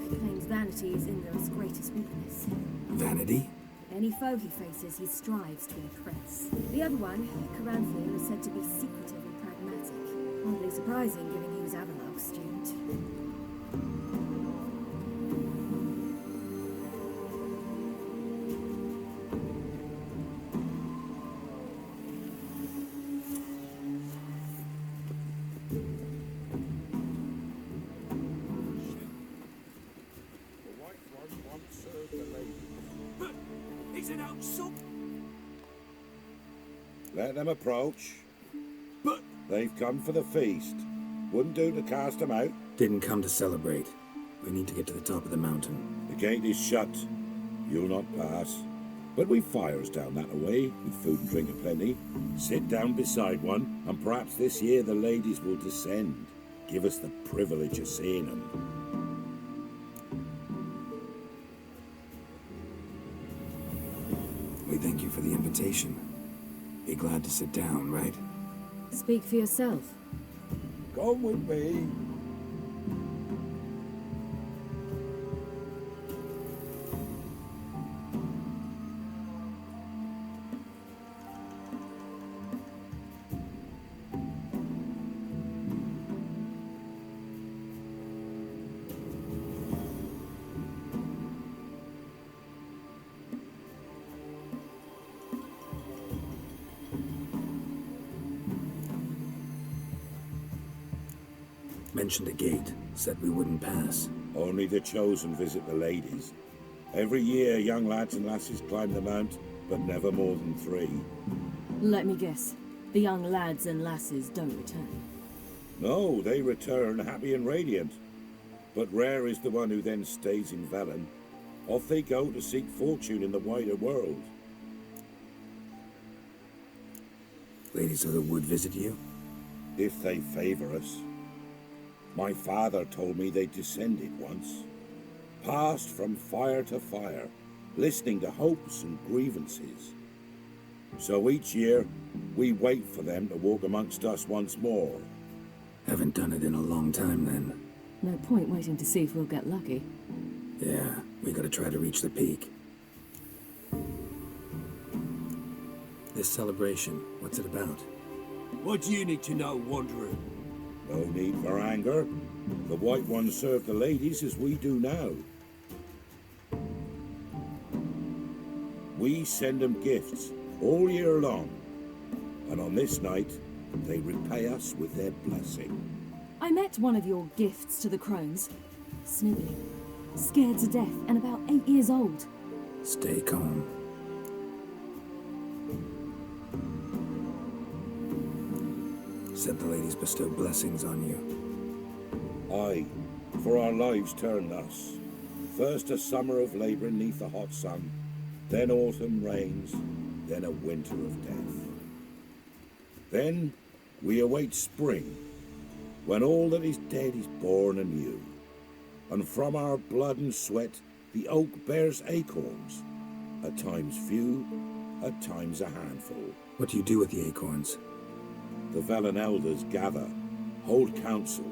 claims vanity is Imlerith's greatest weakness. Vanity? Any foe he faces, he strives to impress. The other one, Crones, is said to be secretive and pragmatic. Hardly surprising, given he was Avalok's student. Let them approach. But They've come for the feast. Wouldn't do to cast them out. Didn't come to celebrate. We need to get to the top of the mountain. The gate is shut. You'll not pass. But we've fires down that way, with food and drink aplenty. Sit down beside one, and perhaps this year the ladies will descend. Give us the privilege of seeing them. We thank you for the invitation. Be glad to sit down, right? Speak for yourself. Come with me. Mentioned a gate, said we wouldn't pass. Only the chosen visit the ladies. Every year, young lads and lasses climb the mount, but never more than 3. Let me guess. The young lads and lasses don't return. No, they return happy and radiant. But rare is the one who then stays in Velen. Off they go to seek fortune in the wider world. Ladies of the wood visit you? If they favor us. My father told me they descended once. Passed from fire to fire, listening to hopes and grievances. So each year, we wait for them to walk amongst us once more. Haven't done it in a long time then. No point waiting to see if we'll get lucky. Yeah, we gotta try to reach the peak. This celebration, what's it about? what do you need to know, Wanderer? No need for anger. The White Ones serve the ladies as we do now. We send them gifts all year long. And on this night, they repay us with their blessing. I met one of your gifts to the Crones. Snivelling, scared to death, and about 8 years old. Stay calm. Said the ladies bestow blessings on you. Aye, for our lives turn thus. First a summer of labouring neath the hot sun, then autumn rains, then a winter of death. Then we await spring, when all that is dead is born anew. And from our blood and sweat the oak bears acorns, at times few, at times a handful. What do you do with the acorns? The Velen elders gather, hold council.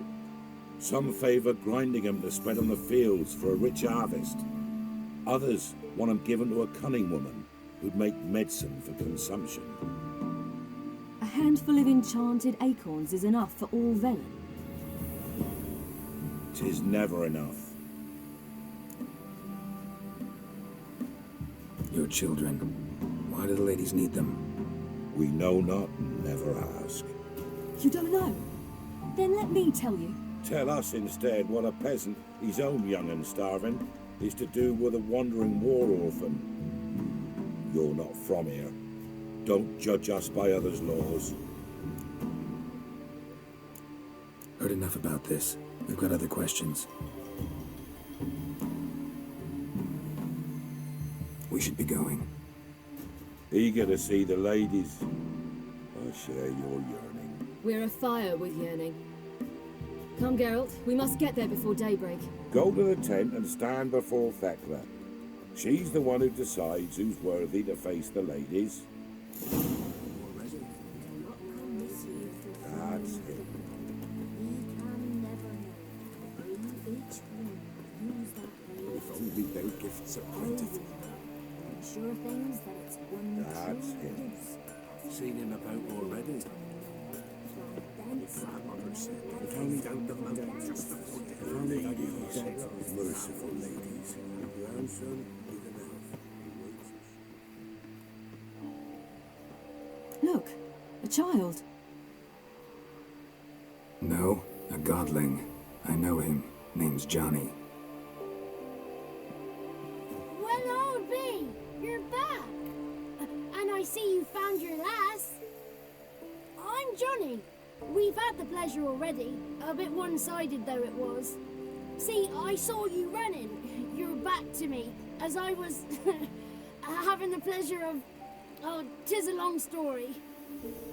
Some favour grinding them to spread on the fields for a rich harvest. Others want them given to a cunning woman who'd make medicine for consumption. A handful of enchanted acorns is enough for all Velen. 'Tis never enough. Your children. Why do the ladies need them? We know not and never ask. You don't know? Then let me tell you. Tell us instead what a peasant, his own young and starving, is to do with a wandering war orphan. You're not from here. Don't judge us by others' laws. Heard enough about this. We've got other questions. We should be going. Eager to see the ladies. I share your yearning. We're afire with yearning. Come, Geralt. We must get there before daybreak. Go to the tent and stand before Thekla. She's the one who decides who's worthy to face the ladies. That's it. So plentiful. Sure things that it's one That's true him. use. Seen him about already. Grandmother said, if only down the mountain just to put it. If only that is Merciful ladies. Your grandson is an elf. Look, a child. No, a godling. I know him. Name's Johnny. Well, old B, you're back. And I see you found your lass. I'm Johnny. We've had the pleasure already. A bit one-sided though it was. See, I saw you running. Your back to me as I was having the pleasure of... Oh, 'tis a long story.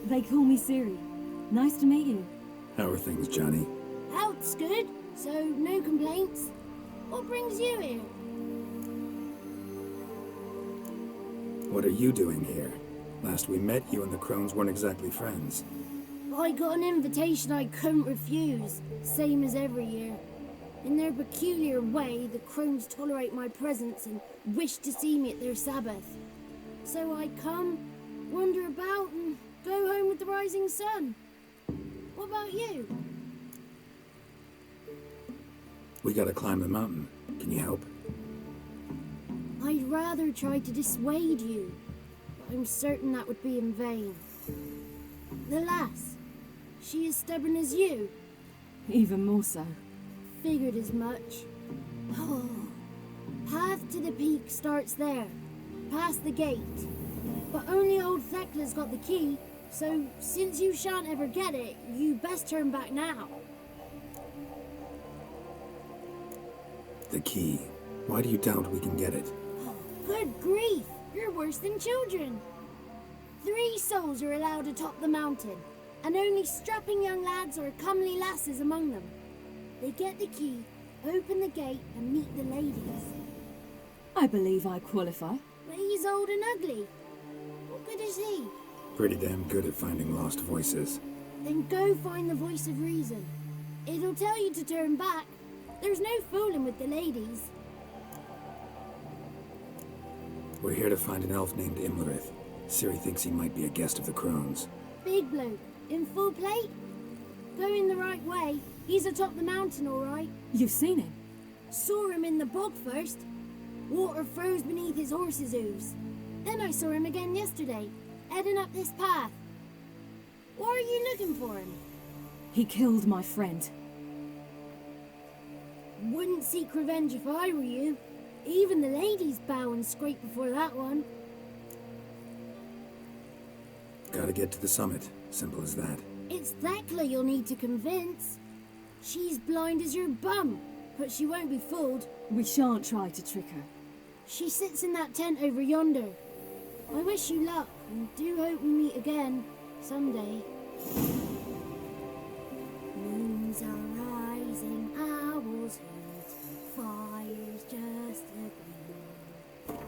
They call me Siri. Nice to meet you. How are things, Johnny? Health's good, so no complaints. What brings you here? What are you doing here? Last we met, you and the Crones weren't exactly friends. I got an invitation I couldn't refuse, same as every year. In their peculiar way, the Crones tolerate my presence and wish to see me at their Sabbath. So I come, wander about, and go home with the rising sun. What about you? We gotta climb the mountain. Can you help? I'd rather try to dissuade you, but I'm certain that would be in vain. The lass, she as stubborn as you. Even more so. Figured as much. Oh, path to the peak starts there, past the gate. But only old Thekla's got the key, so since you shan't ever get it, you best turn back now. The key. Why do you doubt we can get it? Good grief, you're worse than children. 3 souls are allowed atop the mountain, and only strapping young lads or comely lasses among them. They get the key, open the gate, and meet the ladies. I believe I qualify. But he's old and ugly. What good is he? Pretty damn good at finding lost voices. Then go find the voice of reason. It'll tell you to turn back. There's no fooling with the ladies. We're here to find an elf named Imlerith. Ciri thinks he might be a guest of the Crones. Big bloke, in full plate. Going the right way. He's atop the mountain, all right. You've seen him? Saw him in the bog first. Water froze beneath his horse's hooves. Then I saw him again yesterday, heading up this path. Why are you looking for him? He killed my friend. Wouldn't seek revenge if I were you. Even the ladies bow and scrape before that one. Gotta get to the summit. Simple as that. It's Thekla you'll need to convince. She's blind as your bum, but she won't be fooled. We shan't try to trick her. She sits in that tent over yonder. I wish you luck, and do hope we meet again, someday. Moons are rising, owls hoot, fire's just a gleam.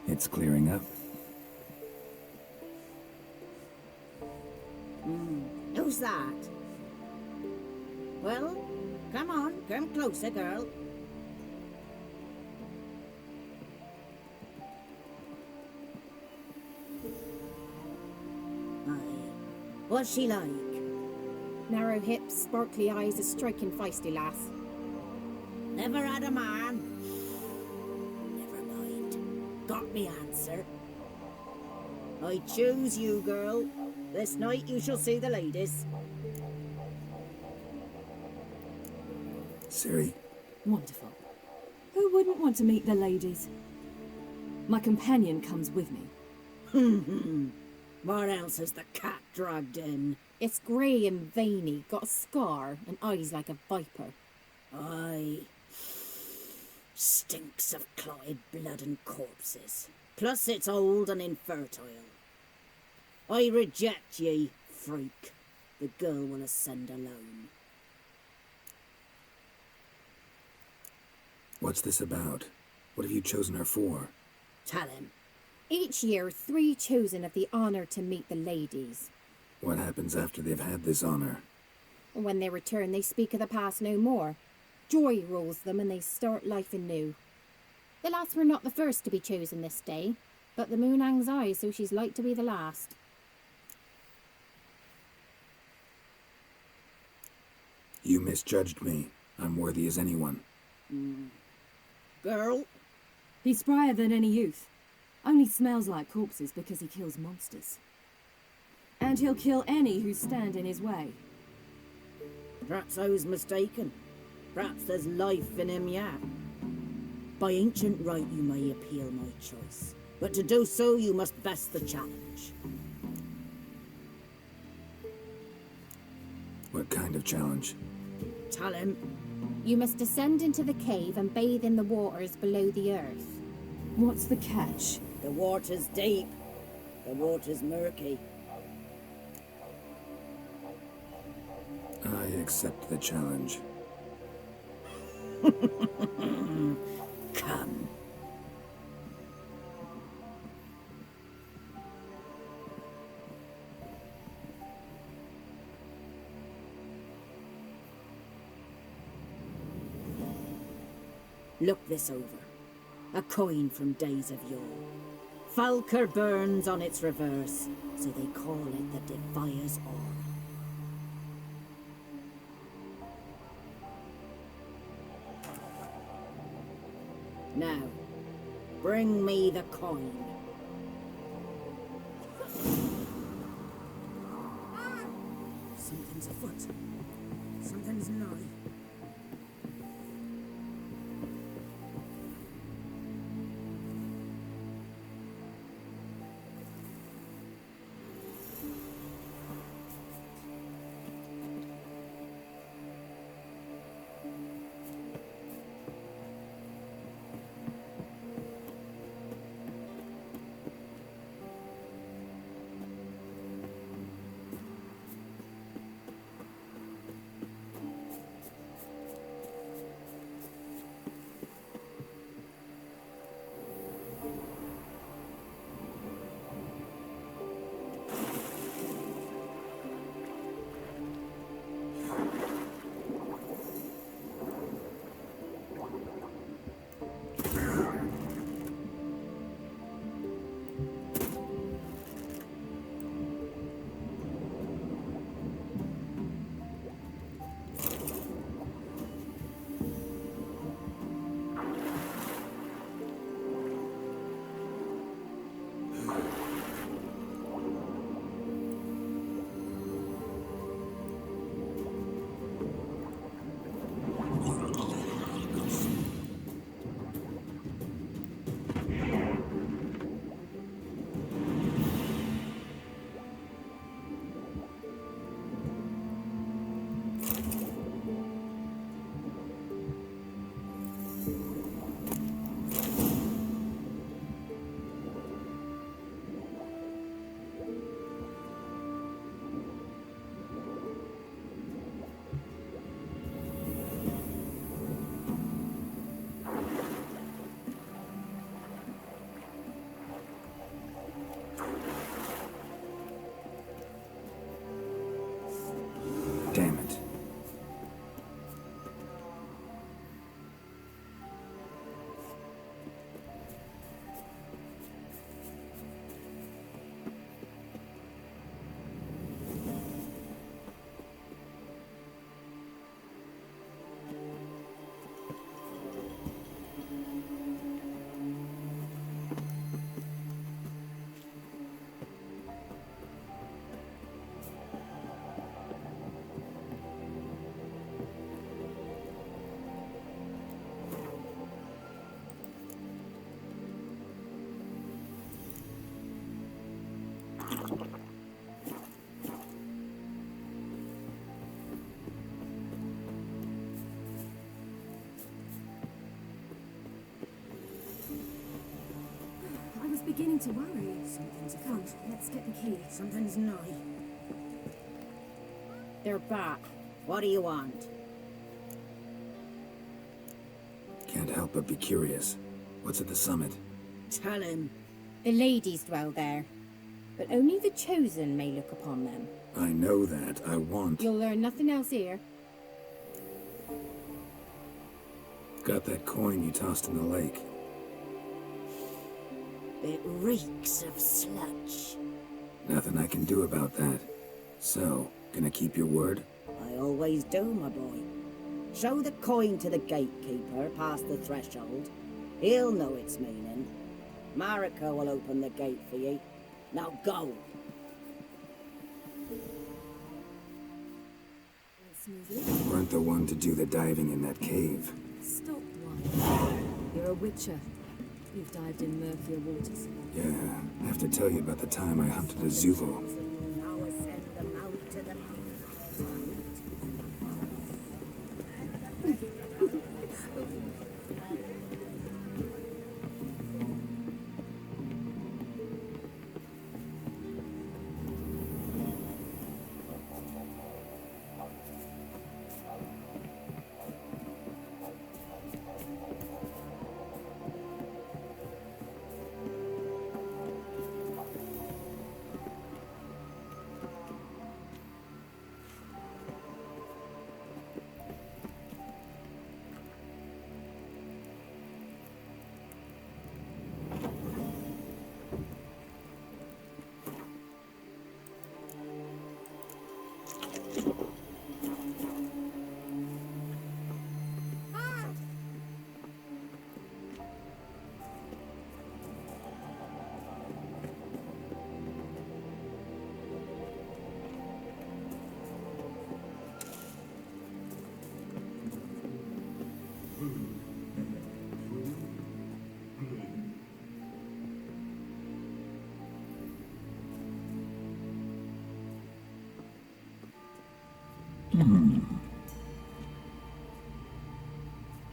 It's clearing up. Who's that? Well, come on, come closer, girl. Aye. What's she like? Narrow hips, sparkly eyes, a striking feisty lass. Never had a man. Never mind. Got me answer. I choose you, girl. This night you shall see the ladies. Ciri, Wonderful. Who wouldn't want to meet the ladies? My companion comes with me. What else has the cat dragged in? It's grey and veiny, got a scar, and eyes like a viper. Aye. Stinks of clotted blood and corpses. Plus it's old and infertile. I reject ye, freak. The girl will ascend alone. what's this about? What have you chosen her for? Tell him. Each year, 3 chosen have the honour to meet the ladies. What happens after they've had this honor? When they return, they speak of the past no more. Joy rules them and they start life anew. The lass were not the first to be chosen this day, but the moon hangs high, so she's like to be the last. You misjudged me. I'm worthy as anyone. Girl, He's sprier than any youth. Only smells like corpses because he kills monsters. And he'll kill any who stand in his way. perhaps I was mistaken. Perhaps there's life in him yet. By ancient right you may appeal my choice, but to do so you must best the challenge. What kind of challenge? Tell him. You must descend into the cave and bathe in the waters below the earth. What's the catch? The water's deep. The water's murky. I accept the challenge. Come. Look this over. A coin from days of yore. Falker burns on its reverse, so they call it the Defier's Orb. Now, bring me the coin. Something's afoot. Something's nigh. beginning to worry. Come, let's get the key. Something's nigh. They're back. What do you want? Can't help but be curious. What's at the summit? Tell him. The ladies dwell there, but only the chosen may look upon them. I know that. I want... You'll learn nothing else here. Got that coin you tossed in the lake. It reeks of sludge. Nothing I can do about that. So, gonna keep your word? I always do, my boy. Show the coin to the gatekeeper past the threshold. He'll know its meaning. Marika will open the gate for you. Now go. Smoothly. Weren't the one to do the diving in that cave. Stop one. You're a witcher. You've dived in murkier waters. Yeah, I have to tell you about the time I hunted a Zuvo. Now send them out to the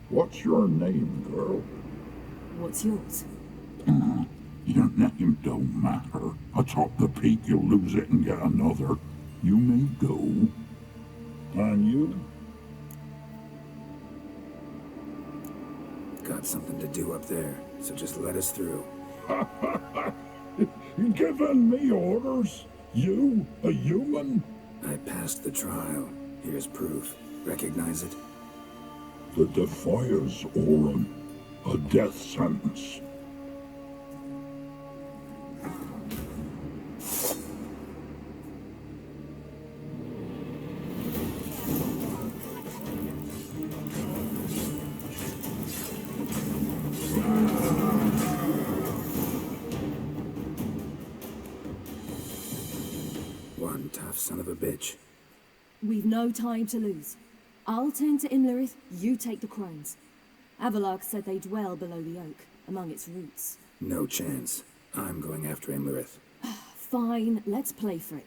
What's your name, girl? What's yours? Your name don't matter. Atop the peak, you'll lose it and get another. You may go. And you? Got something to do up there, so just let us through. Giving me orders? You, a human? I passed the trial. Here's proof. Recognize it? The Defier's Orin. A death sentence. One tough son of a bitch. We've no time to lose. I'll tend to Imlerith, you take the Crones. Avalok said they dwell below the oak, among its roots. No chance. I'm going after Imlerith. Fine, let's play for it.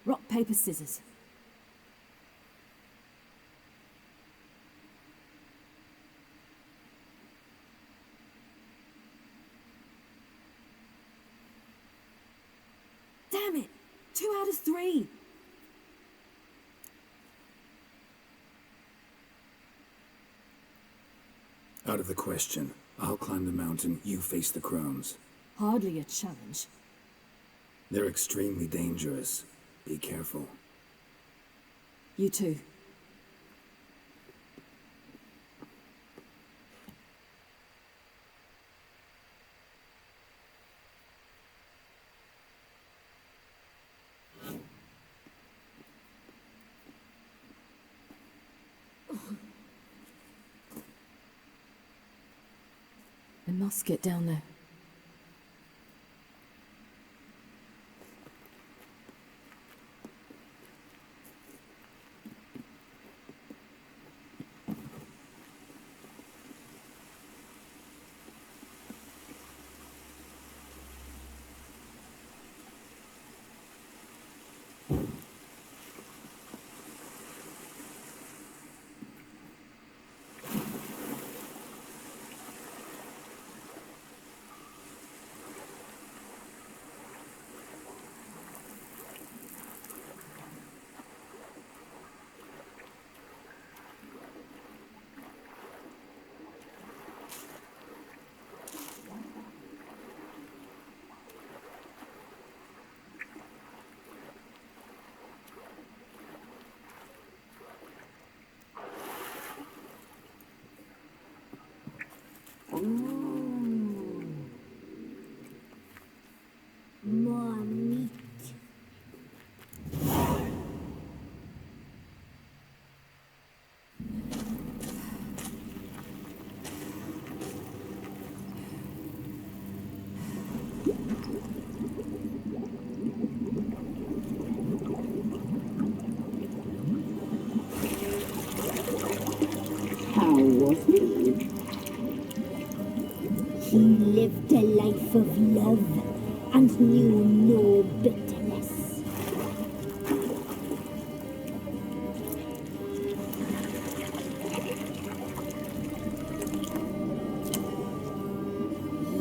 Rock, paper, scissors. Damn it! 2 out of 3! Out of the question. I'll climb the mountain, you face the Crones. Hardly a challenge. They're extremely dangerous. Be careful. You too. I must get down there. He lived a life of love and knew no bitterness.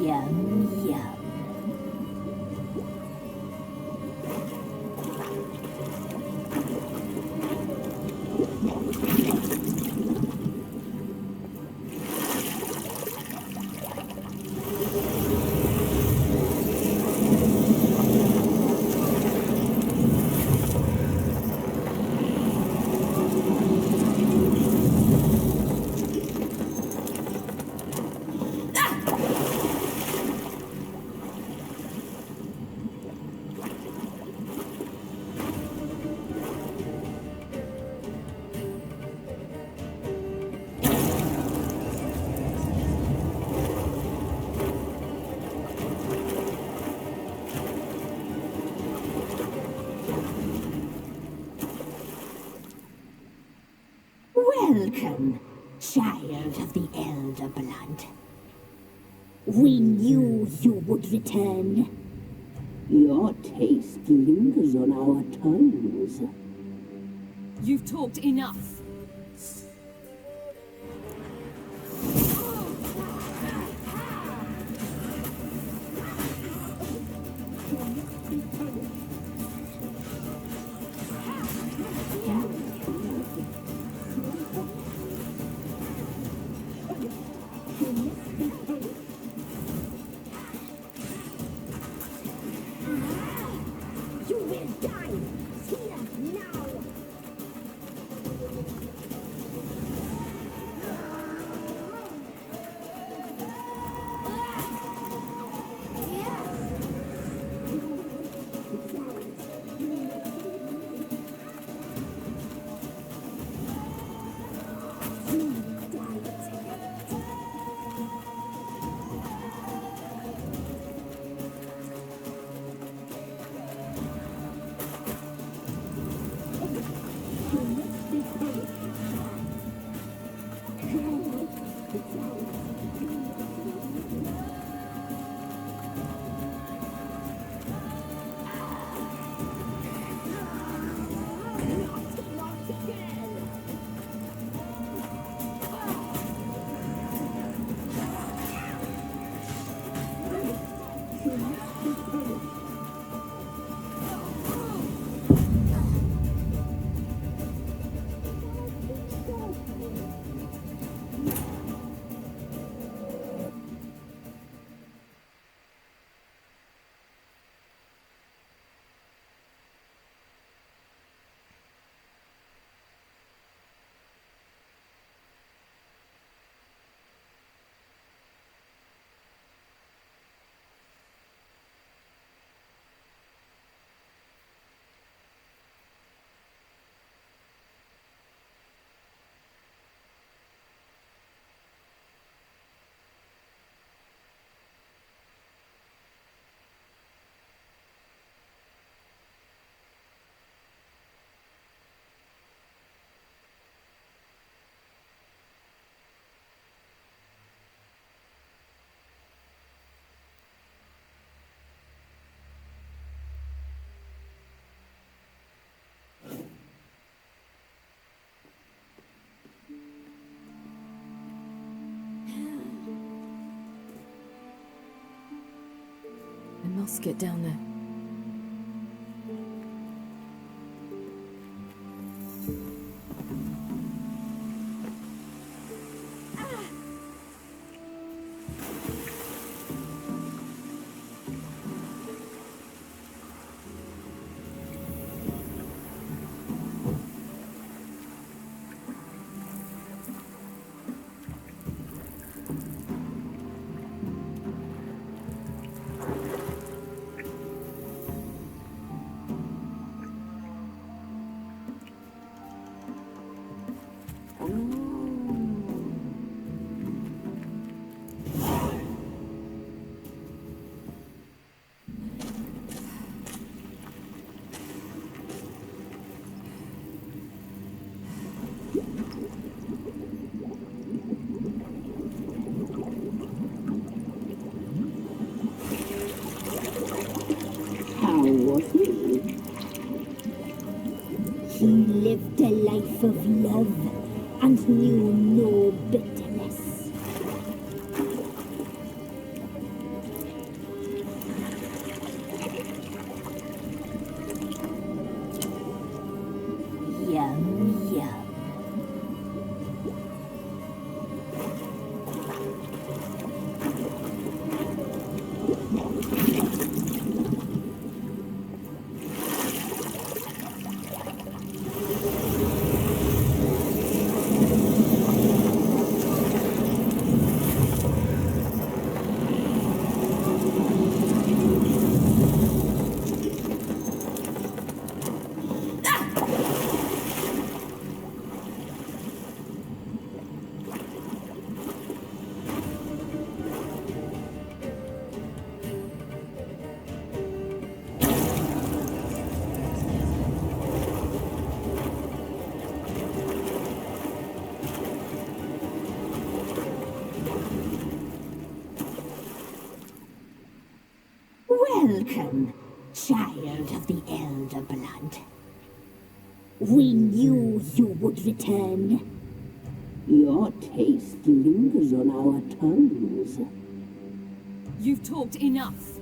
Yum, yum. Welcome, child of the Elder Blood. We knew you would return. Your taste lingers on our tongues. You've talked enough. You will die here now. I must get down there. life of love and knew no bitterness. Yum, yum. Welcome, child of the elder blood. We knew you would return. Your taste lingers on our tongues. You've talked enough.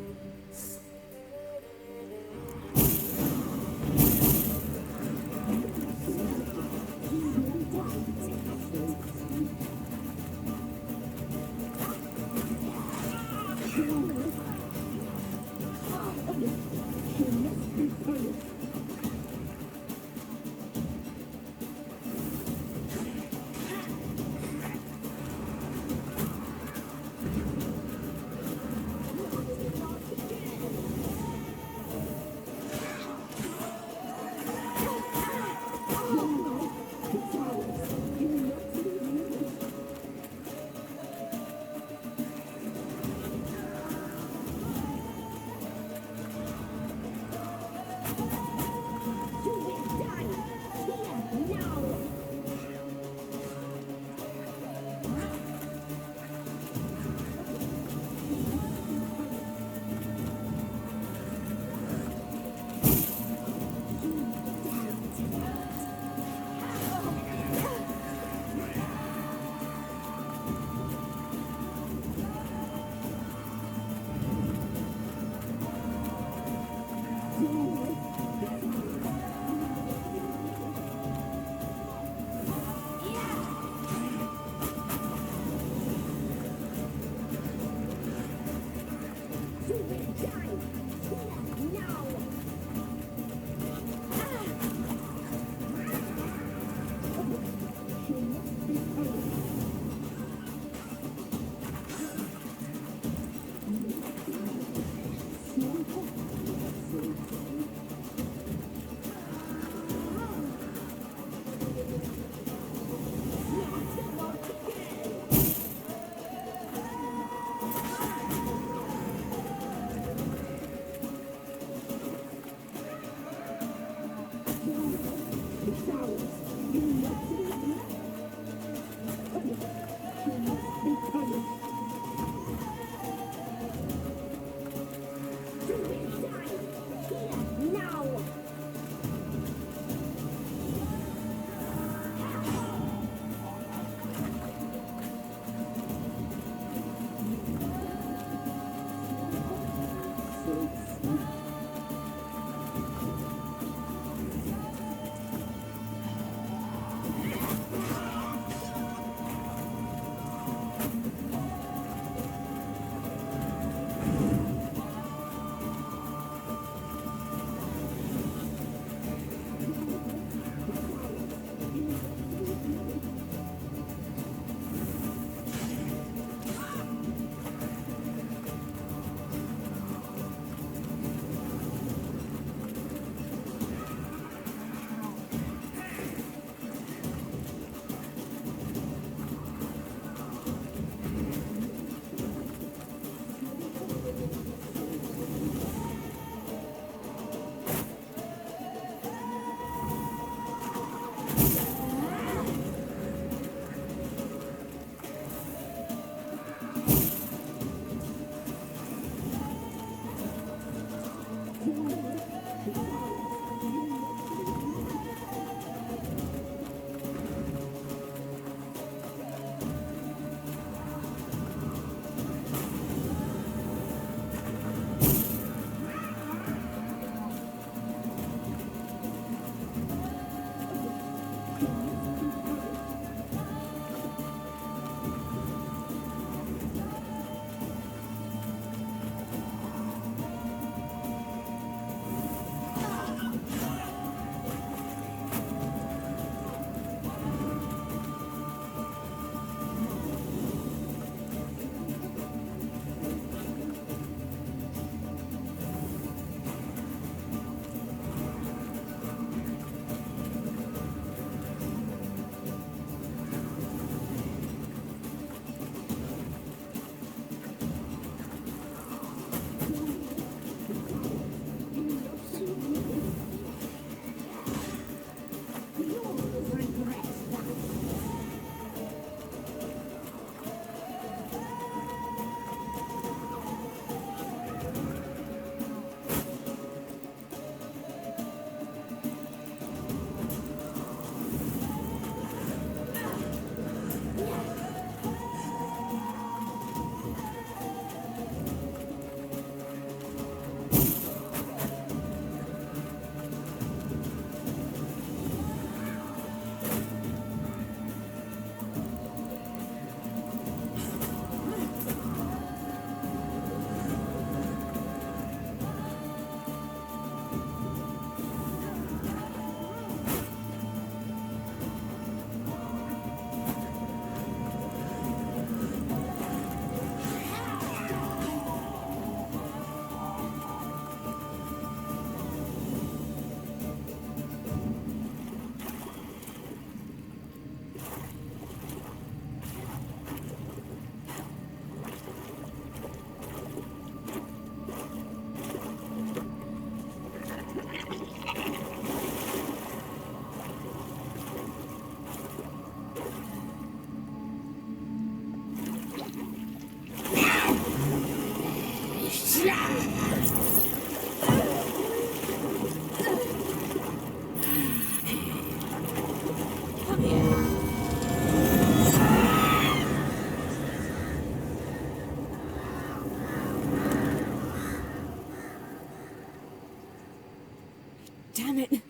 Damn it.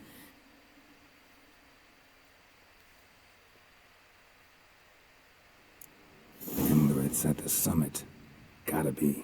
Imlerith's at the summit. Gotta be.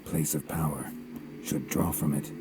Place of power. Should draw from it.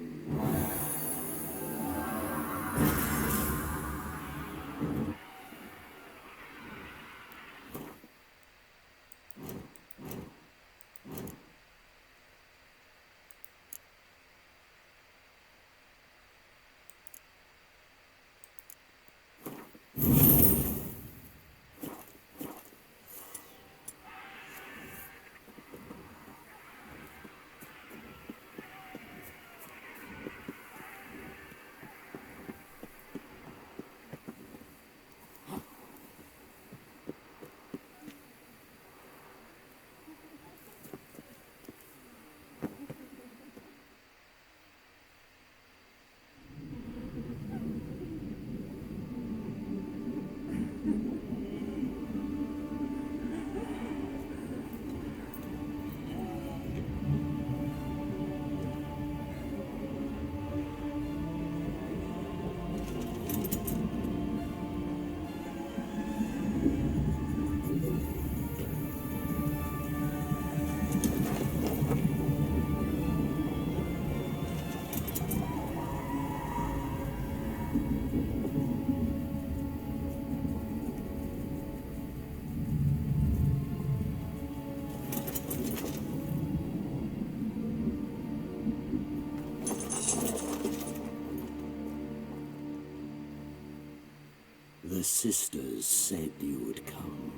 The sisters said you would come.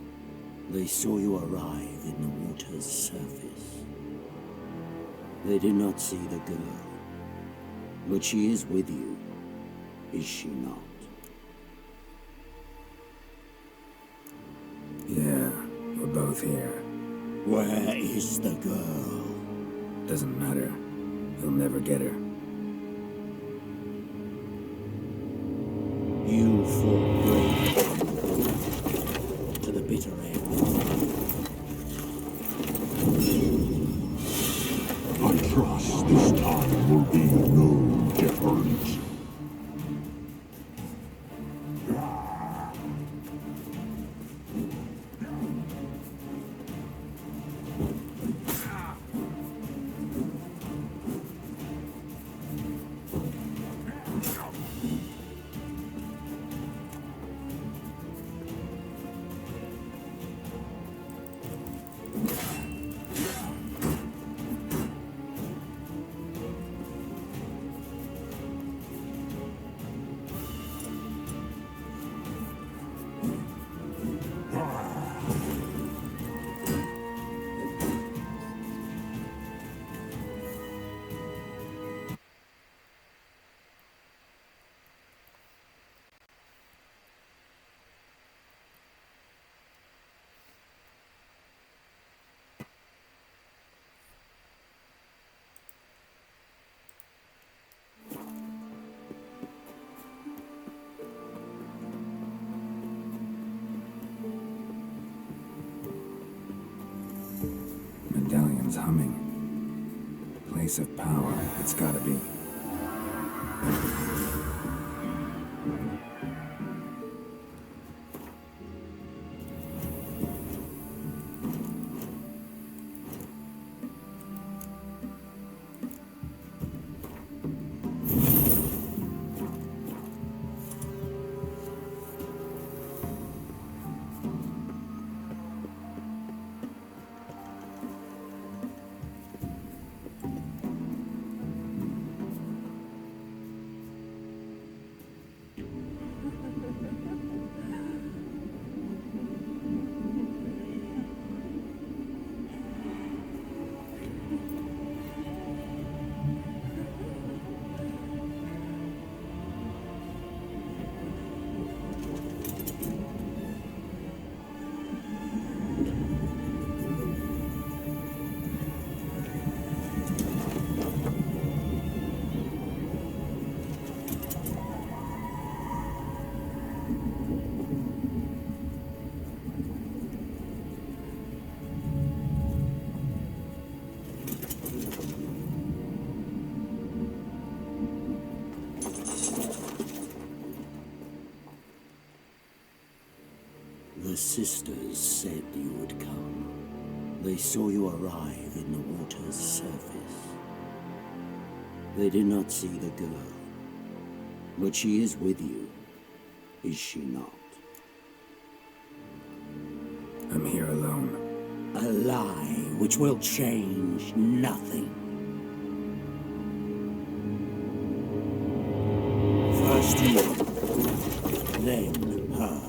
They saw you arrive in the water's surface. They did not see the girl, but she is with you, is she not? Yeah, we're both here. Where is the girl? Doesn't matter. He'll never get her. You fought bravely to the bitter end. humming. Place of power, it's gotta be. The sisters said you would come. They saw you arrive in the water's surface. They did not see the girl, but she is with you, is she not? I'm here alone. A lie which will change nothing. First you, then her.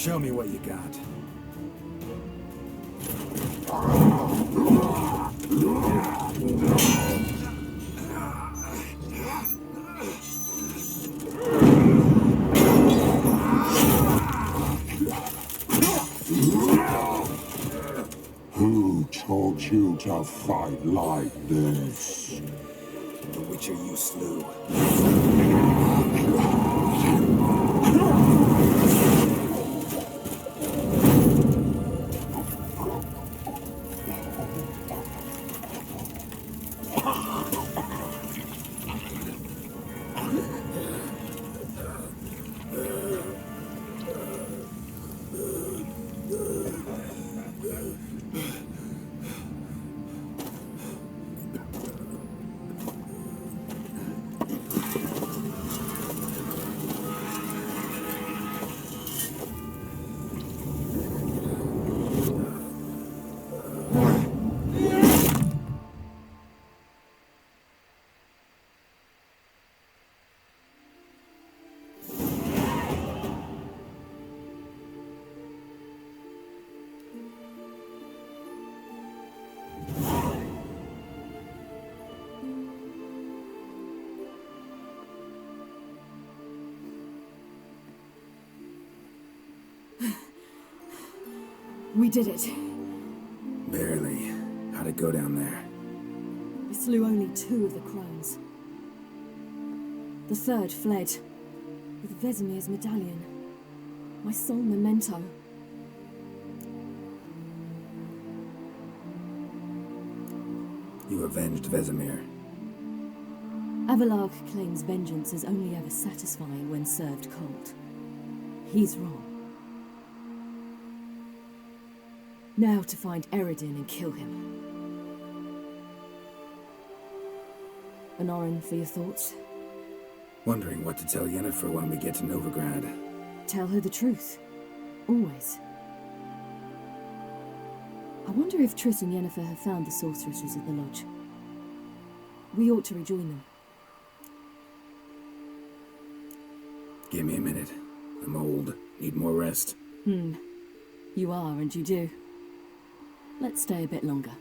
Show me what you got. Who taught you to fight like this? The Witcher you slew. We did it. Barely. How'd it go down there? We slew only 2 of the Crones. The third fled with Vesemir's medallion, my sole memento. You avenged Vesemir. Avelarg claims vengeance is only ever satisfying when served cold. He's wrong. Now to find Eredin and kill him. Honorin, for your thoughts? Wondering what to tell Yennefer when we get to Novigrad. Tell her the truth. Always. I wonder if Triss and Yennefer have found the sorceresses at the lodge. We ought to rejoin them. Give me a minute. I'm old. Need more rest. You are, and you do. Let's stay a bit longer.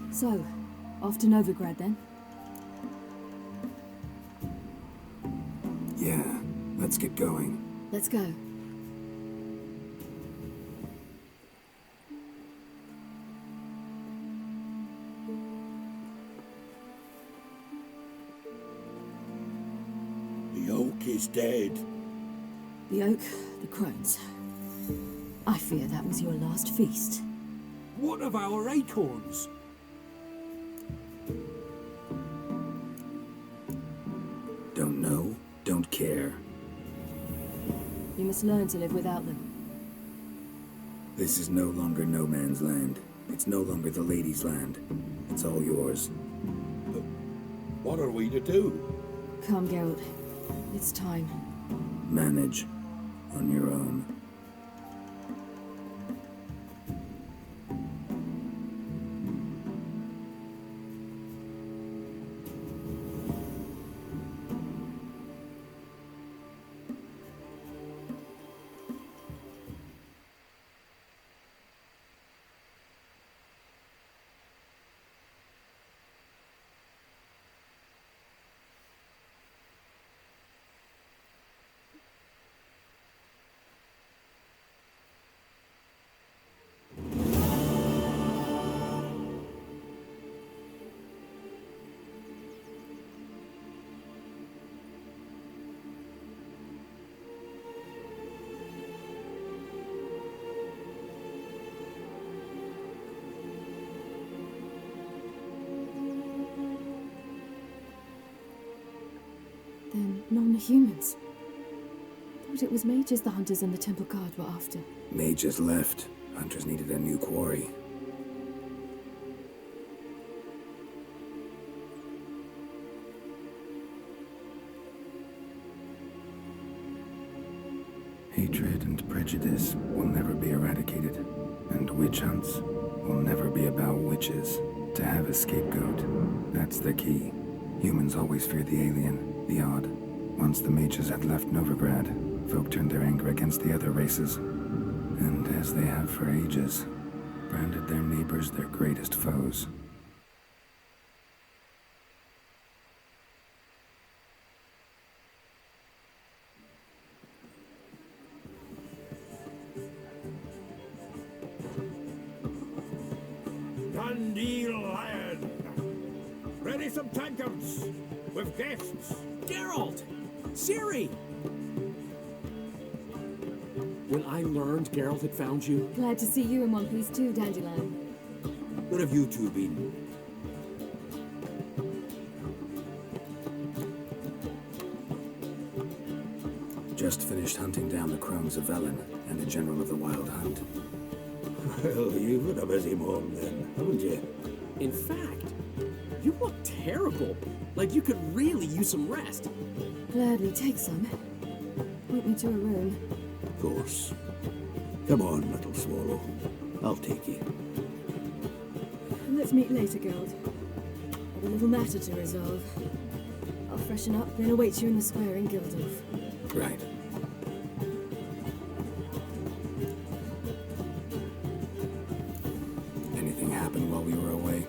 So, off to Novigrad then? Yeah, let's get going. Let's go. The oak is dead. The oak, the Crones. I fear that was your last feast. What of our acorns? Don't know, don't care. You must learn to live without them. This is no longer no man's land. It's no longer the lady's land. It's all yours. But what are we to do? Come, Geralt. It's time. Manage. On your own. Non-humans. Thought it was mages the hunters and the temple guard were after. Mages left. Hunters needed a new quarry. Hatred and prejudice will never be eradicated, and witch hunts will never be about witches. To have a scapegoat, that's the key. Humans always fear the alien, the odd. Once the mages had left Novigrad, folk turned their anger against the other races, and as they have for ages, branded their neighbors their greatest foes. Dandelion! Ready some tankards with guests. Geralt! Ciri! When I learned Geralt had found you... Glad to see you in one piece too, Dandelion. Where have you two been? Just finished hunting down the Crones of Velen and the General of the Wild Hunt. Well, you've had a busy morning then, haven't you? In fact, you look terrible. Like you could really use some rest. Gladly take some. Point me to a room. Of course. Come on, little swallow. I'll take you. Let's meet later, Geralt. I've a little matter to resolve. I'll freshen up, then await you in the square in Gildorf. Right. Anything happened while we were away?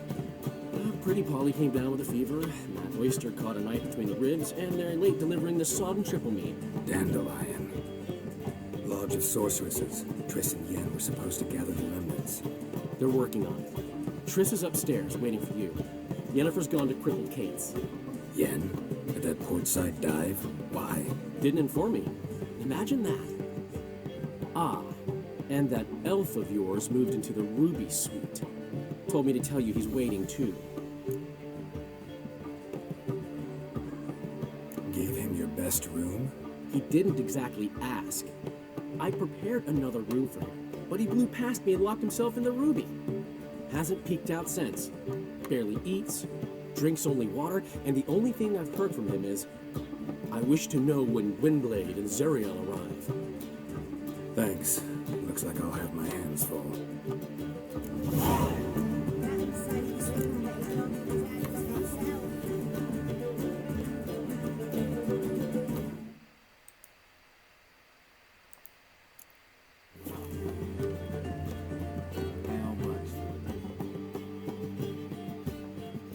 Pretty Polly came down with a fever. That oyster caught a knife between the ribs, and they're late delivering the sodden triple meat. Dandelion. Lodge of Sorceresses. Triss and Yen were supposed to gather the remnants. They're working on it. Triss is upstairs, waiting for you. Yennefer's gone to cripple Kate's. Yen? At that portside dive? Why? Didn't inform me. Imagine that. Ah, and that elf of yours moved into the Ruby Suite. Told me to tell you he's waiting too. Gave him your best room? He didn't exactly ask. I prepared another room for him, but he blew past me and locked himself in the Ruby. Hasn't peeked out since. Barely eats, drinks only water, and the only thing I've heard from him is, I wish to know when Windblade and Zerial arrive. Thanks. Looks like I'll have my hands full.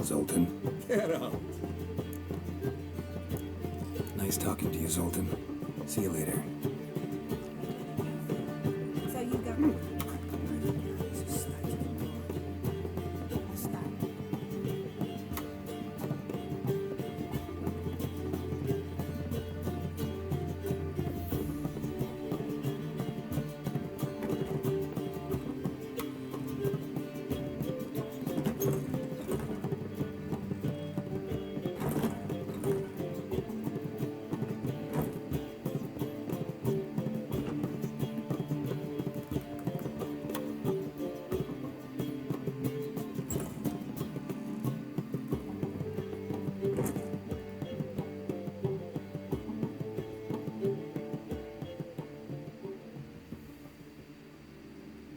Zoltan. Get out. Nice talking to you, Zoltan. See you later. So you go.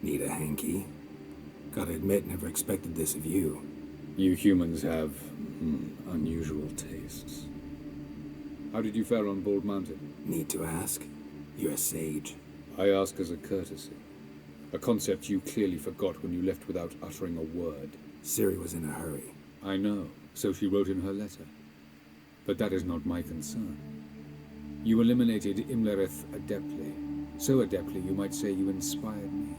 Need a hanky? Gotta admit, never expected this of you. You humans have unusual tastes. How did you fare on Bald Mountain? Need to ask? You're a sage. I ask as a courtesy. A concept you clearly forgot when you left without uttering a word. Ciri was in a hurry. I know, so she wrote in her letter. But that is not my concern. You eliminated Imlerith adeptly. So adeptly you might say you inspired me.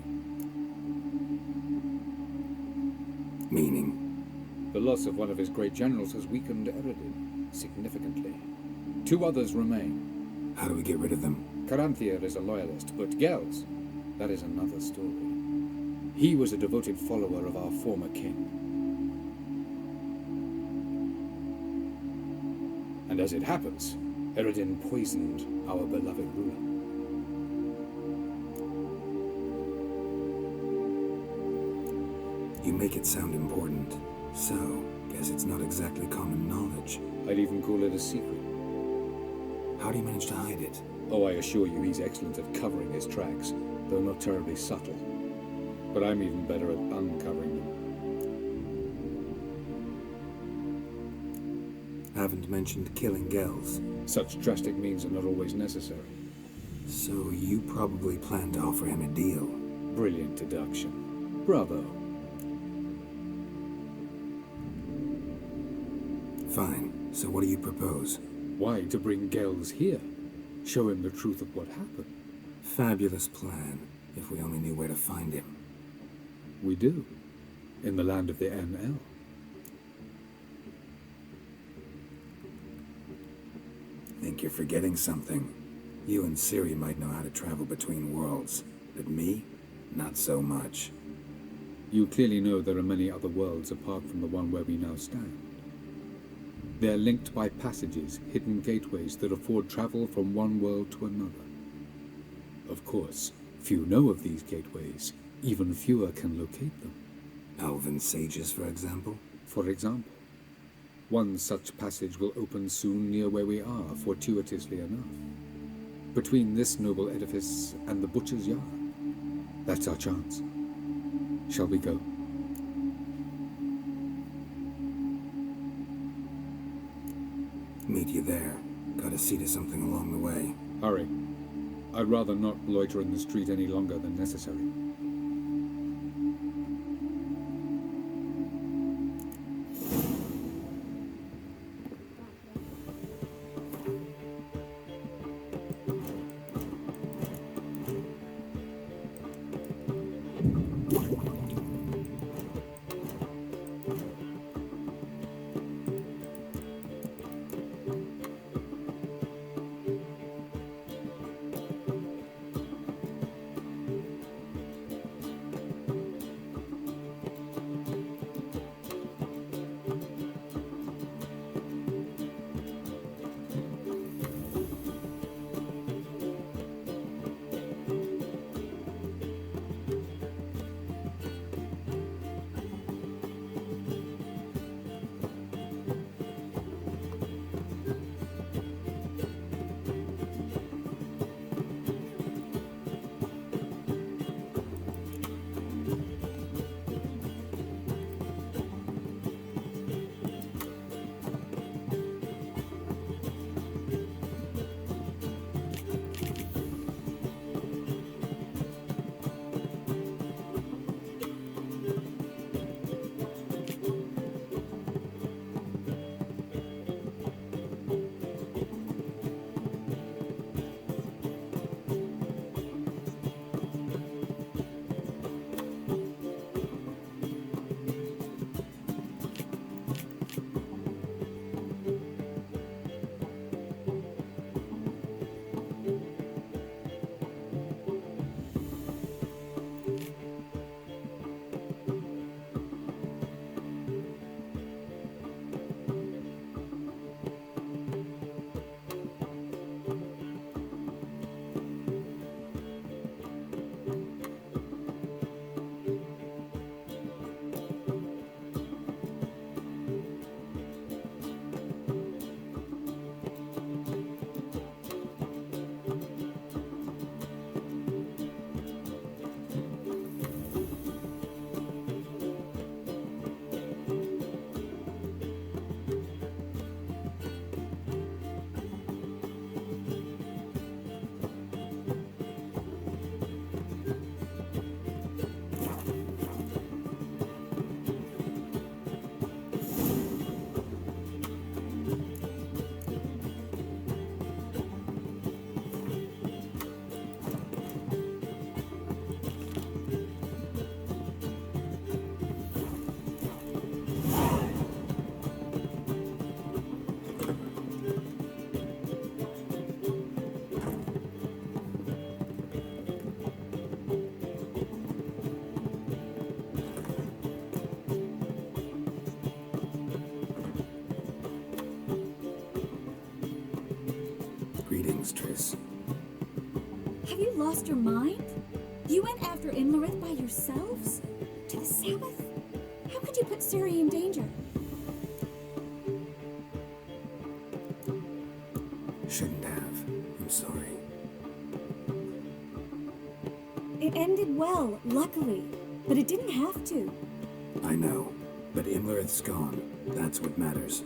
Meaning? The loss of one of his great generals has weakened Eredin significantly. 2 others remain. How do we get rid of them? Caranthier is a loyalist, but Gels, that is another story. He was a devoted follower of our former king. And as it happens, Eredin poisoned our beloved ruler. You make it sound important. So, guess it's not exactly common knowledge. I'd even call it a secret. How do you manage to hide it? Oh, I assure you he's excellent at covering his tracks, though not terribly subtle. But I'm even better at uncovering them. Haven't mentioned killing Gels. Such drastic means are not always necessary. So you probably plan to offer him a deal. Brilliant deduction. Bravo. Fine. So what do you propose? Why, to bring Gels here. Show him the truth of what happened. Fabulous plan, if we only knew where to find him. We do. In the land of the NL. Think you're forgetting something. You and Ciri might know how to travel between worlds, but me? Not so much. You clearly know there are many other worlds apart from the one where we now stand. They're linked by passages, hidden gateways that afford travel from one world to another. Of course, few know of these gateways. Even fewer can locate them. Elven sages, for example? For example. One such passage will open soon near where we are, fortuitously enough. Between this noble edifice and the butcher's yard. That's our chance. Shall we go? Meet you there. Gotta see to something along the way. Hurry. I'd rather not loiter in the street any longer than necessary. things, Triss. Have you lost your mind? You went after Imlerith by yourselves? To the Sabbath? How could you put Suri in danger? Shouldn't have. I'm sorry. It ended well, luckily, but it didn't have to. I know, but Imlerith's gone. That's what matters.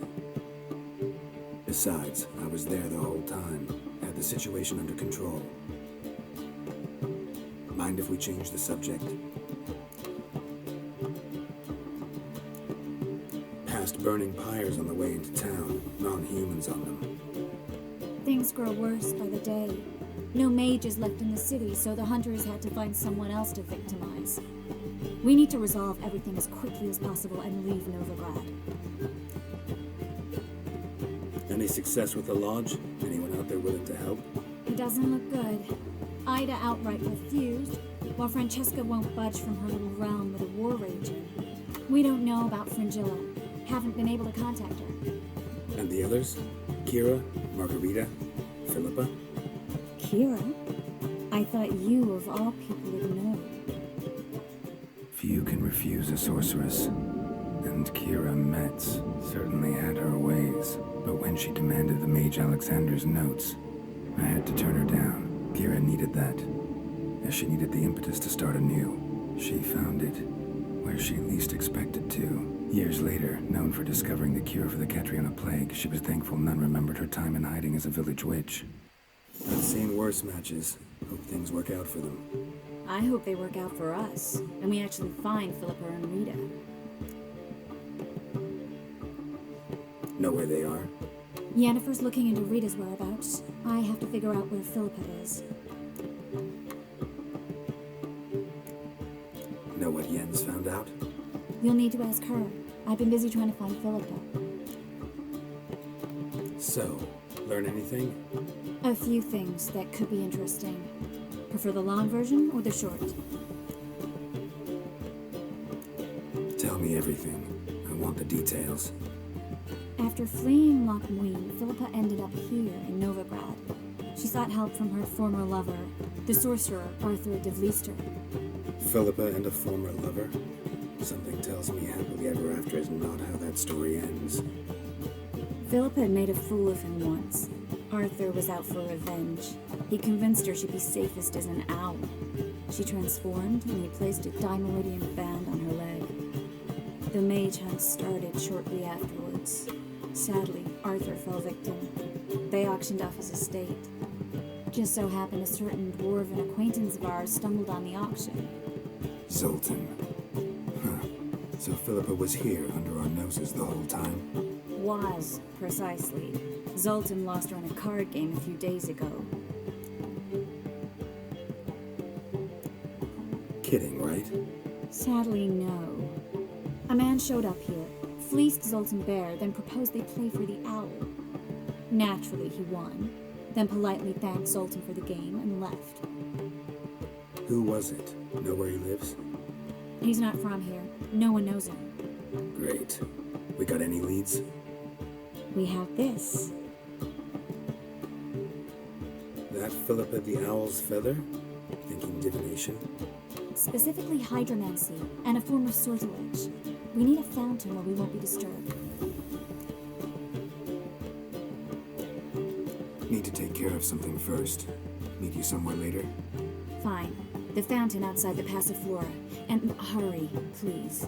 Besides, I was there the whole time. Had the situation under control. Mind if we change the subject? Past burning pyres on the way into town. Non-humans on them. Things grow worse by the day. No mages left in the city, so the hunters had to find someone else to victimize. We need to resolve everything as quickly as possible and leave Novigrad. Any success with the lodge? Anyone out there willing to help? It doesn't look good. Ida outright refused, while Francesca won't budge from her little realm with a war raging. We don't know about Fringilla. Haven't been able to contact her. And the others? Kira? Margarita? Philippa? Kira? I thought you, of all people, would know. Few can refuse a sorceress. And Kira Metz certainly had her ways. But when she demanded the Mage Alexander's notes, I had to turn her down. Kira needed that, as she needed the impetus to start anew. She found it where she least expected to. Years later, known for discovering the cure for the Catriona plague, she was thankful none remembered her time in hiding as a village witch. I've seen worse matches. Hope things work out for them. I hope they work out for us, and we actually find Philippa and Rita. Know where they are? Yennefer's looking into Rita's whereabouts. I have to figure out where Philippa is. Know what Yen's found out? You'll need to ask her. I've been busy trying to find Philippa. So, learn anything? A few things that could be interesting. Prefer the long version or the short? Tell me everything. I want the details. After fleeing Loch Muin, Philippa ended up here in Novigrad. She sought help from her former lover, the sorcerer Arthur de Vlister. Philippa and a former lover? Something tells me happily ever after is not how that story ends. Philippa had made a fool of him once. Arthur was out for revenge. He convinced her she'd be safest as an owl. She transformed, and he placed a Dimeridian band on her leg. The mage hunt started shortly afterwards. Sadly, Arthur fell victim. They auctioned off his estate. Just so happened a certain dwarven acquaintance of ours stumbled on the auction. Zoltan. Huh. So Philippa was here under our noses the whole time? Was, precisely. Zoltan lost her in a card game a few days ago. Kidding, right? Sadly, no. A man showed up here, fleeced Zoltan bare, then proposed they play for the owl. Naturally, he won, then politely thanked Zoltan for the game and left. Who was it? Know where he lives? He's not from here. No one knows him. Great. We got any leads? We have this. That Philippa the Owl's feather? Thinking divination? Specifically hydromancy and a form of sortilege. We need a fountain where we won't be disturbed. Need to take care of something first. Meet you somewhere later? Fine. The fountain outside the Passiflora. And hurry, please.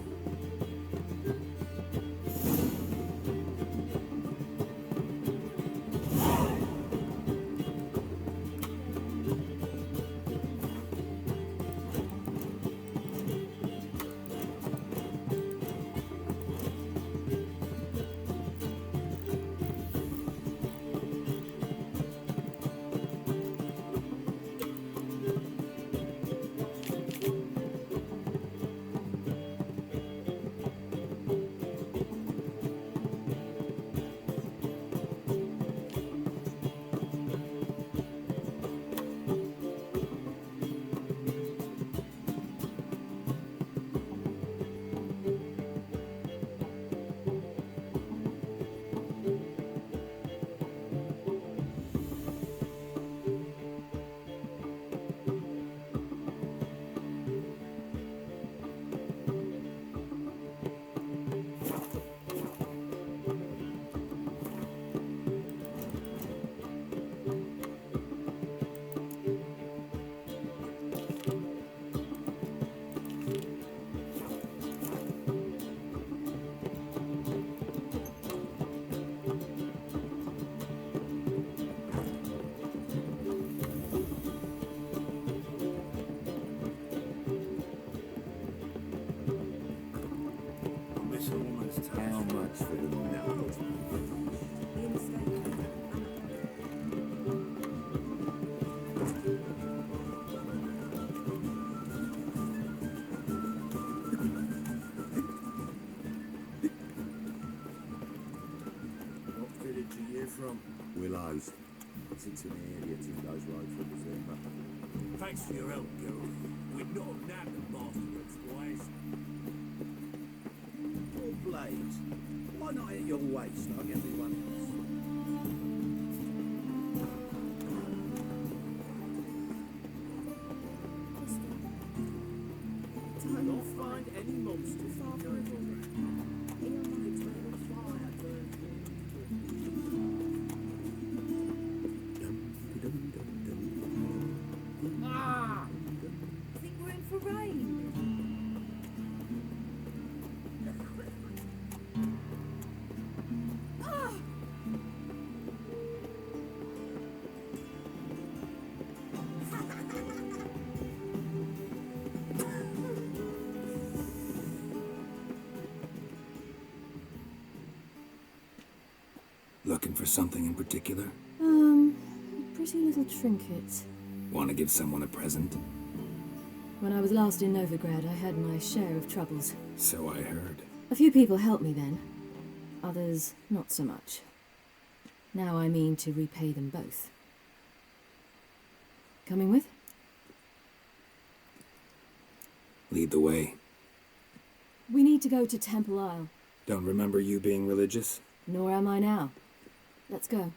It's almost time. How much for the nut? What village are you from? Willows. It's into an area 2 days ride from the Zuma. Thanks for your help, girl. We'd not have nabbed the bastards, boys. Oh, blades. Why not at your waist like everyone else? Not find any monsters in Novigrad. I think we're in for rain. Looking for something in particular? A pretty little trinket. Want to give someone a present? When I was last in Novigrad, I had my share of troubles. So I heard. A few people helped me then. Others, not so much. Now I mean to repay them both. Coming with? Lead the way. We need to go to Temple Isle. Don't remember you being religious? Nor am I now. Let's go.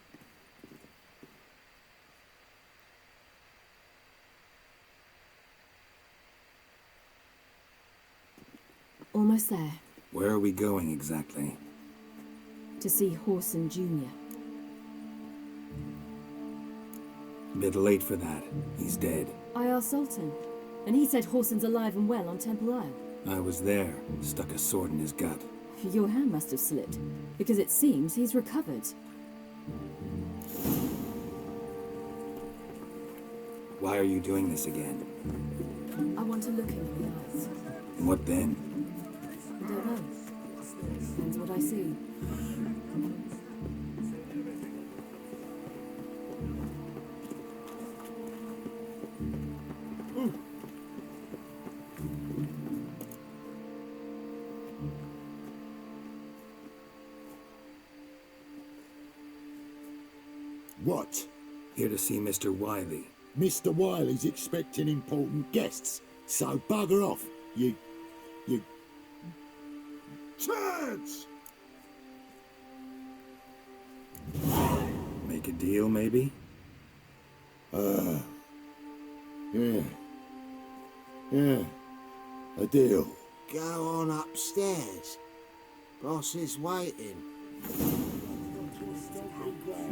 Almost there. Where are we going exactly? To see Horson Jr. Bit late for that. He's dead. I asked Sultan, and he said Horson's alive and well on Temple Isle. I was there. Stuck a sword in his gut. Your hand must have slipped, because it seems he's recovered. Why are you doing this again? I want to look him in the eyes. What then? I don't know. Depends what I see. What? Here to see Mr. Wiley. Mr. Wiley's expecting important guests, so bugger off, you turds! Make a deal, maybe? Yeah. A deal. Go on upstairs. Boss is waiting.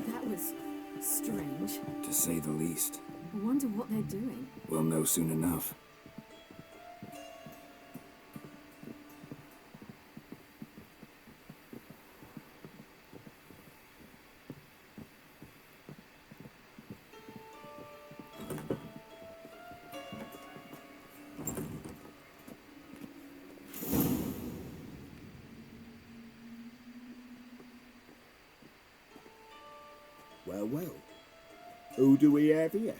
That was strange. To say the least. I wonder what they're doing. We'll know soon enough. Well. Who do we have here?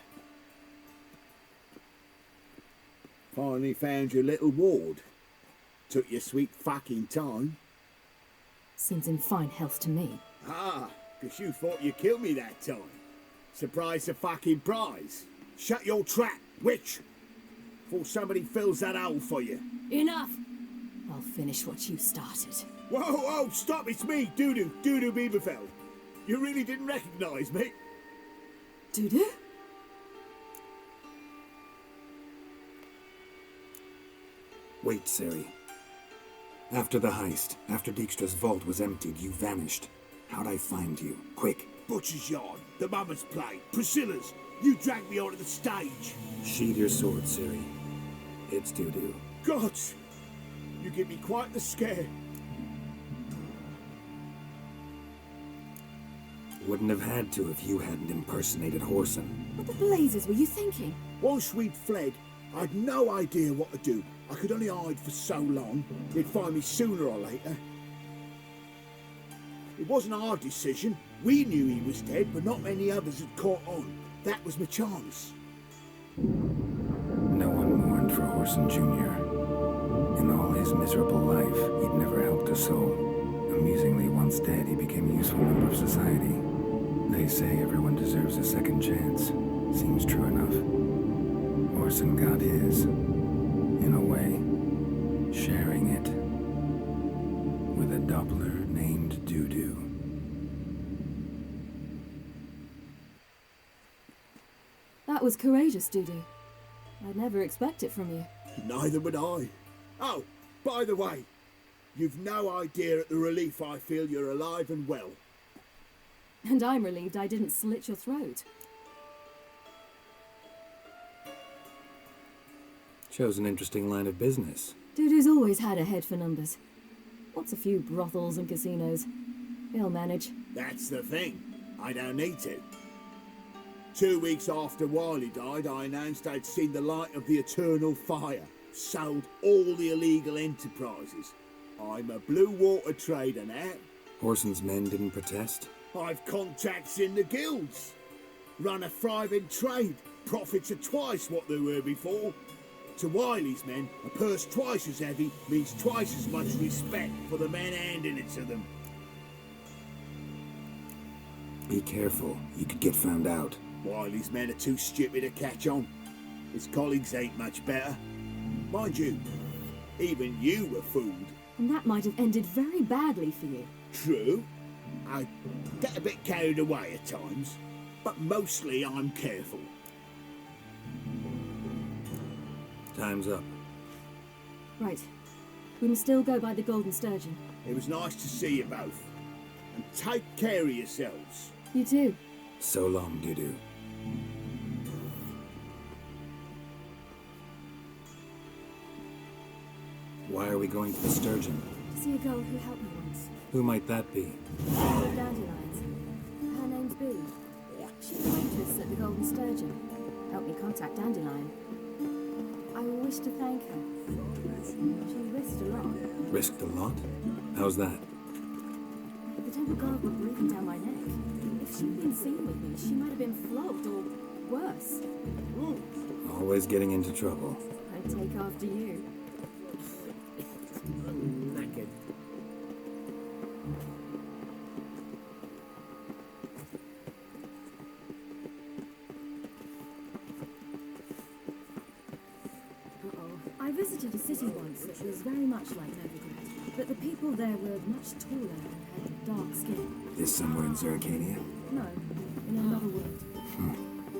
Finally found your little ward. Took your sweet fucking time. Seems in fine health to me. Ah, 'cause you thought you killed me that time. Surprise the fucking prize. Shut your trap, witch. Before somebody fills that hole for you. Enough! I'll finish what you started. Whoa, stop, it's me, Dudu Bieberfeld. You really didn't recognize me? Dudu? Wait, Siri. After the heist, after Dijkstra's vault was emptied, you vanished. How'd I find you? Quick. Butcher's Yard, the Mama's Plate, Priscilla's. You dragged me onto the stage. Sheathe your sword, Siri. It's Dudu. Gods! You give me quite the scare. Wouldn't have had to if you hadn't impersonated Horson. What the blazes were you thinking? Once we'd fled, I'd no idea what to do. I could only hide for so long. They'd find me sooner or later. It wasn't our decision. We knew he was dead, but not many others had caught on. That was my chance. No one mourned for Orson Jr. In all his miserable life, he'd never helped a soul. Amusingly, once dead, he became a useful member of society. They say everyone deserves a second chance. Seems true enough. Orson got his, in a way, sharing it with a Doppler named Doo-Doo. That was courageous, Doo-Doo. I'd never expect it from you. Neither would I. Oh, by the way, you've no idea at the relief I feel you're alive and well. And I'm relieved I didn't slit your throat. Shows an interesting line of business. Doo-Doo's always had a head for numbers. What's a few brothels and casinos? He'll manage. That's the thing. I don't need to. 2 weeks after Wiley died, I announced I'd seen the light of the eternal fire. Sold all the illegal enterprises. I'm a blue water trader now. Orson's men didn't protest? I've contacts in the guilds. Run a thriving trade. Profits are twice what they were before. To Wiley's men, a purse twice as heavy means twice as much respect for the men handing it to them. Be careful. You could get found out. Wiley's men are too stupid to catch on. His colleagues ain't much better. Mind you, even you were fooled. And that might have ended very badly for you. True. I get a bit carried away at times, but mostly I'm careful. Time's up. Right. We must still go by the Golden Sturgeon. It was nice to see you both. And take care of yourselves. You too. So long, Doo-Doo. Why are we going to the Sturgeon? To see a girl who helped me once. Who might that be? Dandelions. Her name's Boo. She's a waitress at the Golden Sturgeon. Helped me contact Dandelion. I wish to thank her. She risked a lot. Risked a lot? How's that? The temple guard were breathing down my neck. If she'd been seen with me, she might have been flogged or worse. Always getting into trouble. I'd take after you. Naked. I visited a city once that was very much like Novigrad, but the people there were much taller and had dark skin. This somewhere in Zercadia? No, in another world.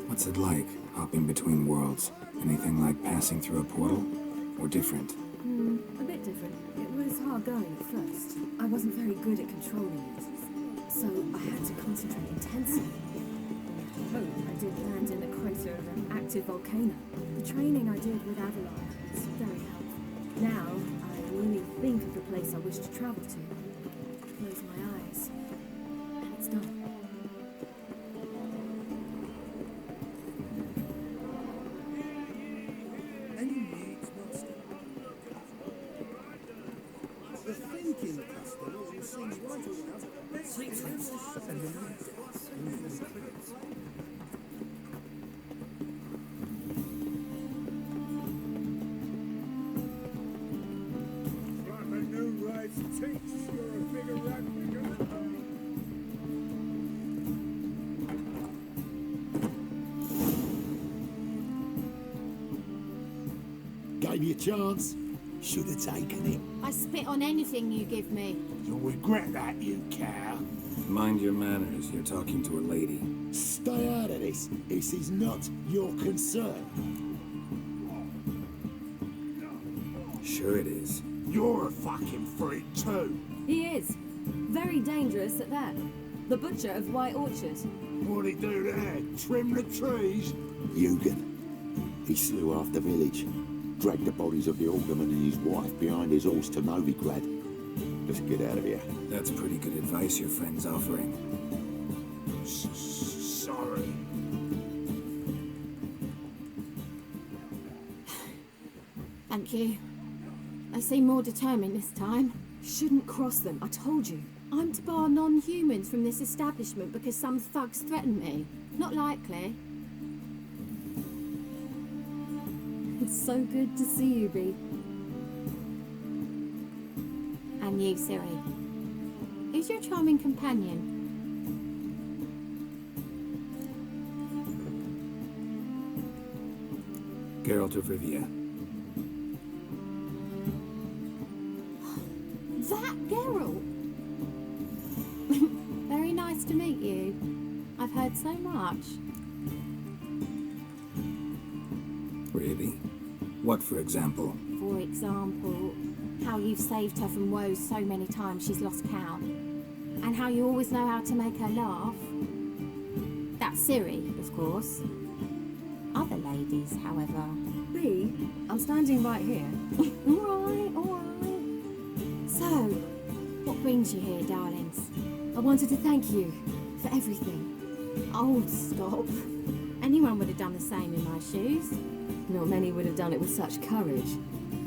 What's it like, hopping between worlds? Anything like passing through a portal? Or different? A bit different. It was hard going at first. I wasn't very good at controlling it, so I had to concentrate intensely. I did land in the crater of an active volcano. The training I did with Avalon was very helpful. Now, I really think of the place I wish to travel to. Close my eyes, and it's done. The thinking custom seems right and Gave you a chance. Should have taken it. I spit on anything you give me. You'll regret that, you cow. Mind your manners. You're talking to a lady. Stay out of this. This is not your concern. Sure it is. You're a fucking freak too. He is. Very dangerous at that. The butcher of White Orchard. What'd he do there? Trim the trees? Eugen. He slew half the village. Dragged the bodies of the alderman and his wife behind his horse to Novigrad. Let's get out of here. That's pretty good advice your friend's offering. Sorry. Thank you. They seem more determined this time. Shouldn't cross them, I told you. I'm to bar non-humans from this establishment because some thugs threaten me. Not likely. It's so good to see you, Bee. And you, Siri. Who's your charming companion? Geralt of Rivia. That Geralt! Very nice to meet you. I've heard so much. Really? What, for example? For example, how you've saved her from woes so many times she's lost count. And how you always know how to make her laugh. That's Siri, of course. Other ladies, however. Bee, I'm standing right here. All right. So, what brings you here, darlings? I wanted to thank you for everything. Oh, stop. Anyone would have done the same in my shoes. Not many would have done it with such courage.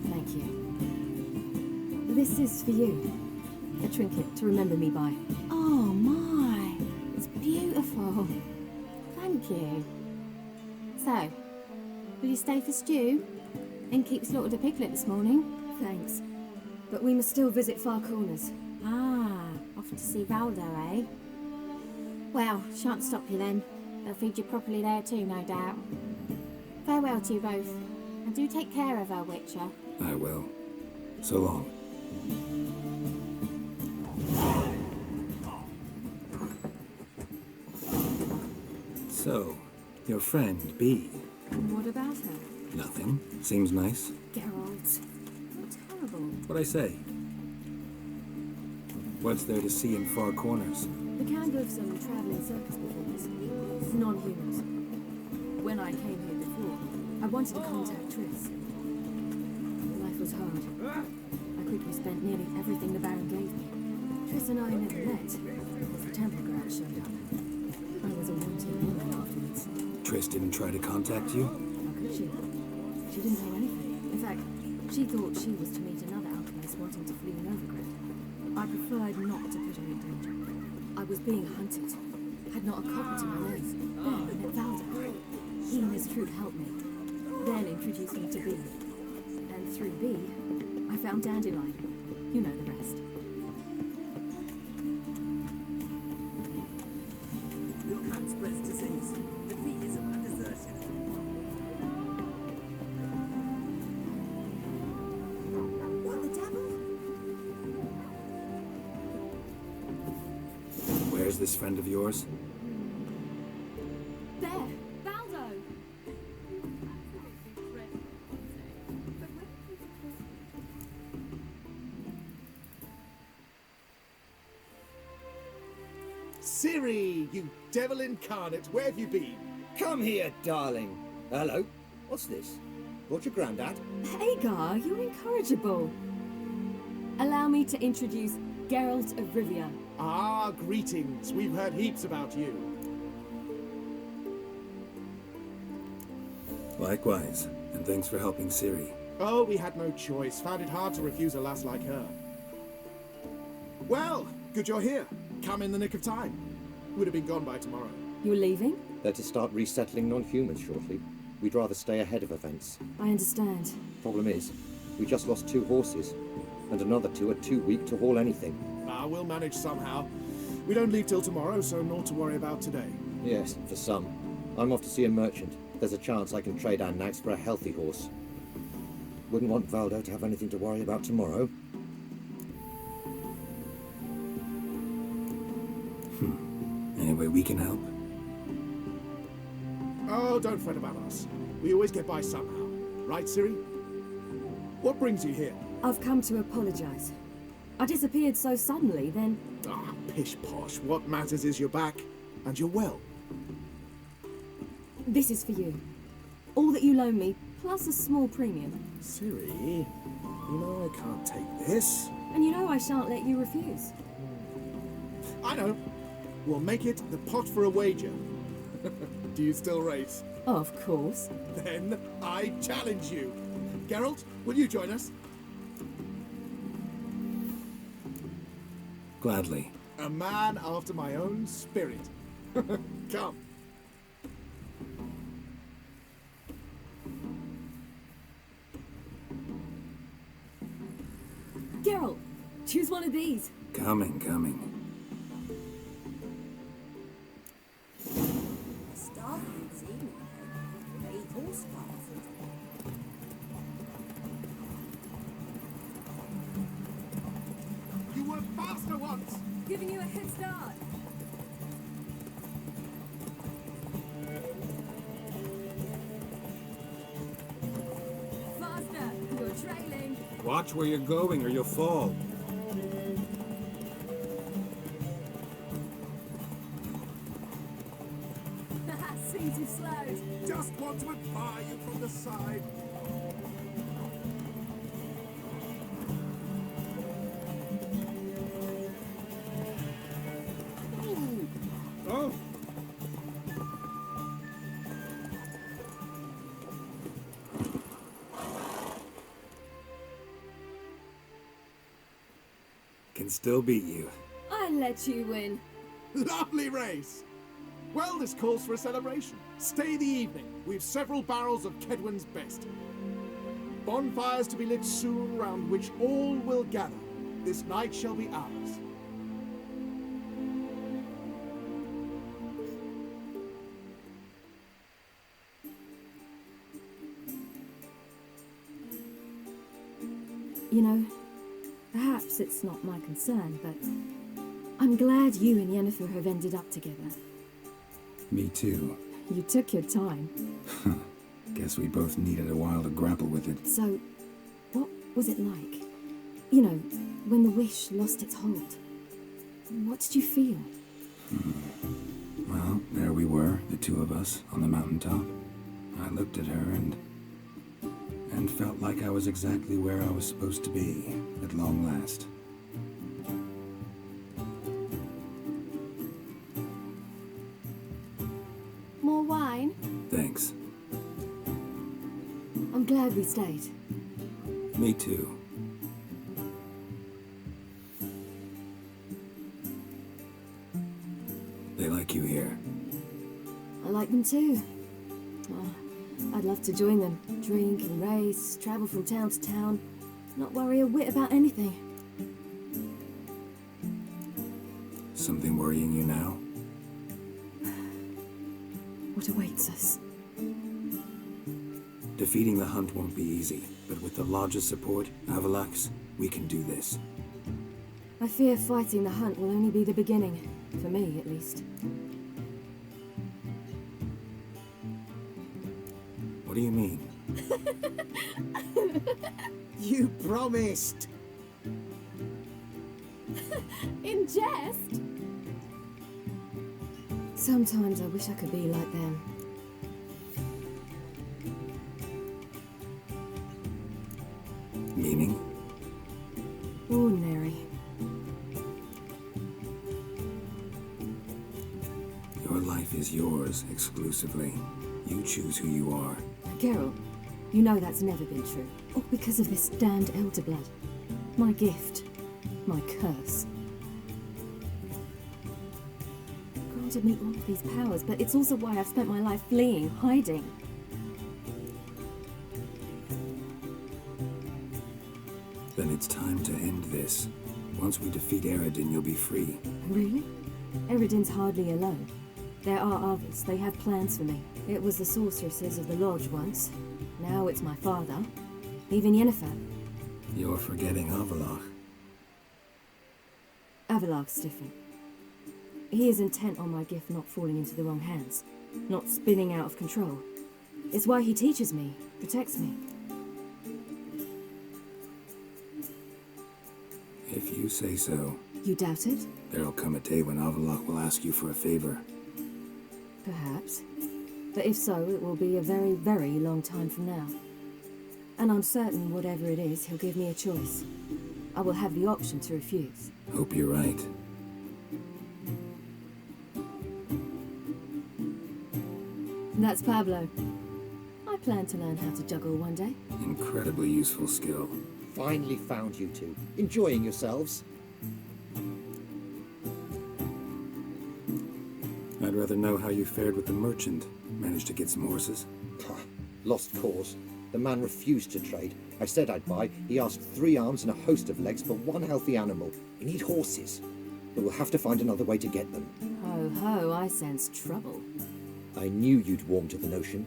Thank you. This is for you. A trinket to remember me by. Oh my, it's beautiful. Thank you. So, will you stay for stew? And keep slaughtered a piglet this morning? Thanks. But we must still visit Far Corners. Ah, off to see Valdo, eh? Well, shan't stop you then. They'll feed you properly there too, no doubt. Farewell to you both. And do take care of her, Witcher. I will. So long. So, your friend, Bee. What about her? Nothing. Seems nice. Geralt. Terrible. What'd I say? What's there to see in Far Corners? The Candles and travelling circus performers. Non-humans. When I came here before, I wanted to contact Triss. Life was hard. I quickly spent nearly everything the Baron gave me. Triss and I never met because the temple guard showed up. I was a wanted woman afterwards. Triss didn't try to contact you? How could she? She didn't know anything. In fact, she thought she was to meet another alchemist wanting to flee Novigrad. I preferred not to put her in danger. I was being hunted. Had not a copper to my nose. Then I met Valdo. He and his troop helped me. Then introduced me to Bee. And through Bee, I found Dandelion. You know the rest. You can't spread disease. The bee is a desertion. What the devil? Where's this friend of yours? There! Valdo! Ciri, you devil incarnate, where have you been? Come here, darling. Hello. What's this? Brought your granddad? Hagar, you're incorrigible. Allow me to introduce Geralt of Rivia. Ah, greetings. We've heard heaps about you. Likewise, and thanks for helping Ciri. Oh, we had no choice. Found it hard to refuse a lass like her. Well, good you're here. Come in the nick of time. Would have been gone by tomorrow. You're leaving? They're to start resettling non-humans shortly. We'd rather stay ahead of events. I understand. Problem is, we just lost 2 horses, and another 2 are too weak to haul anything. Ah, we'll manage somehow. We don't leave till tomorrow, so naught to worry about today. Yes, for some. I'm off to see a merchant. There's a chance I can trade our nags for a healthy horse. Wouldn't want Valdo to have anything to worry about tomorrow. Any way we can help? Oh, don't fret about us. We always get by somehow. Right, Ciri? What brings you here? I've come to apologize. I disappeared so suddenly, then... Ah, pish-posh. What matters is you're back, and you're well. This is for you. All that you loan me, plus a small premium. Ciri, you know I can't take this. And you know I shan't let you refuse. I know. We'll make it the pot for a wager. Do you still race? Of course. Then I challenge you. Geralt, will you join us? Gladly. A man after my own spirit. Come. Geralt, choose one of these. Coming. You were faster once. Giving you a head start. Faster, you're trailing. Watch where you're going or you'll fall. Seems you've slowed. Just want to admire you from the side. Oh! Can still beat you. I let you win. Lovely race. Well, this calls for a celebration. Stay the evening. We've several barrels of Kedwen's best. Bonfires to be lit soon, round which all will gather. This night shall be ours. You know, perhaps it's not my concern, but I'm glad you and Yennefer have ended up together. Me too. You took your time. Guess we both needed a while to grapple with it. So, what was it like? You know, when the wish lost its hold. What did you feel? Well, there we were, the two of us, on the mountaintop. I looked at her and felt like I was exactly where I was supposed to be, at long last. More wine? Thanks. I'm glad we stayed. Me too. They like you here. I like them too. Oh, I'd love to join them. Drink and race, travel from town to town, not worry a whit about anything. Something worrying you now? What awaits us? Defeating the hunt won't be easy, but with the Lodge's support, Avalax, we can do this. I fear fighting the hunt will only be the beginning, for me at least. What do you mean? You promised! In jest? Sometimes I wish I could be like them. Meaning? Ordinary. Your life is yours exclusively. You choose who you are. Geralt, you know that's never been true. All because of this damned elder blood. My gift. My curse. Granted me all of these powers, but it's also why I've spent my life fleeing, hiding. Then it's time to end this. Once we defeat Eredin, you'll be free. Really? Eredin's hardly alone. There are others. They have plans for me. It was the sorceresses of the Lodge once. Now it's my father. Even Yennefer. You're forgetting Avalach. Avalach's different. He is intent on my gift not falling into the wrong hands. Not spinning out of control. It's why he teaches me, protects me. If you say so. You doubt it? There'll come a day when Avalach will ask you for a favor. Perhaps. But if so, it will be a very, very long time from now. And I'm certain whatever it is, he'll give me a choice. I will have the option to refuse. Hope you're right. That's Pablo. I plan to learn how to juggle one day. Incredibly useful skill. Finally found you two. Enjoying yourselves? I'd rather know how you fared with the merchant. Managed to get some horses? Lost cause. The man refused to trade. I said I'd buy. He asked 3 arms and a host of legs for 1 healthy animal. We need horses. But we'll have to find another way to get them. Ho ho, I sense trouble. I knew you'd warm to the notion.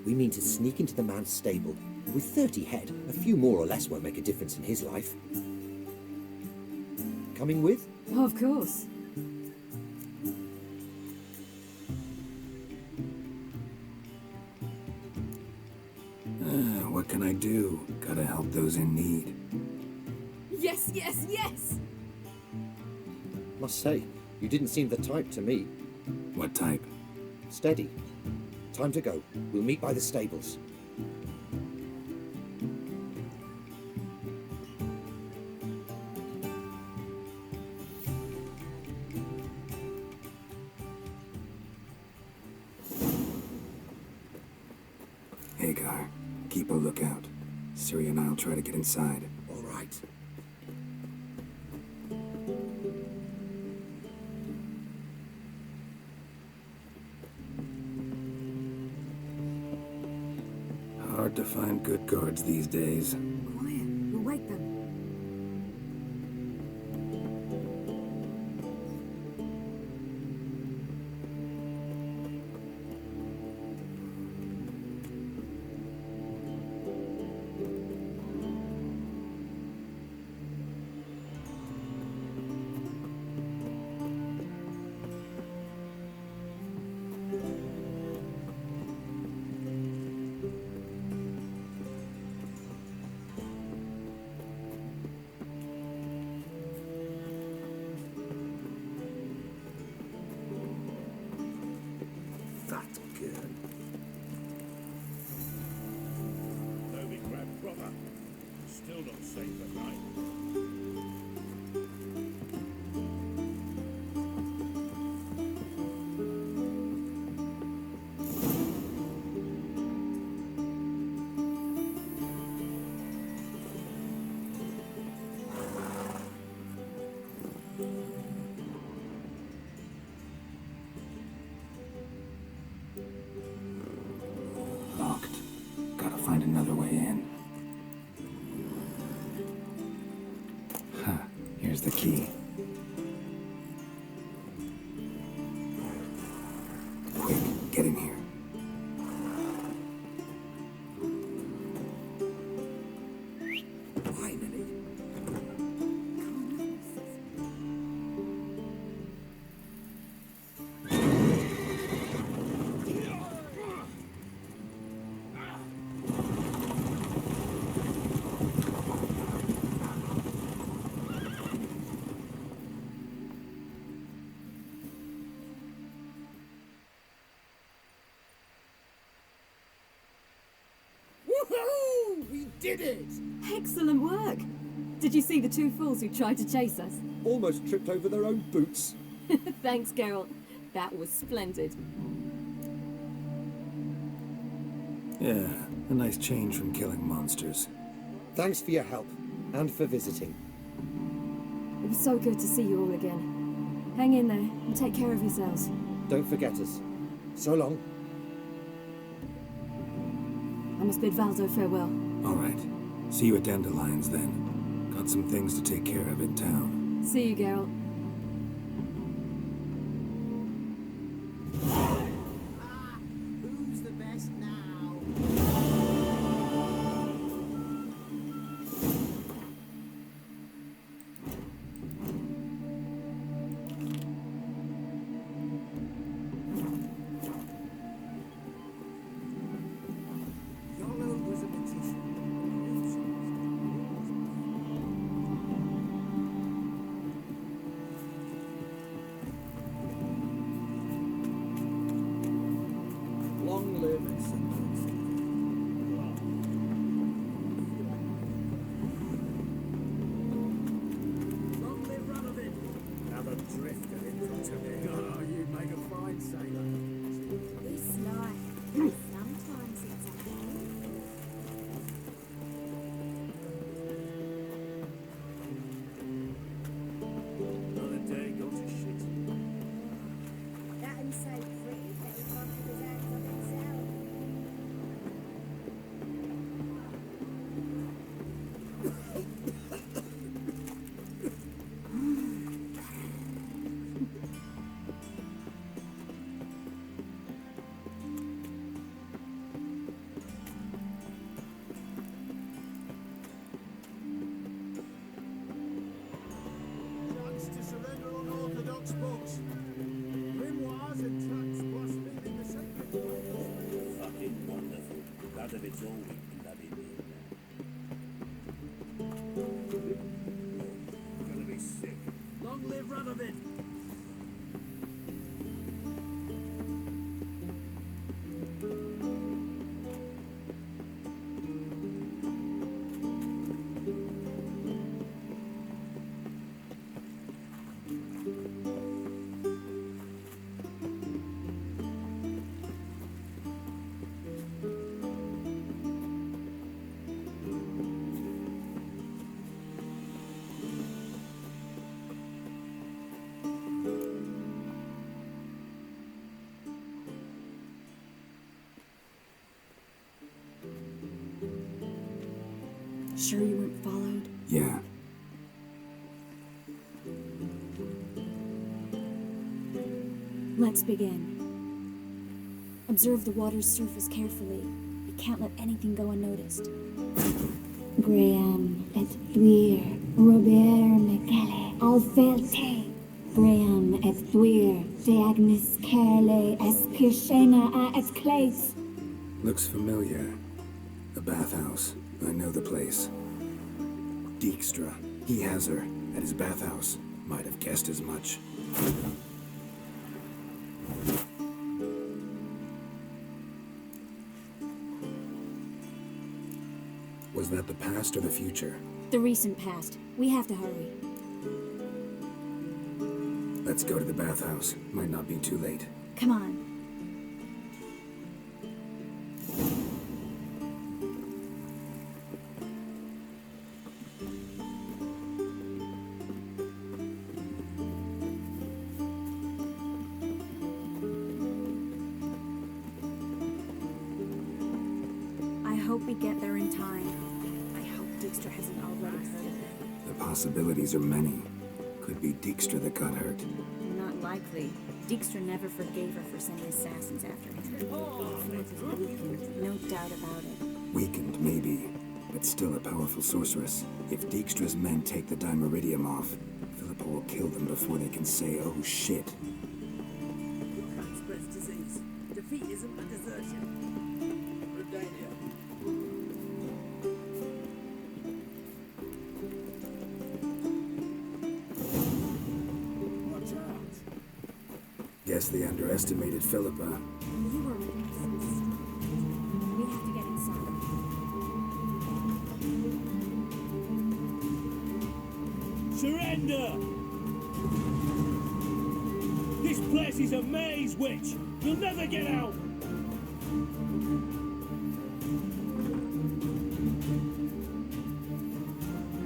We mean to sneak into the man's stable. With 30 head, a few more or less won't make a difference in his life. Coming with? Of course. What can I do? Gotta help those in need. Yes, yes, yes! Must say, you didn't seem the type to me. What type? Steady. Time to go. We'll meet by the stables. Hagar, keep a lookout. Ciri and I'll try to get inside. All right. Hard to find good guards these days. Quiet, we'll wake them. That girl. Novigrad proper. Still not safe at night. Locked. Gotta find another way in. Huh. Here's the key. Quick, get in here. Finally. Woohoo! We did it! Excellent work! Did you see the 2 fools who tried to chase us? Almost tripped over their own boots. Thanks, Geralt. That was splendid. Yeah, a nice change from killing monsters. Thanks for your help, and for visiting. It was so good to see you all again. Hang in there and take care of yourselves. Don't forget us. So long. I must bid Valdo farewell. All right. See you at Dandelions then. Got some things to take care of in town. See you, Geralt. Who's the best now? Yolo was a magician. then. Sure you weren't followed? Yeah. Let's begin. Observe the water's surface carefully. We can't let anything go unnoticed. Graham et thuir, Robert Mcgalley, Alfelte. Graham et thuir, de Agnes Kerle, Espirshena a et Clates. Looks familiar. The bathhouse. I know the place. Dijkstra. He has her at his bathhouse. Might have guessed as much. Was that the past or the future? The recent past. We have to hurry. Let's go to the bathhouse. Might not be too late. Come on. I hope we get there in time. I hope Dijkstra hasn't already heard of it. The possibilities are many. Could be Dijkstra that got hurt. Not likely. Dijkstra never forgave her for sending assassins after him. Imlerith is weakened, no doubt about it. Weakened, maybe, but still a powerful sorceress. If Dijkstra's men take the Dimeridium off, Philippa will kill them before they can say, oh shit. Crones spreads disease. Defeat isn't a desertion. Rodania. Watch out. Guess they underestimated Philippa. You were racist. We have to get inside. Surrender! This place is a maze, witch! You'll never get out!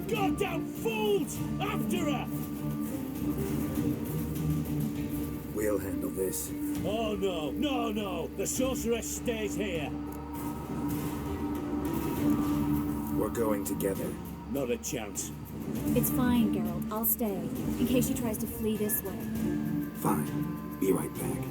Goddamn fools! After her! We'll handle this. Oh no, no, no! The sorceress stays here! We're going together. Not a chance. It's fine, Geralt. I'll stay, in case she tries to flee this way. Fine. Be right back.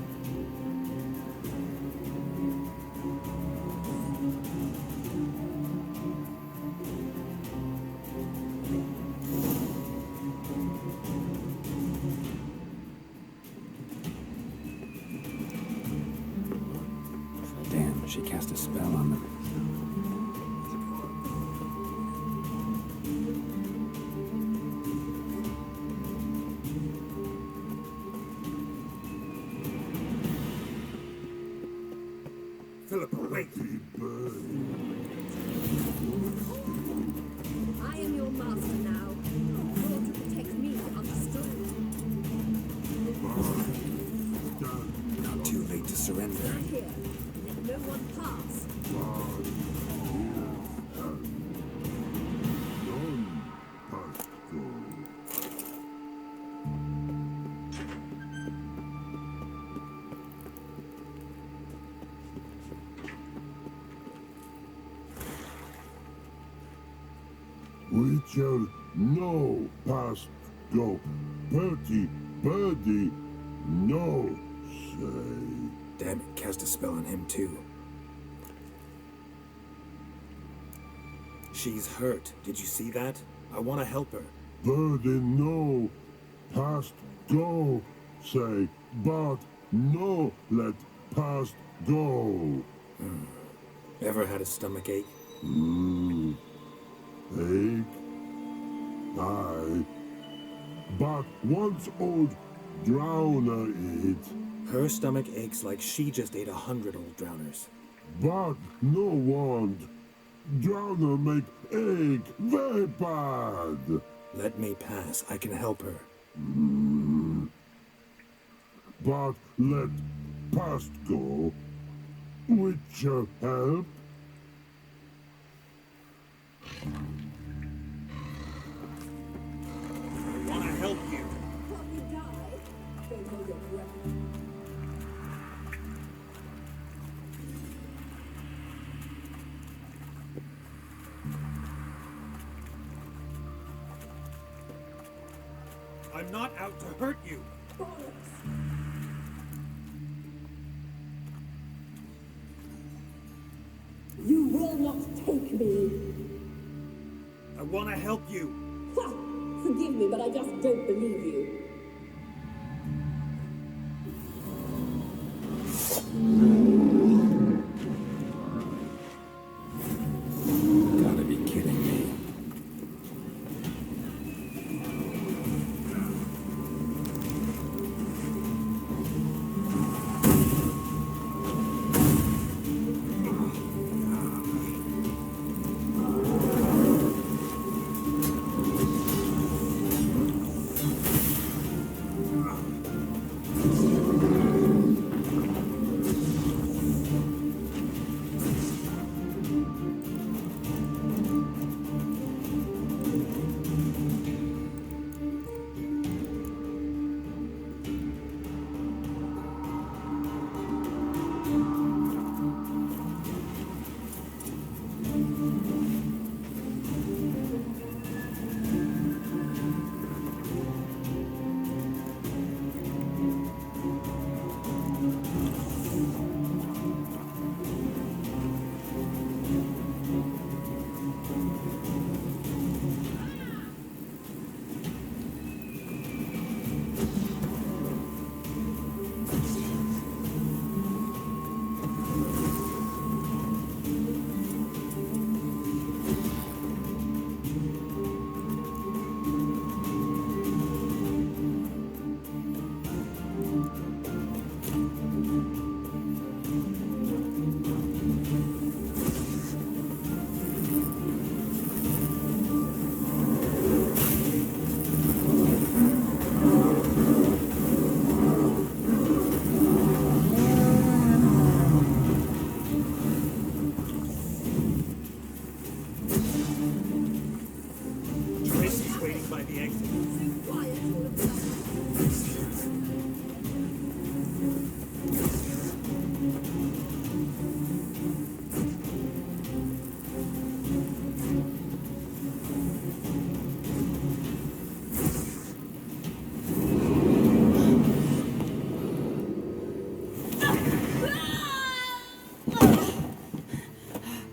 Damn, she cast a spell on them. Philippa, wait. I am your master now. You ought to protect me, understood? Not too late to surrender. Here, let no one pass. Witcher, no past go. Birdie, birdie, no say. Damn it, cast a spell on him too. She's hurt. Did you see that? I want to help her. Birdie, no past go say, but no let past go. Ever had a stomach ache? Ache? Aye. But once old Drowner ate, Her stomach aches like she just ate 100 old drowners. but no want. Drowner make ache very bad. Let me pass. I can help her. But let past go. Which help? I want to help you. I'm not out to hurt you. You will not take me. I want to help you. Ha! Forgive me, but I just don't believe you. Gotta be kidding me.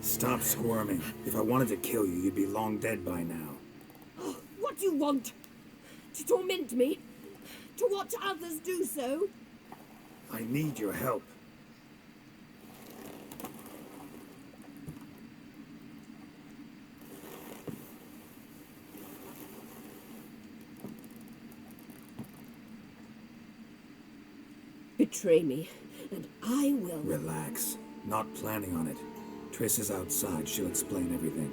Stop squirming. If I wanted to kill you, you'd be long dead by now. What do you want? To torment me? To watch others do so? I need your help. Betray me, and I will. Relax. Not planning on it. Triss is outside. She'll explain everything.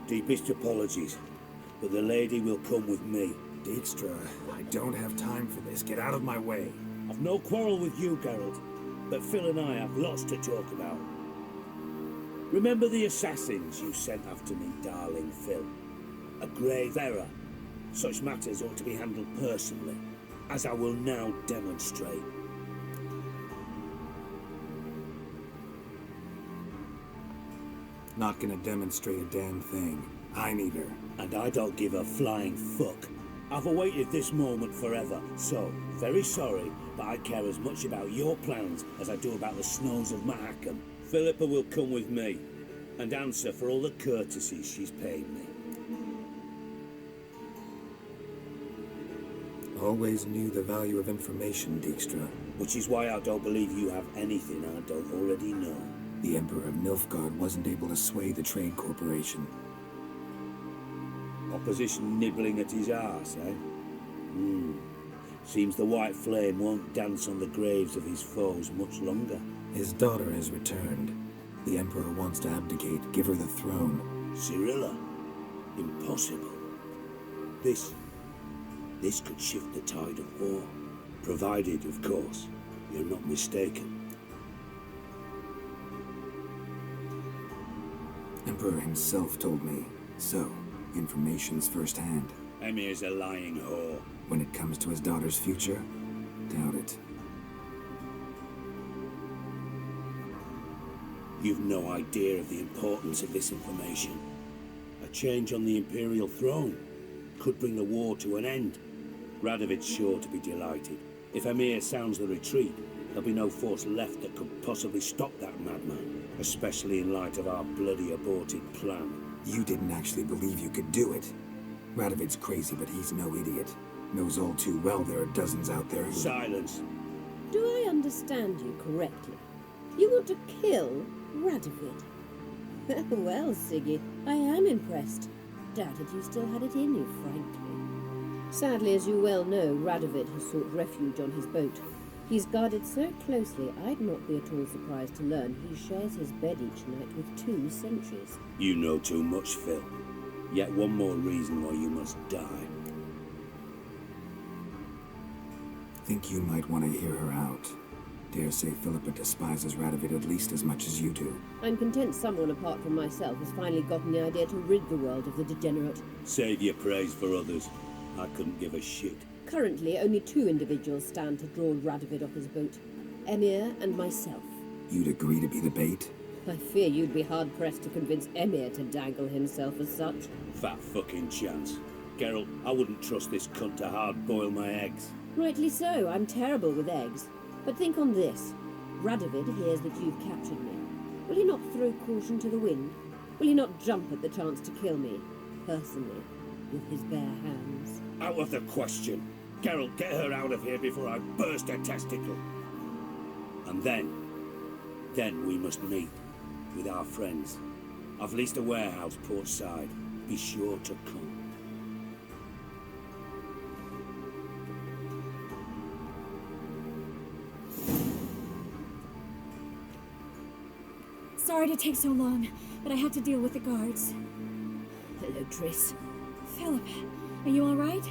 Deepest apologies, but the lady will come with me. Dijkstra, I don't have time for this. Get out of my way. I've no quarrel with you, Geralt, but Phil and I have lots to talk about. Remember the assassins you sent after me, darling Phil? A grave error. Such matters ought to be handled personally, as I will now demonstrate. Not gonna demonstrate a damn thing. I need her. And I don't give a flying fuck. I've awaited this moment forever, so, very sorry, but I care as much about your plans as I do about the snows of Mahakam. Philippa will come with me, and answer for all the courtesies she's paid me. Always knew the value of information, Dijkstra. Which is why I don't believe you have anything I don't already know. The Emperor of Nilfgaard wasn't able to sway the Trade Corporation. Opposition nibbling at his arse, eh? Seems the white flame won't dance on the graves of his foes much longer. His daughter has returned. The Emperor wants to abdicate, give her the throne. Cyrilla? Impossible. This could shift the tide of war. Provided, of course, you're not mistaken. Emperor himself told me. So, information's firsthand. Emir's a lying whore. When it comes to his daughter's future, doubt it. You've no idea of the importance of this information. A change on the Imperial throne could bring the war to an end. Radovid's sure to be delighted. If Emir sounds the retreat, there'll be no force left that could possibly stop that madman, especially in light of our bloody aborted plan. You didn't actually believe you could do it. Radovid's crazy, but he's no idiot. Knows all too well there are dozens out there who... Silence. Do I understand you correctly? You want to kill Radovid? Well, Siggy, I am impressed. Doubted you still had it in you, frankly. Sadly, as you well know, Radovid has sought refuge on his boat. He's guarded so closely, I'd not be at all surprised to learn he shares his bed each night with 2 sentries. You know too much, Phil. Yet one more reason why you must die. Think you might want to hear her out. Dare say Philippa despises Radovid at least as much as you do. I'm content someone apart from myself has finally gotten the idea to rid the world of the degenerate. Save your praise for others. I couldn't give a shit. Currently, only 2 individuals stand to draw Radovid off his boat. Emir and myself. You'd agree to be the bait? I fear you'd be hard-pressed to convince Emir to dangle himself as such. Fat fucking chance. Geralt, I wouldn't trust this cunt to hard-boil my eggs. Rightly so, I'm terrible with eggs. But think on this. Radovid hears that you've captured me. Will he not throw caution to the wind? Will he not jump at the chance to kill me, personally, with his bare hands? Out of the question. Geralt, get her out of here before I burst her testicle. And then we must meet with our friends. I've leased a warehouse port side. Be sure to come. Sorry to take so long, but I had to deal with the guards. Hello, Triss. Philip, are you all right?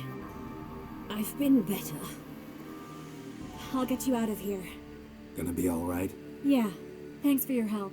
I've been better. I'll get you out of here. Gonna be all right? Yeah, thanks for your help.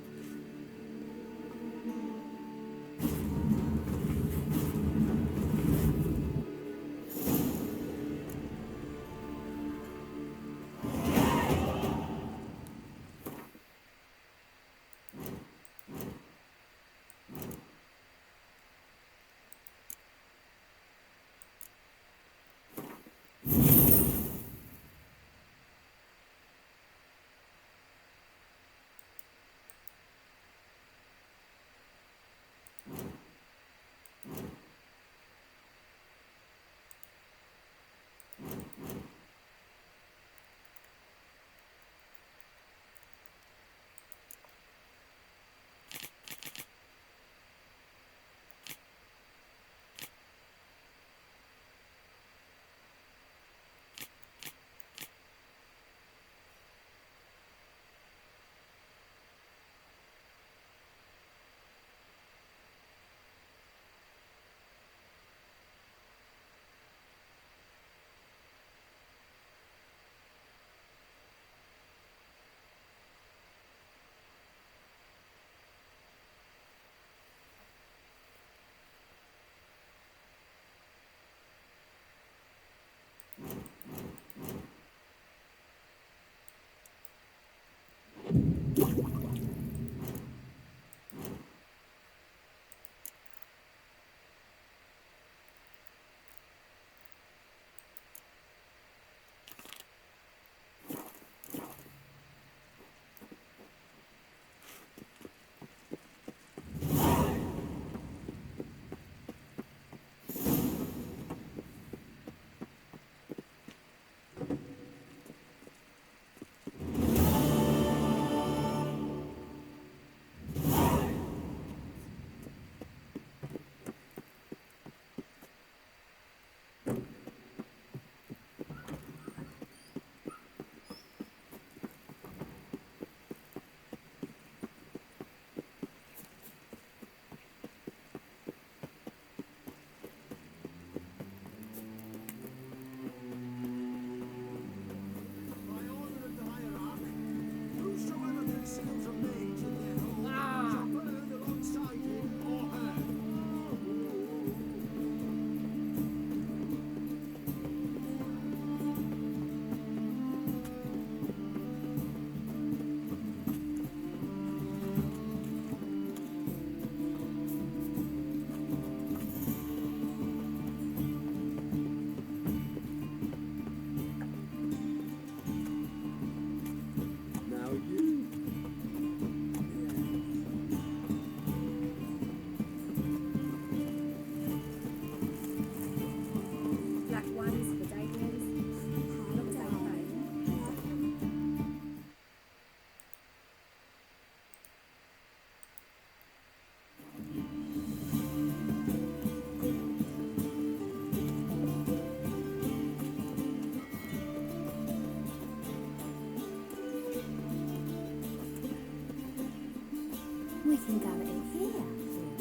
We can go at it here,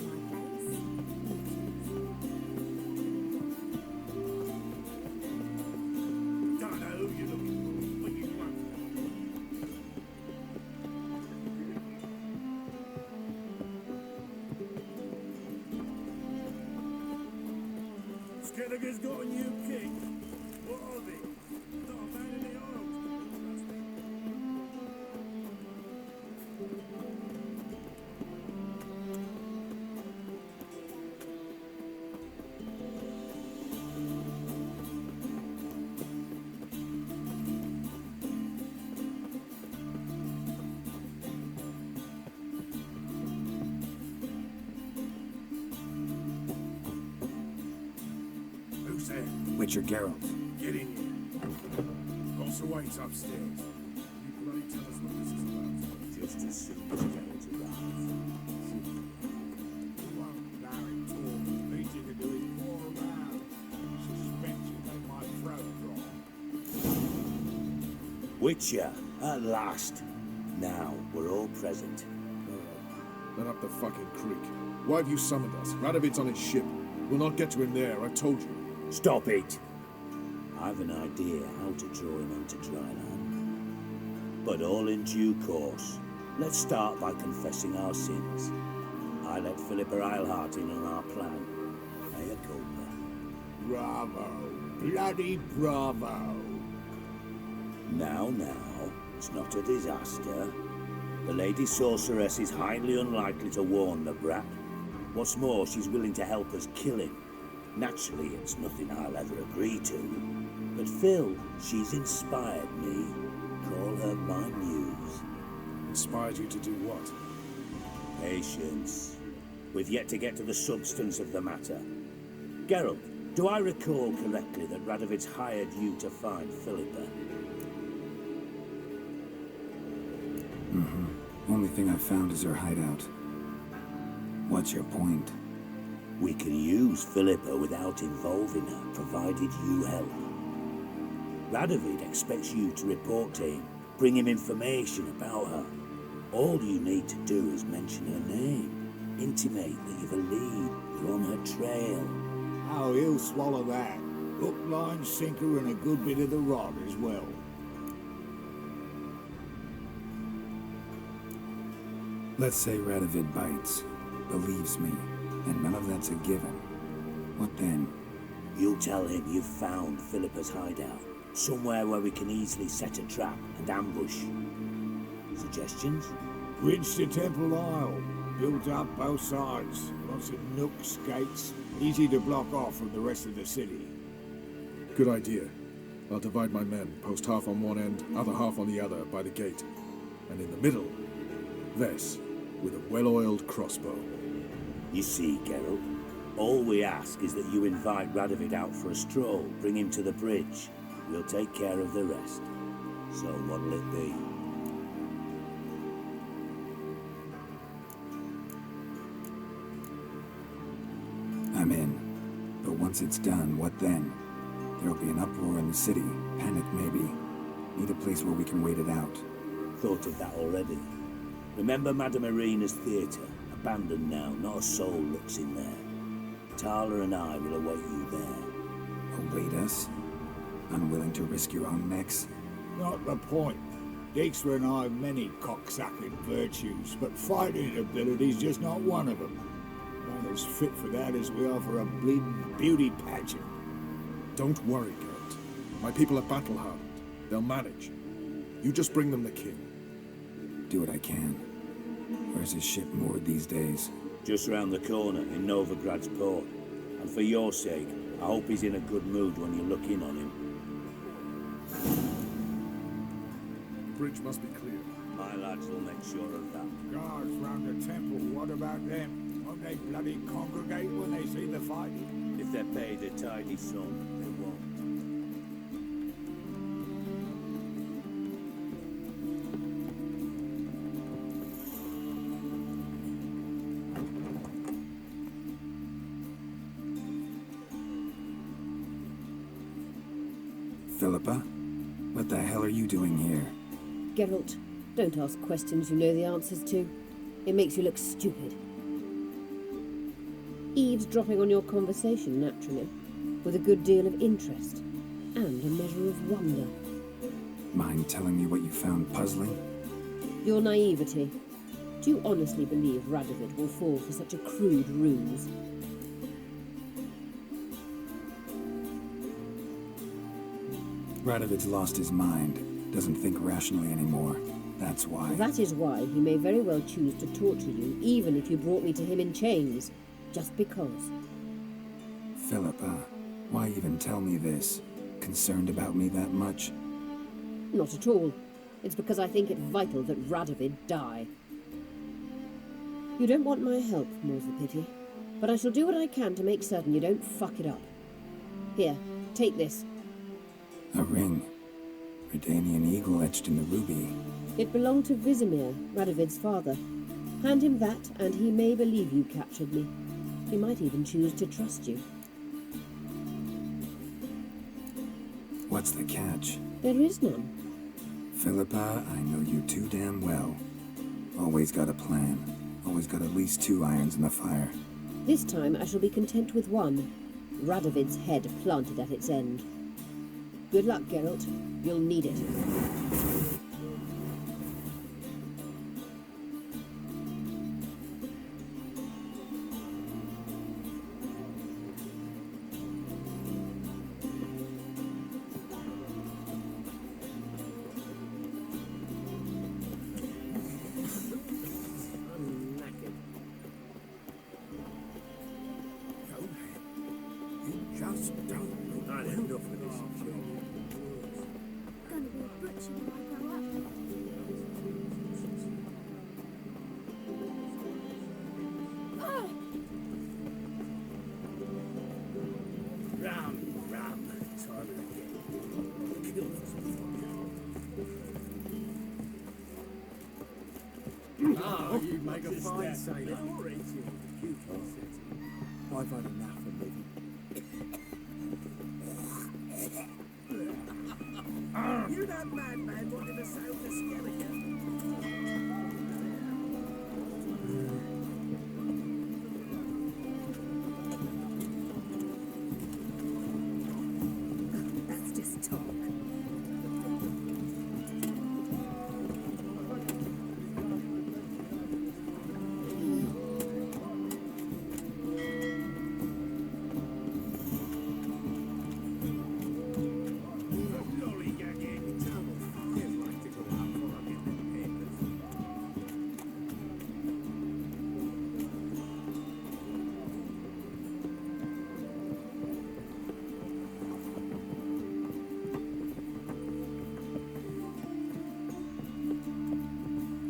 my place. Don't know who you're looking for, but you won't. Skelliger's got a new king. What are they? Not a man in the arms. Who's there? Witcher Geralt. Get in here. Also waits upstairs. You bloody tell us what this is about. Just as soon as Geralt arrives. You won't allow him talk. Least you can do is more around. Suspect you make my throat dry. Witcher, at last. Now we're all present. Let up the fucking creek. Why have you summoned us? Radovid's on his ship. We'll not get to him there, I told you. Stop it! I've an idea how to draw him onto dry land. But all in due course. Let's start by confessing our sins. I let Philippa Eilhart in on our plan. Mea culpa. Bravo. Bloody bravo. Now, it's not a disaster. The Lady Sorceress is highly unlikely to warn the brat. What's more, she's willing to help us kill him. Naturally, it's nothing I'll ever agree to. But Phil, she's inspired me. Call her my muse. Inspired you to do what? Patience. We've yet to get to the substance of the matter. Geralt, do I recall correctly that Radovid's hired you to find Philippa? Only thing I've found is her hideout. What's your point? We can use Philippa without involving her, provided you help. Radovid expects you to report to him, bring him information about her. All you need to do is mention her name, intimate that you've a lead, you're on her trail. Oh, he'll swallow that. Hook, line, sinker, and a good bit of the rod as well. Let's say Radovid bites, believes me, and none of that's a given. What then? You'll tell him you've found Philippa's hideout, somewhere where we can easily set a trap and ambush. Suggestions? Bridge to Temple Isle. Built up both sides. Lots of nooks, gates. Easy to block off from the rest of the city. Good idea. I'll divide my men, post half on one end, other half on the other, by the gate. And in the middle, Vess, with a well-oiled crossbow. You see, Geralt, all we ask is that you invite Radovid out for a stroll, bring him to the bridge. We'll take care of the rest. So what'll it be? I'm in. But once it's done, what then? There'll be an uproar in the city. Panic, maybe. Need a place where we can wait it out. Thought of that already. Remember Madame Irina's theatre? Abandoned now, not a soul looks in there. Tala and I will await you there. Await us? Unwilling to risk your own necks? Not the point. Dijkstra and I have many cocksucking virtues, but fighting ability's just not one of them. Not as fit for that as we are for a bleeding beauty pageant. Don't worry, Geralt. My people are battle-hardened. They'll manage. You just bring them the king. Do what I can. Where's his ship moored these days? Just round the corner in Novigrad's port. And for your sake, I hope he's in a good mood when you look in on him. The bridge must be clear. My lads will make sure of that. Guards round the temple, what about them? Won't they bloody congregate when they see the fighting? If they're paid a tidy sum, they won't. Philippa? What the hell are you doing here? Geralt, don't ask questions you know the answers to. It makes you look stupid. Eavesdropping on your conversation, naturally, with a good deal of interest and a measure of wonder. Mind telling me what you found puzzling? Your naivety. Do you honestly believe Radovid will fall for such a crude ruse? Radovid's lost his mind. Doesn't think rationally anymore. That's why. That is why he may very well choose to torture you, even if you brought me to him in chains. Just because. Philippa, why even tell me this? Concerned about me that much? Not at all. It's because I think it vital that Radovid die. You don't want my help, more's the pity. But I shall do what I can to make certain you don't fuck it up. Here, take this. A ring. Redanian eagle etched in the ruby. It belonged to Vizimir, Radovid's father. Hand him that, and he may believe you captured me. He might even choose to trust you. What's the catch? There is none. Philippa, I know you too damn well. Always got a plan. Always got at least 2 irons in the fire. This time I shall be content with one. Radovid's head planted at its end. Good luck, Geralt. You'll need it. Just don't look. I'd end off with this. Gonna be a butcher when I grow up. Rum. Time again. Kill You make a fine sailor. I've had enough of living. You that madman wanted to sail to Skellige. That's just talk.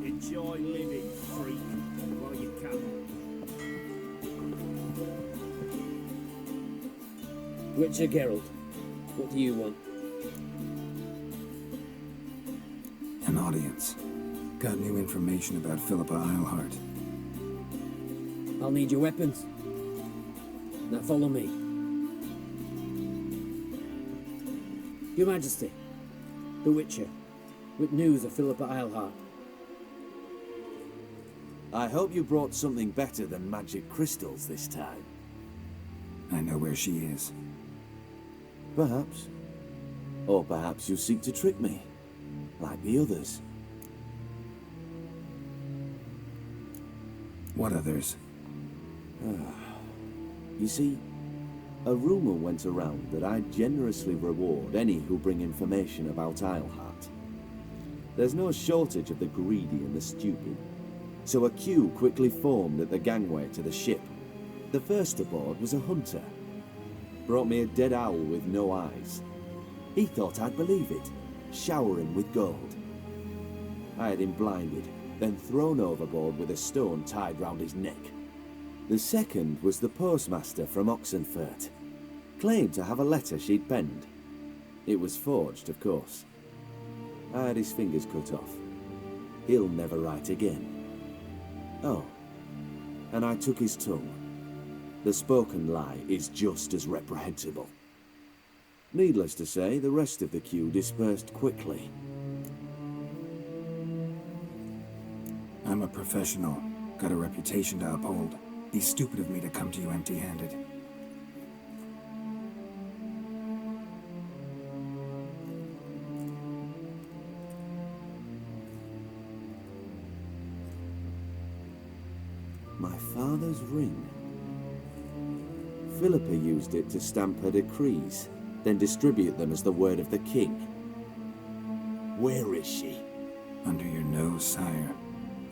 Enjoy living, freak, while you can. Witcher Geralt, what do you want? An audience. Got new information about Philippa Eilhart. I'll need your weapons. Now follow me. Your Majesty, the Witcher, with news of Philippa Eilhart. I hope you brought something better than magic crystals this time. I know where she is. Perhaps. Or perhaps you seek to trick me, like the others. What others? You see, a rumor went around that I'd generously reward any who bring information about Eilhart. There's no shortage of the greedy and the stupid, so a queue quickly formed at the gangway to the ship. The first aboard was a hunter. Brought me a dead owl with no eyes. He thought I'd believe it, showering with gold. I had him blinded, then thrown overboard with a stone tied round his neck. The second was the postmaster from Oxenfurt. Claimed to have a letter she'd penned. It was forged, of course. I had his fingers cut off. He'll never write again. Oh, and I took his tongue. The spoken lie is just as reprehensible. Needless to say, the rest of the queue dispersed quickly. I'm a professional. Got a reputation to uphold. Be stupid of me to come to you empty-handed. My father's ring. Philippa used it to stamp her decrees, then distribute them as the word of the king. Where is she? Under your nose, sire.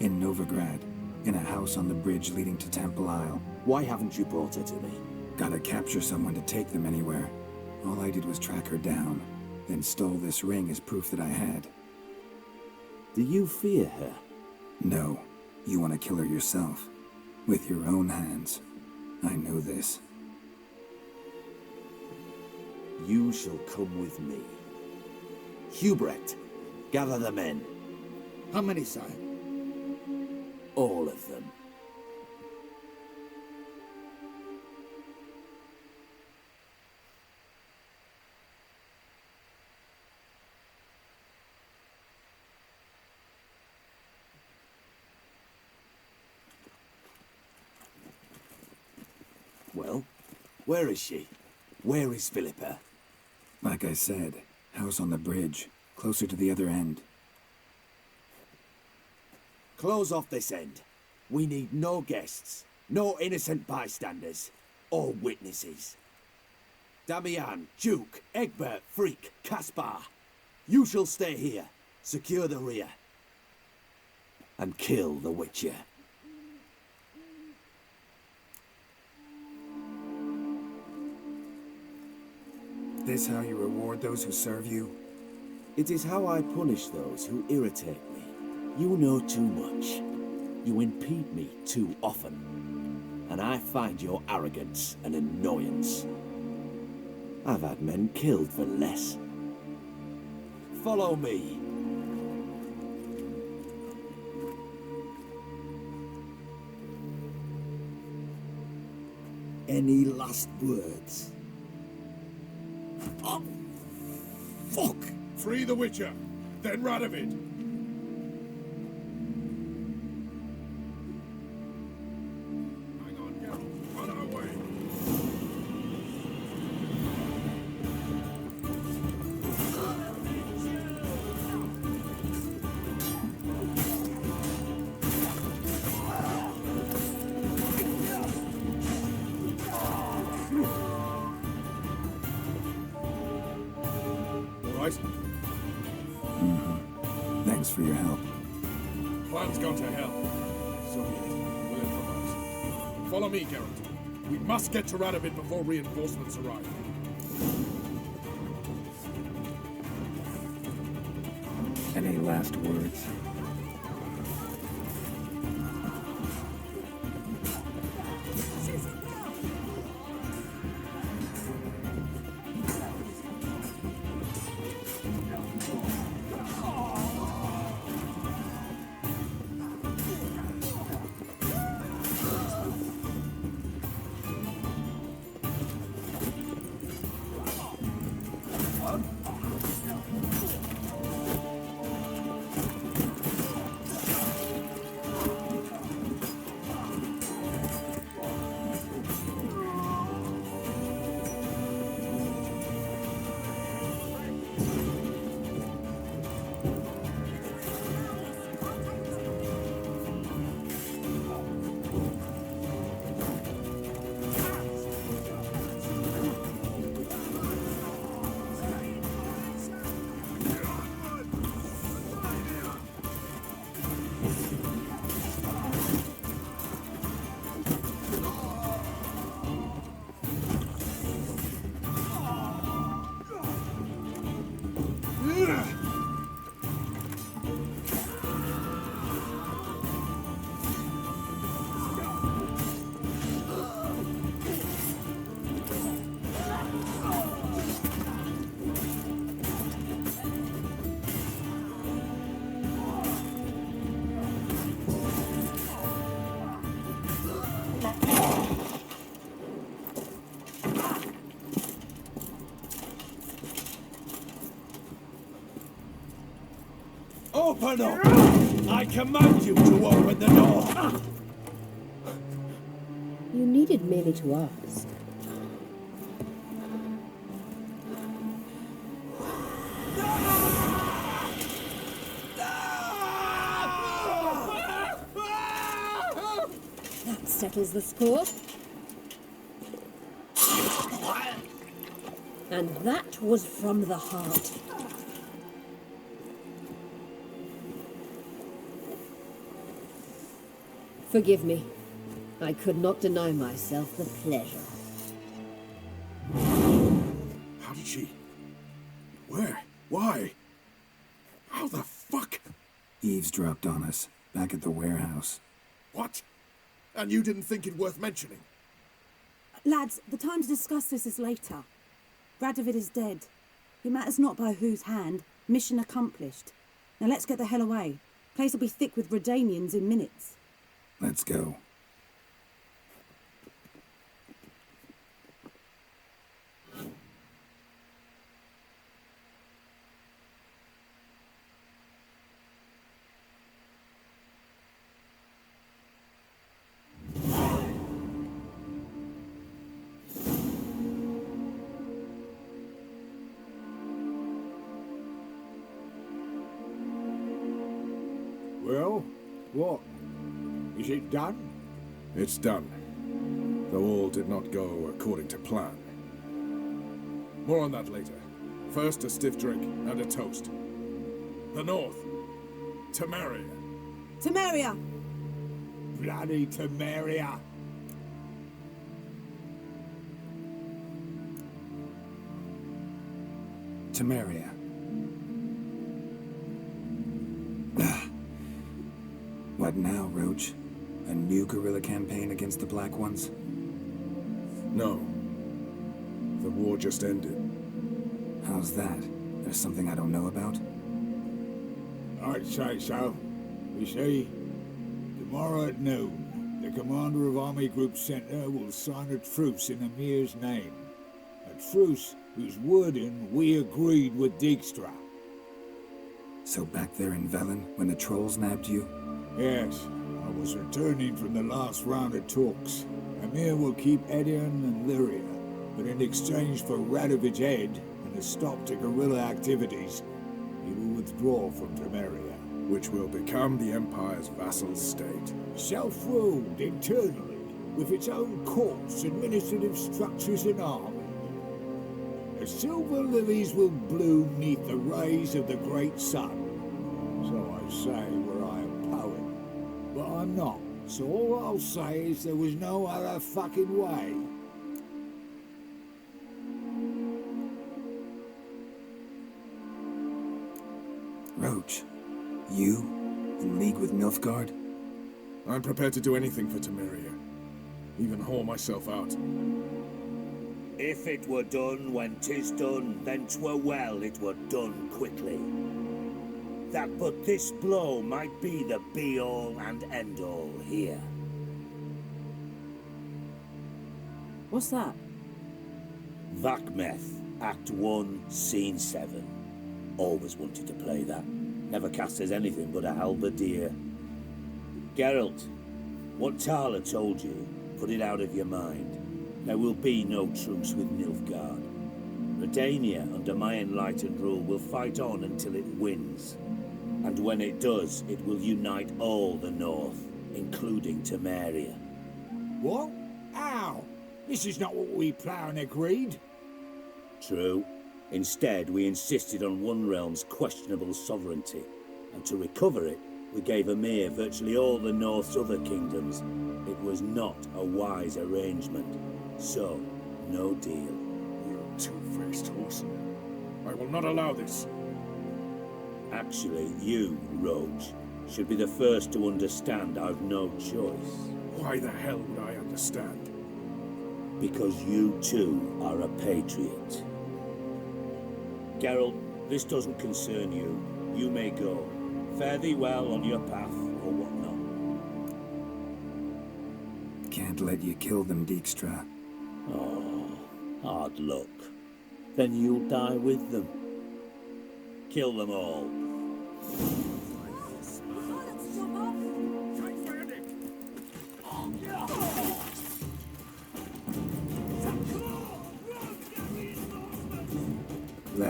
In Novigrad. In a house on the bridge leading to Temple Isle. Why haven't you brought her to me? Gotta capture someone to take them anywhere. All I did was track her down, then stole this ring as proof that I had. Do you fear her? No. You want to kill her yourself. With your own hands. I know this. You shall come with me. Hubrecht, gather the men. How many, sire? All of them. Well, where is she? Where is Philippa? Like I said, house on the bridge, closer to the other end. Close off this end. We need no guests, no innocent bystanders, or witnesses. Damian, Duke, Egbert, Freak, Caspar. You shall stay here, secure the rear, and kill the Witcher. This how you reward those who serve you? It is how I punish those who irritate me. You know too much. You impede me too often. And I find your arrogance an annoyance. I've had men killed for less. Follow me. Any last words? Oh, fuck! Free the Witcher, then Radovid. Hang on, go. On our way. Thanks for your help. Plan's gone to hell. So be it. We'll improvise. Follow me, Geralt. We must get to Radovid before reinforcements arrive. Any last words? Open up! I command you to open the door! You needed merely to ask. That settles the score. And that was from the heart. Forgive me. I could not deny myself the pleasure. How did she... Where? Why? How the fuck? Eavesdropped on us, back at the warehouse. What? And you didn't think it worth mentioning? Lads, the time to discuss this is later. Radovid is dead. It matters not by whose hand. Mission accomplished. Now let's get the hell away. Place will be thick with Redanians in minutes. Let's go. Well, what? Is it done? It's done. Though all did not go according to plan. More on that later. First, a stiff drink and a toast. The North. Temeria. Temeria! Bloody Temeria! Temeria. What now, Roach? A new guerrilla campaign against the Black Ones? No. The war just ended. How's that? There's something I don't know about? I'd say so. You see, tomorrow at noon, the commander of Army Group Center will sign a truce in Emir's name. A truce whose wording we agreed with Dijkstra. So back there in Velen, when the trolls nabbed you? Yes, I was returning from the last round of talks. Emir will keep Edion and Lyria, but in exchange for Radovid's head and a stop to guerrilla activities, he will withdraw from Temeria. Which will become the Empire's vassal state. Self-ruled internally, with its own courts, administrative structures and army. The silver lilies will bloom neath the rays of the great sun. So I say were I a poet. But I'm not, so all I'll say is there was no other fucking way. Roach, you in league with Nilfgaard? I'm prepared to do anything for Temeria. Even haul myself out. If it were done when 'tis done, then 'twere well it were done quickly. That but this blow might be the be-all and end-all here. What's that? Vakmeth, Act 1, Scene 7. Always wanted to play that. Never cast as anything but a halberdier. Geralt, what Tala told you, put it out of your mind. There will be no truce with Nilfgaard. Redania, under my enlightened rule, will fight on until it wins. And when it does, it will unite all the North, including Temeria. What? How? This is not what we planned and agreed. True. Instead, we insisted on one realm's questionable sovereignty, and to recover it, we gave Emir virtually all the North's other kingdoms. It was not a wise arrangement. So, no deal. You two-faced horse. I will not allow this. Actually, you, Roach, should be the first to understand I've no choice. Why the hell would I understand? Because you too are a patriot. Geralt, this doesn't concern you. You may go. Fare thee well on your path, or whatnot. Can't let you kill them, Dijkstra. Oh, hard luck. Then you'll die with them. Kill them all.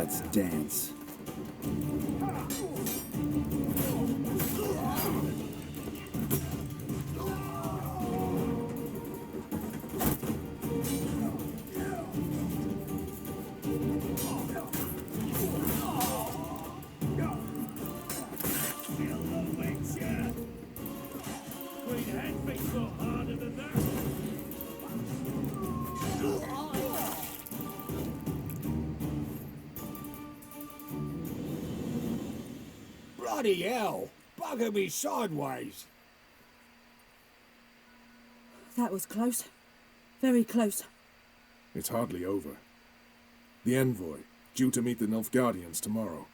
Let's dance. Bloody hell! Bugger me sideways! That was close. Very close. It's hardly over. The envoy, due to meet the Nilfgaardians tomorrow.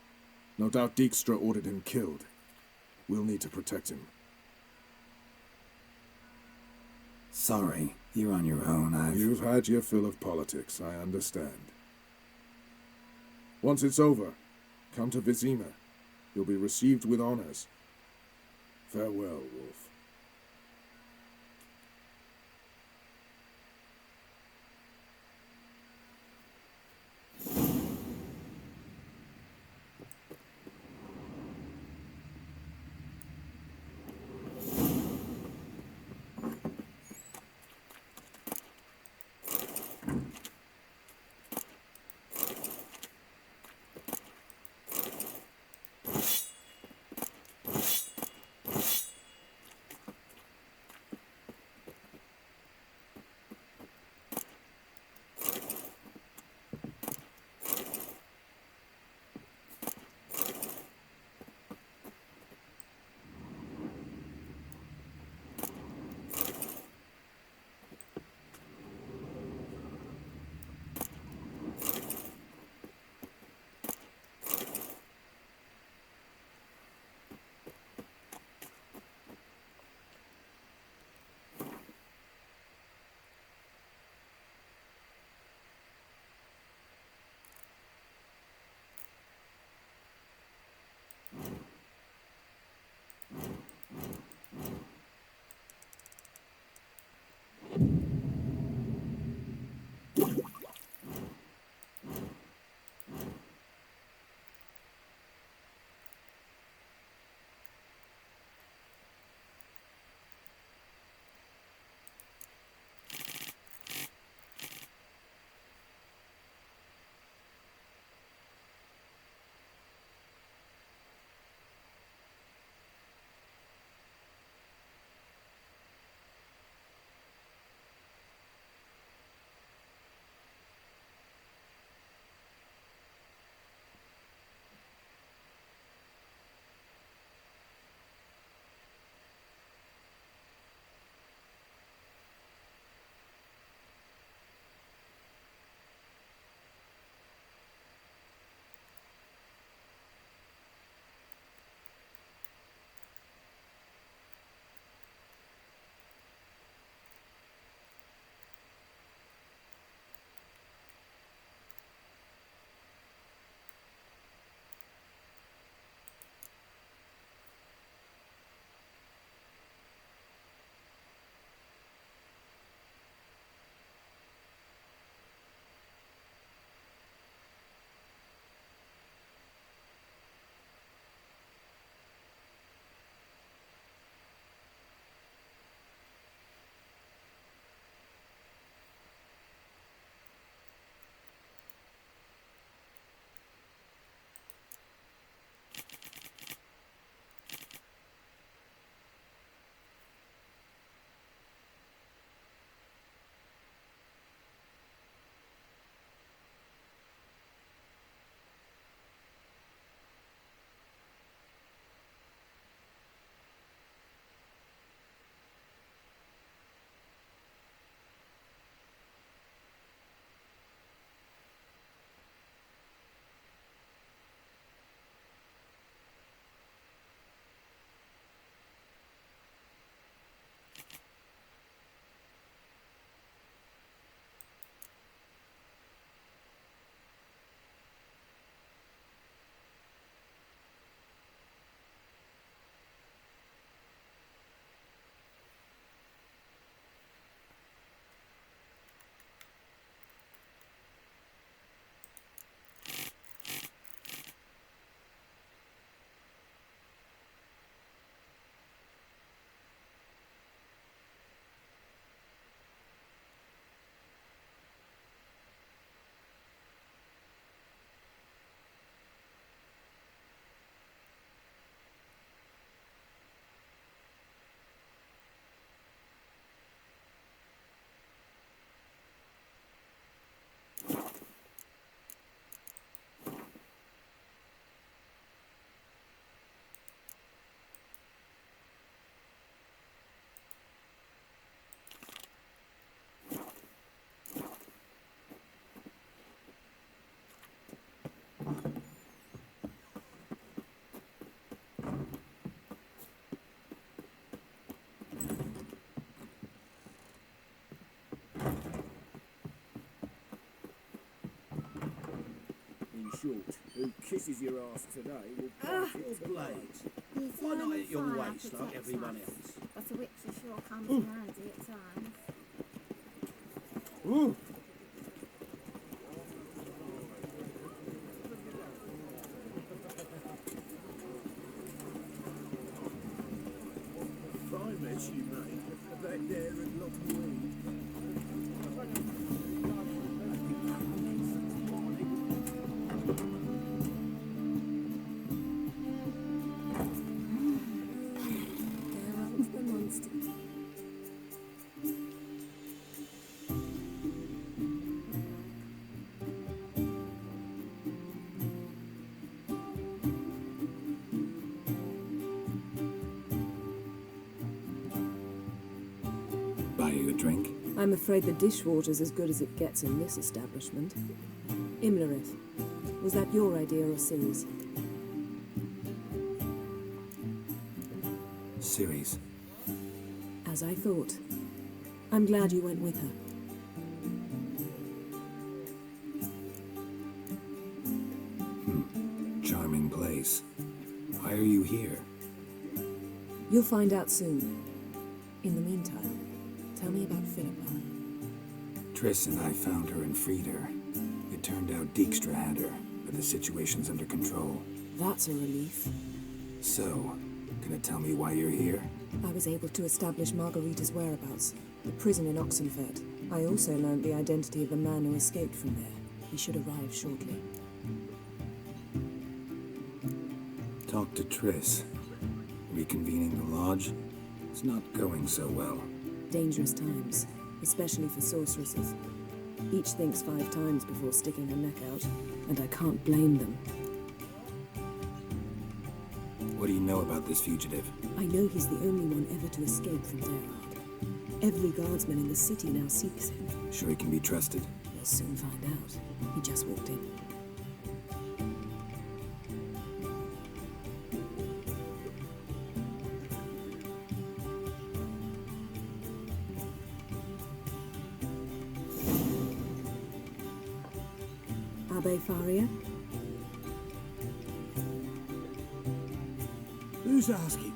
No doubt Dijkstra ordered him killed. We'll need to protect him. Sorry, you're on your own. You've had your fill of politics, I understand. Once it's over, come to Vizima. You'll be received with honors. Farewell, Wolf. short. Who kisses your ass today will bite your blades. Why not at your waist like everyone else? But a witch sure comes in handy at times. Ooh. Fine mess you made. Back there and lock weed. The monsters. Buy you a drink? I'm afraid the dishwater's as good as it gets in this establishment. Imlerith, was that your idea or Ciri's? Ciri's. As I thought. I'm glad you went with her. Charming place. Why are you here? You'll find out soon. In the meantime, tell me about Philippa. Triss and I found her and freed her. It turned out Dijkstra had her, but the situation's under control. That's a relief. So, gonna tell me why you're here? I was able to establish Margarita's whereabouts, the prison in Oxenfurt. I also learned the identity of the man who escaped from there. He should arrive shortly. Talk to Triss. Reconvening the lodge? It's not going so well. Dangerous times, especially for sorceresses. Each thinks 5 times before sticking her neck out, and I can't blame them. What do you know about this fugitive? I know he's the only one ever to escape from Derard. Every guardsman in the city now seeks him. Sure he can be trusted? We'll soon find out. He just walked in. Abbe Faria? Who's asking?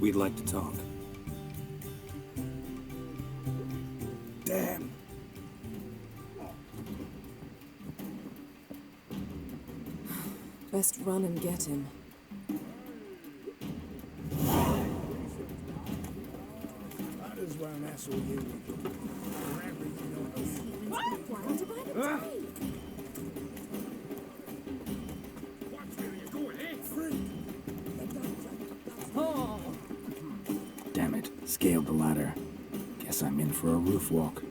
We'd like to talk. Damn. Best run and get him. Might as well hassle you. Damn it, scaled the ladder. Guess I'm in for a roof walk.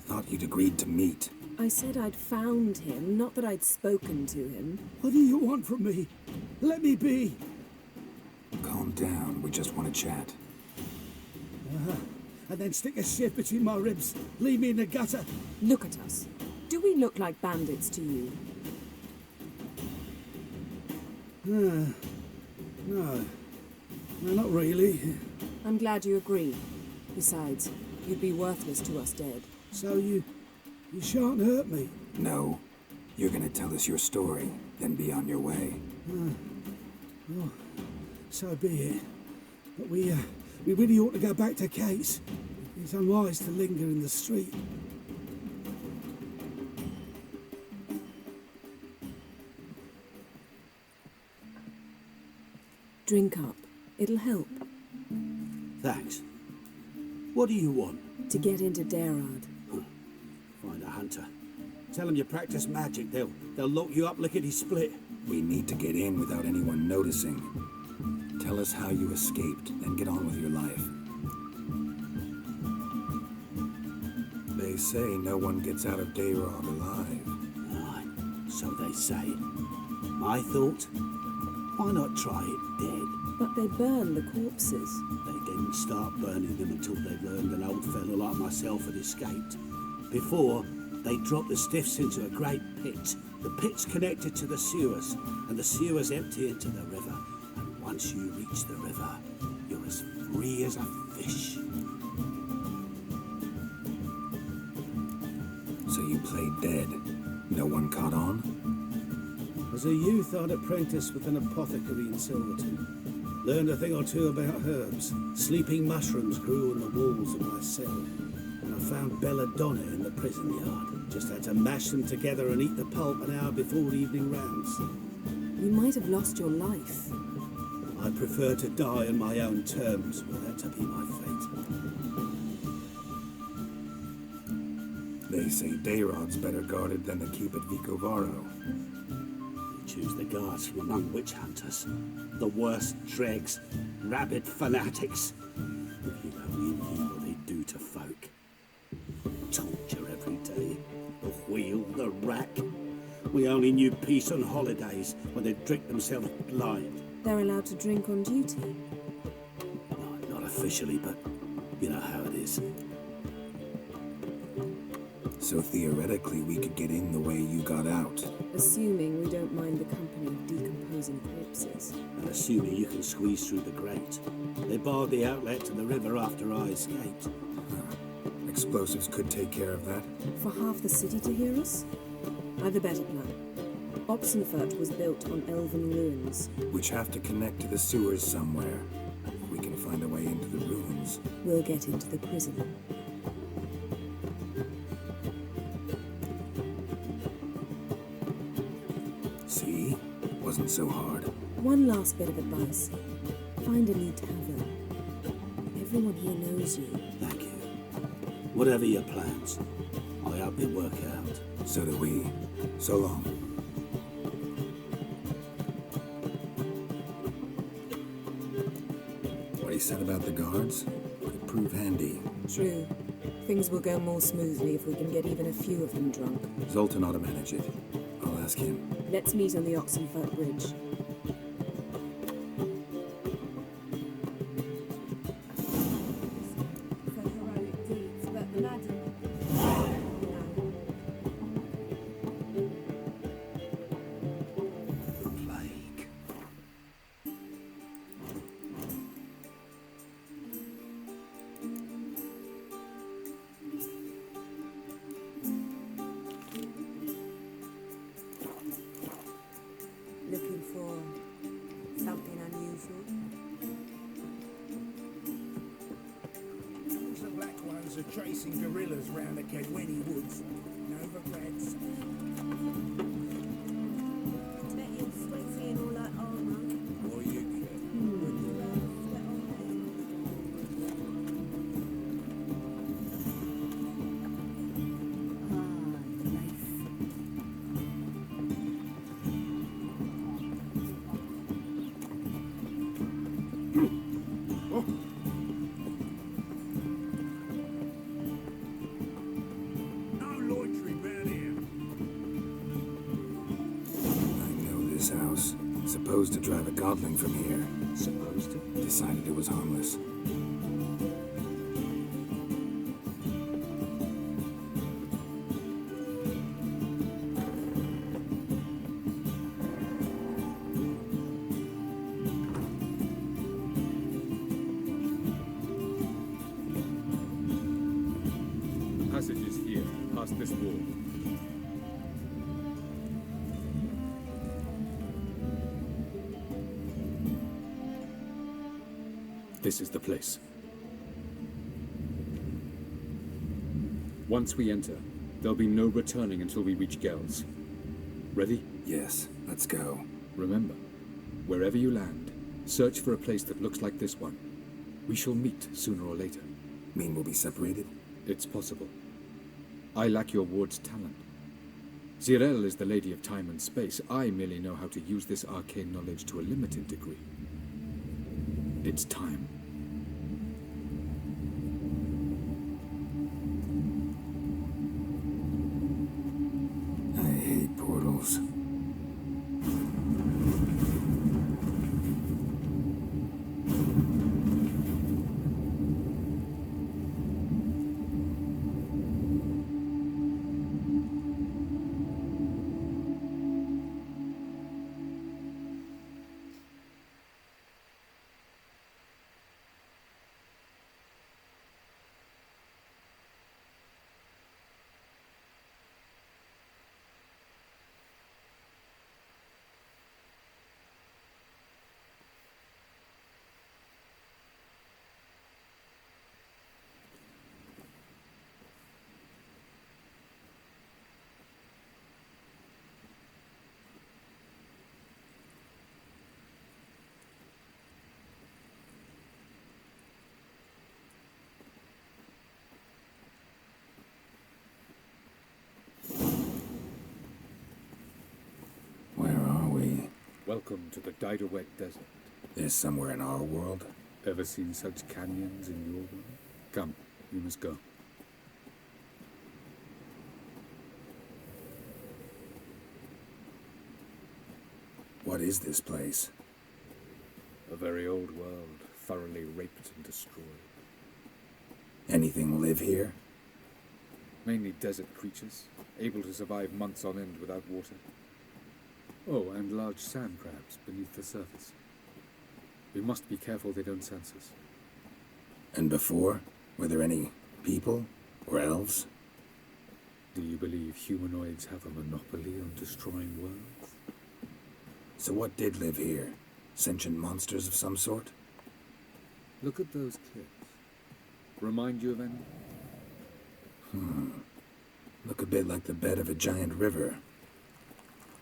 Thought you'd agreed to meet. I said I'd found him, not that I'd spoken to him. What do you want from me? Let me be. Calm down, we just want to chat. And then stick a sieve between my ribs. Leave me in the gutter. Look at us. Do we look like bandits to you? No. No, not really. I'm glad you agree. Besides, you'd be worthless to us dead. So you shan't hurt me? No. You're gonna tell us your story, then be on your way. Oh, so be it. But we really ought to go back to Kate's. It's unwise to linger in the street. Drink up. It'll help. Thanks. What do you want? To get into Derard. Find a hunter. Tell them you practice magic. They'll lock you up lickety-split. We need to get in without anyone noticing. Tell us how you escaped, then get on with your life. They say no one gets out of Dayrod alive. Aye, so they say. My thought? Why not try it dead? But they burn the corpses. They didn't start burning them until they learned an old fellow like myself had escaped. Before, they dropped the stiffs into a great pit. The pit's connected to the sewers, and the sewers empty into the river. And once you reach the river, you're as free as a fish. So you played dead. No one caught on? As a youth, I'd apprenticed with an apothecary in Silverton. Learned a thing or two about herbs. Sleeping mushrooms grew on the walls of my cell. And I found belladonna in the prison yard. Just had to mash them together and eat the pulp an hour before evening rounds. You might have lost your life. I prefer to die on my own terms, were that to be my fate. They say Dayrod's better guarded than the keep at Vicovaro. Choose the guards from among witch hunters. The worst dregs, rabid fanatics. If you only knew what they do to folk. Torture every day. The wheel, the rack. We only knew peace on holidays when they'd drink themselves blind. They're allowed to drink on duty? Not officially, but you know how it is. So theoretically, we could get in the way you got out. Assuming we don't mind the company of decomposing corpses. And assuming you can squeeze through the grate. They barred the outlet to the river after I escaped. Explosives could take care of that. For half the city to hear us? I've a better plan. Oxenfurt was built on elven ruins. Which have to connect to the sewers somewhere. If we can find a way into the ruins. We'll get into the prison. See? Wasn't so hard. One last bit of advice. Find a new tavern. Everyone here knows you. Thank you. Whatever your plans, I hope it work out. So do we. So long. What he said about the guards could prove handy. True. Things will go more smoothly if we can get even a few of them drunk. Zoltan ought to manage it. I'll ask him. Let's meet on the Oxenfurt Bridge. Looking for something unusual? The black ones are chasing gorillas round the Kedweni woods. Novigrad. Bet you're sweaty in all that armour. Or you house. Supposed to drive a godling from here. Supposed to? Decided it was harmless. Passage is here, past this wall. This is the place. Once we enter, there'll be no returning until we reach Gel's. Ready? Yes, let's go. Remember, wherever you land, search for a place that looks like this one. We shall meet sooner or later. Mean we'll be separated? It's possible. I lack your ward's talent. Zirel is the Lady of Time and Space. I merely know how to use this arcane knowledge to a limited degree. It's time. I hate portals. Welcome to the Diderwet Desert. Is somewhere in our world? Ever seen such canyons in your world? Come, we must go. What is this place? A very old world, thoroughly raped and destroyed. Anything live here? Mainly desert creatures, able to survive months on end without water. Oh, and large sand crabs beneath the surface. We must be careful they don't sense us. And before? Were there any people? Or elves? Do you believe humanoids have a monopoly on destroying worlds? So what did live here? Sentient monsters of some sort? Look at those cliffs. Remind you of any? Look a bit like the bed of a giant river.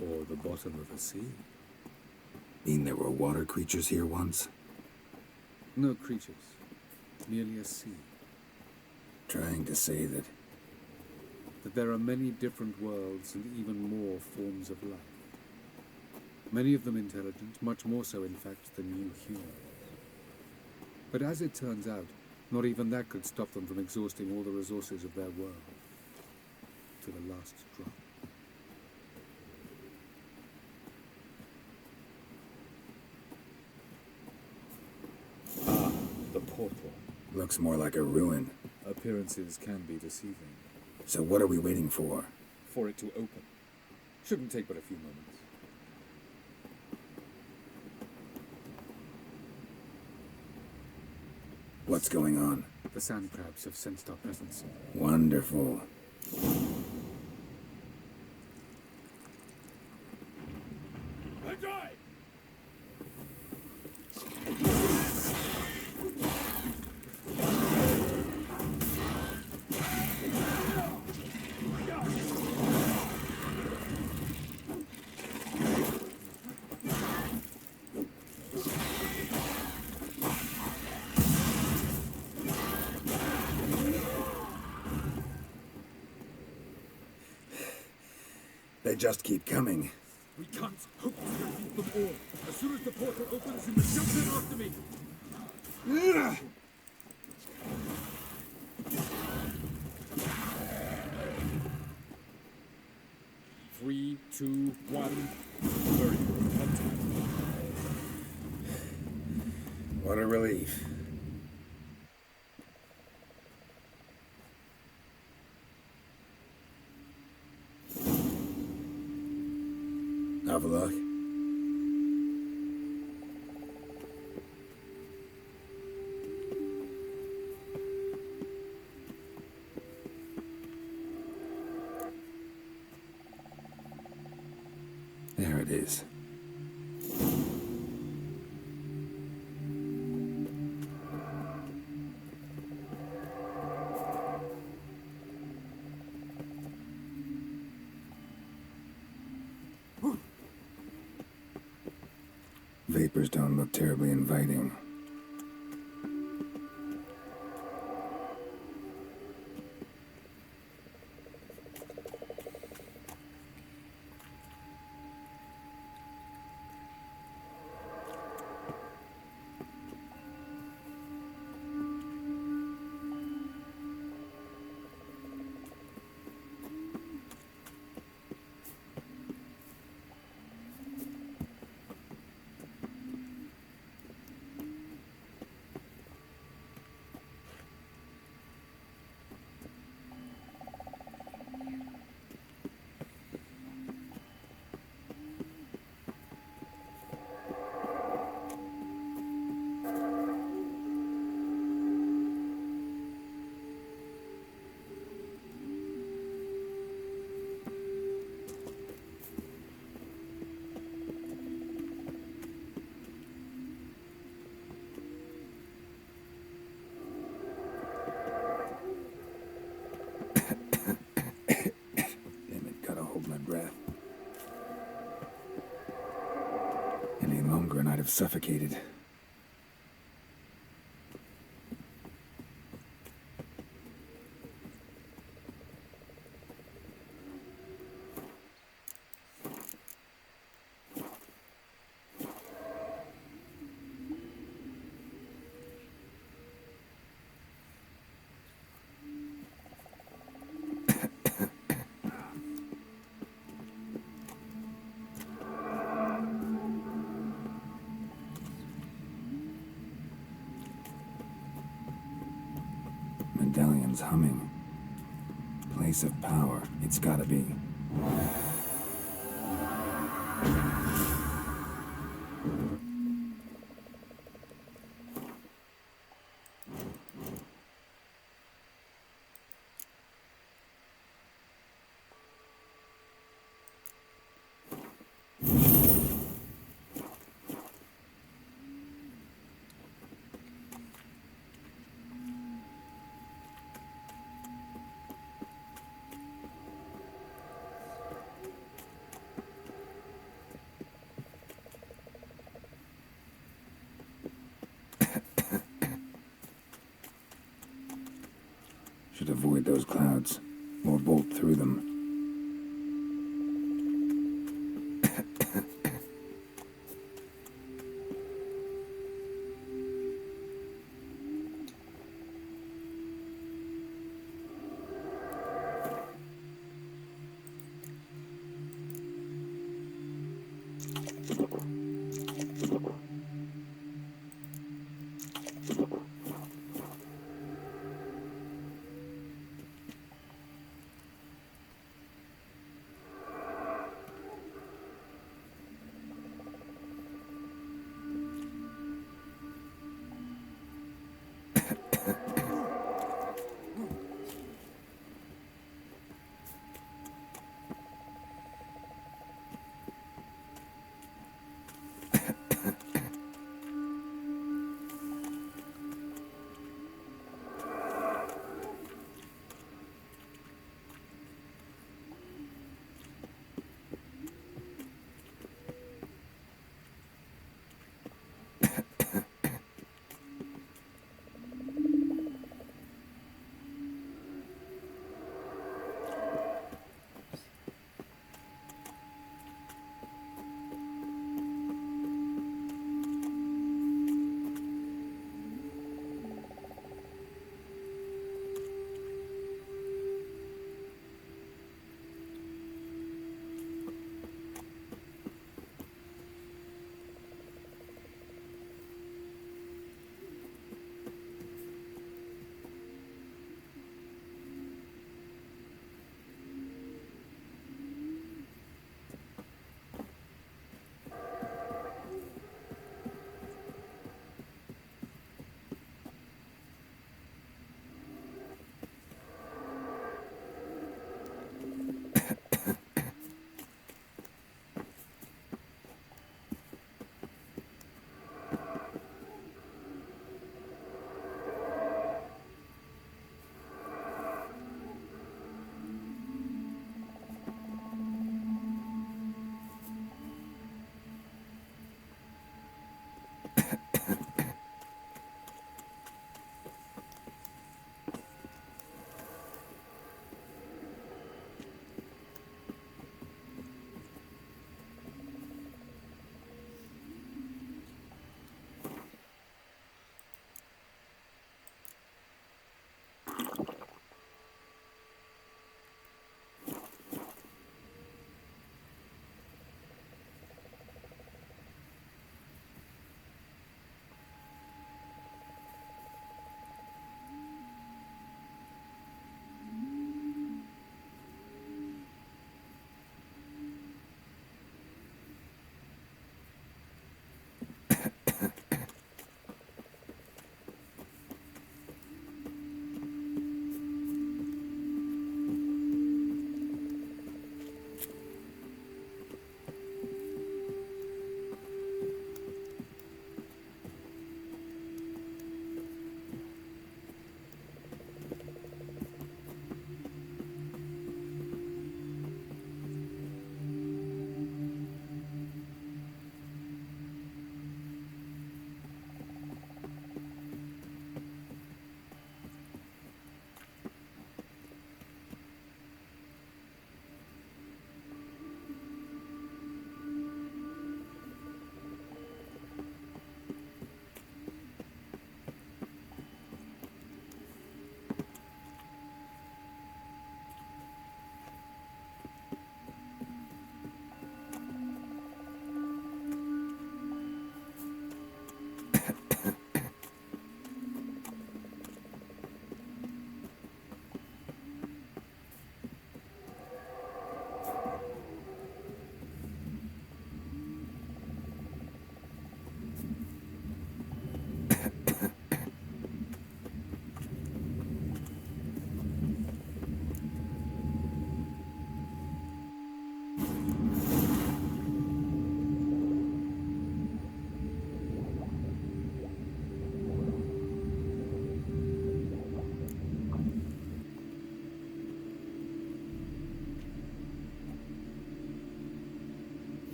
Or the bottom of a sea. Mean there were water creatures here once? No creatures. Merely a sea. Trying to say that there are many different worlds and even more forms of life. Many of them intelligent, much more so in fact than you humans. But as it turns out, not even that could stop them from exhausting all the resources of their world. To the last drop. The portal. looks more like a ruin. Appearances can be deceiving. So what are we waiting for? For it to open. Shouldn't take but a few moments. What's going on? The sand crabs have sensed our presence. Wonderful. They just keep coming. We can't hope to defeat them all. As soon as the portal opens, you must jump in after me. Ugh! 3, 2, 1. Very good. On time. What a relief. Have a look. There it is. Vapors don't look terribly inviting. suffocated. Medallion's humming. Place of power, it's gotta be. Should avoid those clouds, or bolt through them.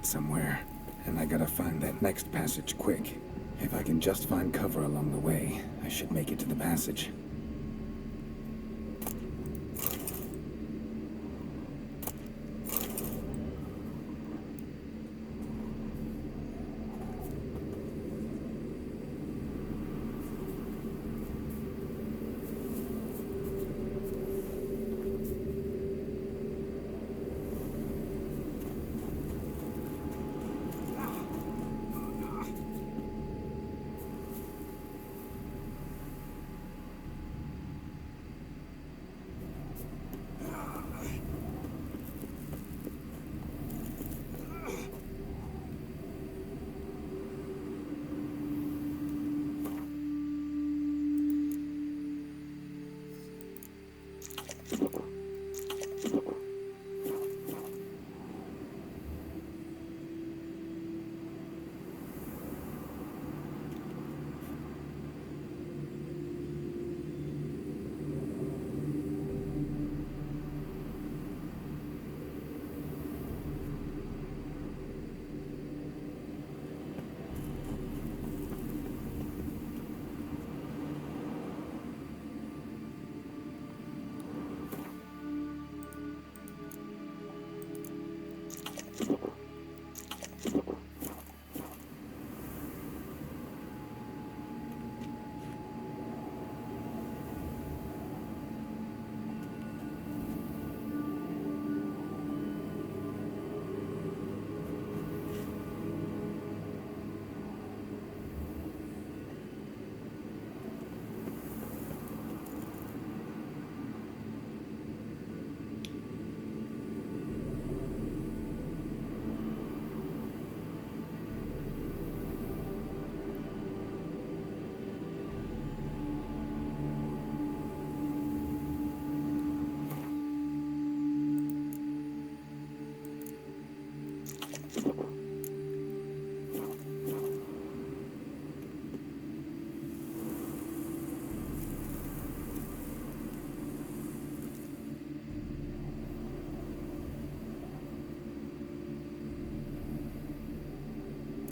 exit somewhere, and I gotta find that next passage quick. If I can just find cover along the way, I should make it to the passage.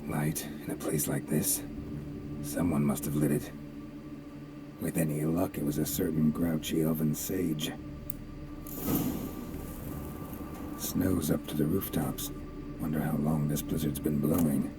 Light in a place like this? Someone must have lit it. With any luck, it was a certain grouchy elven sage. Snow's up to the rooftops. Wonder how long this blizzard's been blowing.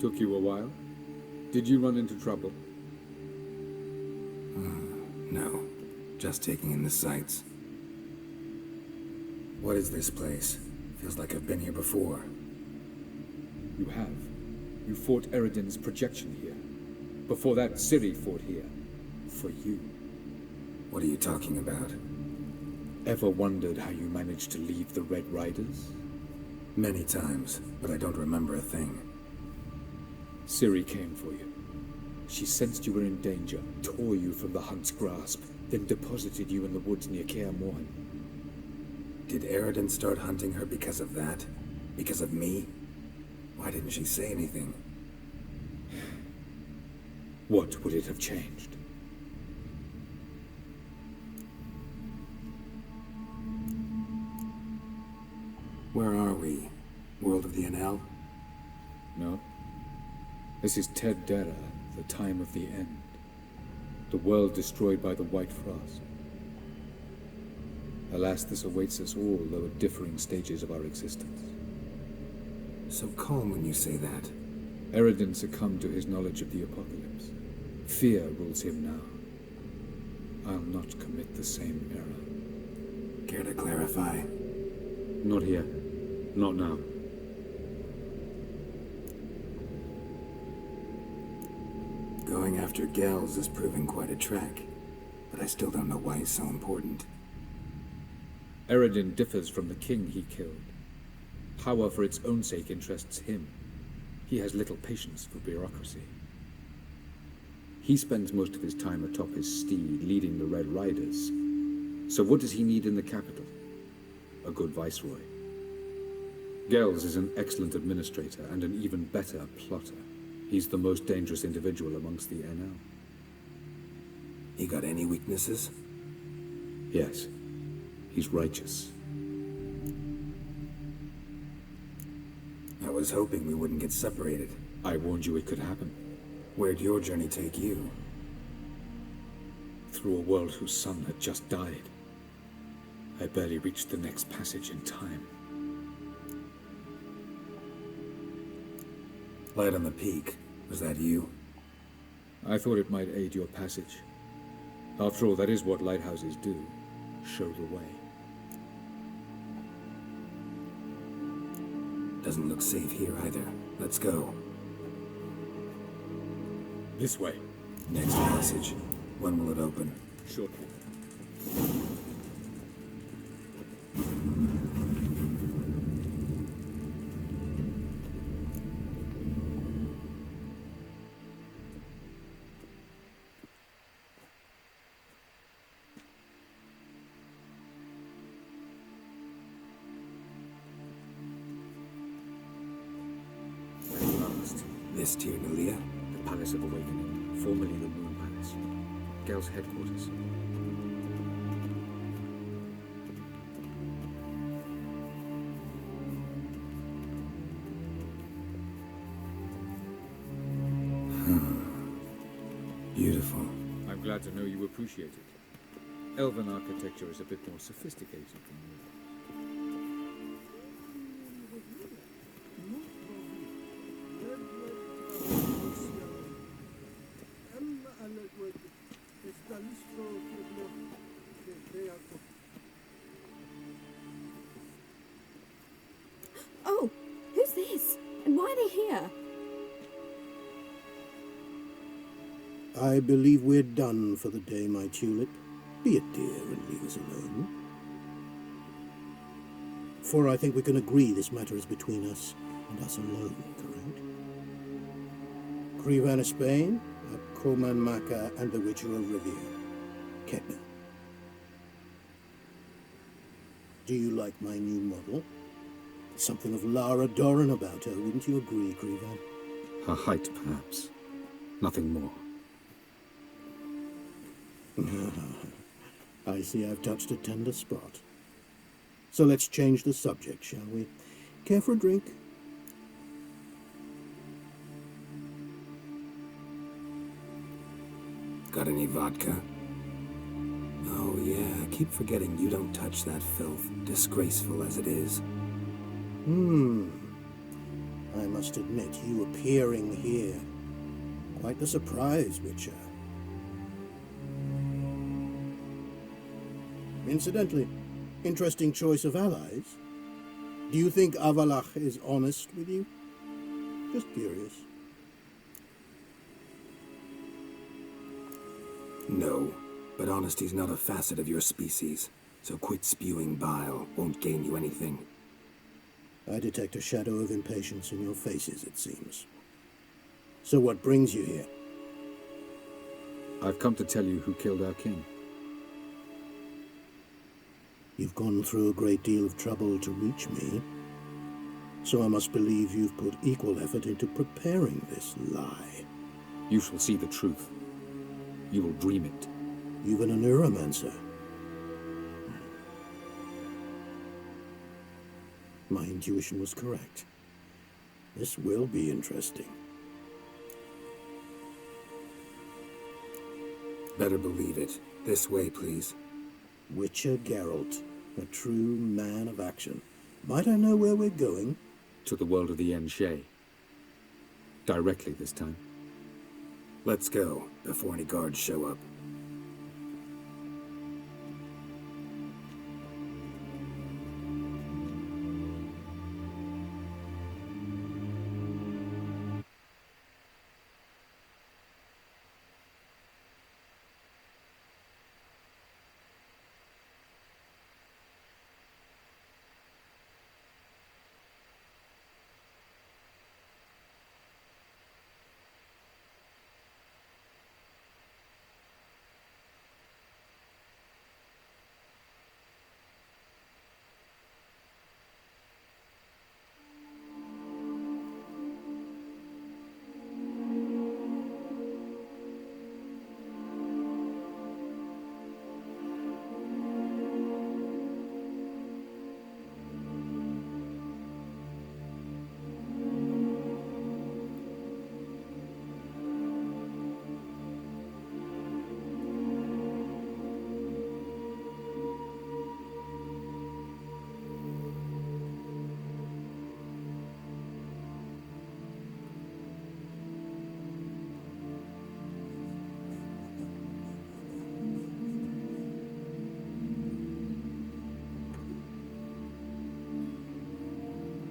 Took you a while? Did you run into trouble? No. Just taking in the sights. What is this place? Feels like I've been here before. You have. You fought Eredin's projection here. Before that, Ciri fought here. For you. What are you talking about? Ever wondered how you managed to leave the Red Riders? Many times, but I don't remember a thing. Ciri came for you. She sensed you were in danger, tore you from the Hunt's grasp, then deposited you in the woods near Kaer Morhen. Did Eredin start hunting her because of that? Because of me? Why didn't she say anything? What would it have changed? Where are we? World of the Enel? No. This is Ted Dera, the time of the end. The world destroyed by the White Frost. Alas, this awaits us all, though at differing stages of our existence. So calm when you say that. Eredin succumbed to his knowledge of the apocalypse. Fear rules him now. I'll not commit the same error. Care to clarify? Not here. Not now. Going after Gels is proving quite a trek, but I still don't know why he's so important. Eredin differs from the king he killed. Power for its own sake interests him. He has little patience for bureaucracy. He spends most of his time atop his steed, leading the Red Riders. So what does he need in the capital? A good viceroy. Gels is an excellent administrator and an even better plotter. He's the most dangerous individual amongst the Enel. He got any weaknesses? Yes. He's righteous. I was hoping we wouldn't get separated. I warned you it could happen. Where'd your journey take you? Through a world whose sun had just died. I barely reached the next passage in time. Light on the peak. Was that you? I thought it might aid your passage. After all, that is what lighthouses do. Show the way. Doesn't look safe here either. Let's go. This way. Next passage. When will it open? Shortly. This Tyr Nalia? The Palace of Awakening, formerly the Moon Palace. Gel's headquarters. Beautiful. I'm glad to know you appreciate it. Elven architecture is a bit more sophisticated than yours. Oh, who's this? And why are they here? I believe we're done for the day, my tulip. Be a dear and leave us alone. For I think we can agree this matter is between us and us alone, correct? Krivan of Spain, Coman Maka, and the Witcher of Rivia. Ketna. Do you like my new model? Something of Lara Doran about her, wouldn't you agree, Krivan? Her height, perhaps. Nothing more. I see I've touched a tender spot. So let's change the subject, shall we? Care for a drink? Got any vodka? Oh yeah, I keep forgetting you don't touch that filth, disgraceful as it is. I must admit, you appearing here, quite the surprise, Witcher. Incidentally, interesting choice of allies. Do you think Avalach is honest with you? Just curious. No, but honesty's not a facet of your species, so quit spewing bile won't gain you anything. I detect a shadow of impatience in your faces, it seems. So what brings you here? I've come to tell you who killed our king. You've gone through a great deal of trouble to reach me, so I must believe you've put equal effort into preparing this lie. You shall see the truth. You will dream it. Even a neuromancer. My intuition was correct. This will be interesting. Better believe it. This way, please. Witcher Geralt, a true man of action. Might I know where we're going? To the world of the Enshe. Directly this time. Let's go, before any guards show up.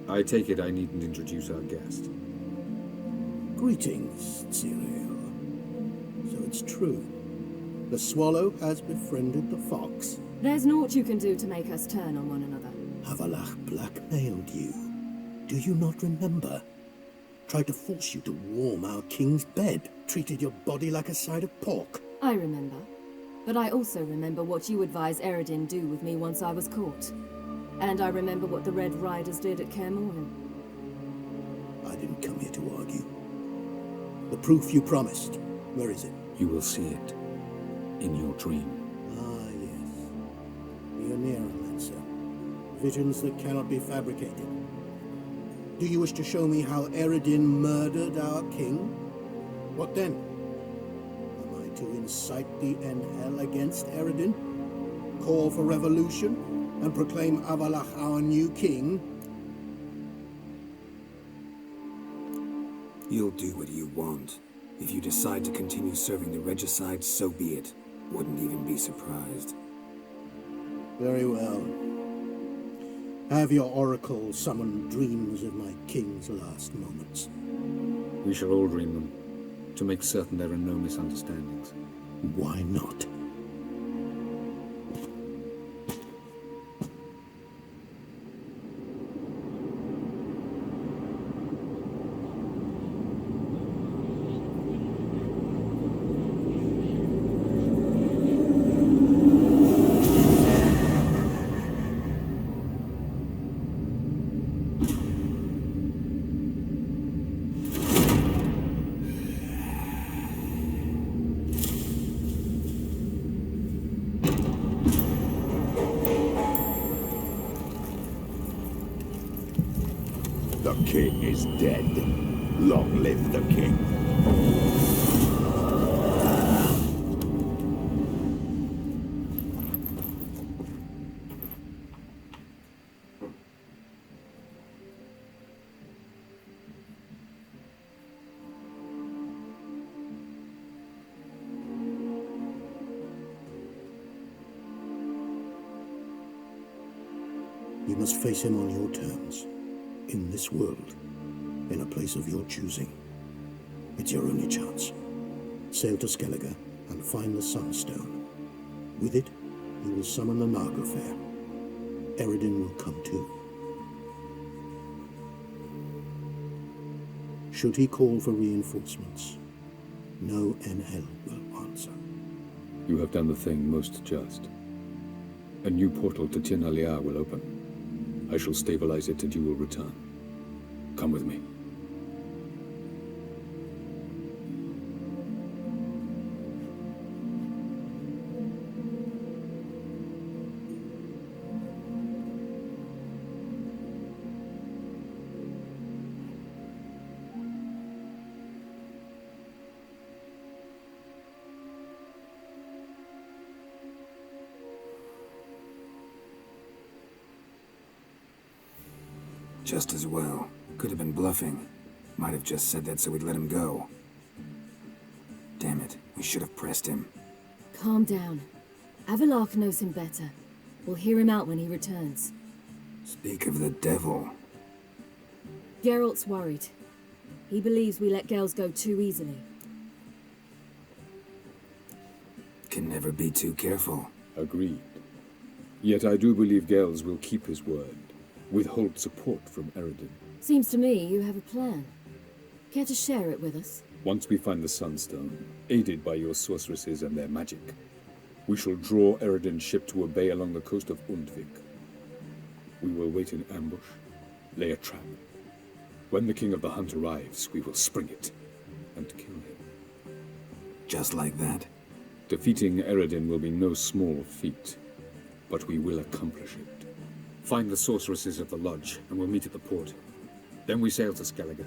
I take it I needn't introduce our guest. Greetings, Cyril. So it's true. The swallow has befriended the fox. There's naught you can do to make us turn on one another. Avalach blackmailed you. Do you not remember? Tried to force you to warm our king's bed. Treated your body like a side of pork. I remember. But I also remember what you advised Eredin do with me once I was caught. And I remember what the Red Riders did at Kaer Morhen. I didn't come here to argue. The proof you promised, where is it? You will see it in your dream. Ah, yes. The Neuromancer. Visions that cannot be fabricated. Do you wish to show me how Eredin murdered our king? What then? Am I to incite the Enhel against Eredin? Call for revolution? And proclaim Avalach our new king? You'll do what you want. If you decide to continue serving the regicide, so be it. Wouldn't even be surprised. Very well. Have your oracle summon dreams of my king's last moments. We shall all dream them, to make certain there are no misunderstandings. Why not? The king is dead. Long live the king. must face him on your terms. In this world. In a place of your choosing. It's your only chance. Sail to Skellige and find the Sunstone. With it, you will summon the Nagelfair. Eredin will come too. Should he call for reinforcements, no NL will answer. You have done the thing most just. A new portal to Tinalia will open. I shall stabilize it and you will return. Come with me. Just as well. Could have been bluffing. Might have just said that so we'd let him go. Damn it, we should have pressed him. Calm down. Avalok knows him better. We'll hear him out when he returns. Speak of the devil. Geralt's worried. He believes we let girls go too easily. Can never be too careful. Agreed. Yet I do believe Gels will keep his word. Withhold support from Eredin. Seems to me you have a plan. Care to share it with us? Once we find the Sunstone, aided by your sorceresses and their magic, we shall draw Eredin's ship to a bay along the coast of Undvik. We will wait in ambush, lay a trap. When the King of the Hunt arrives, we will spring it and kill him. Just like that? Defeating Eredin will be no small feat, but we will accomplish it. Find the sorceresses of the lodge, and we'll meet at the port. Then we sail to Skellige.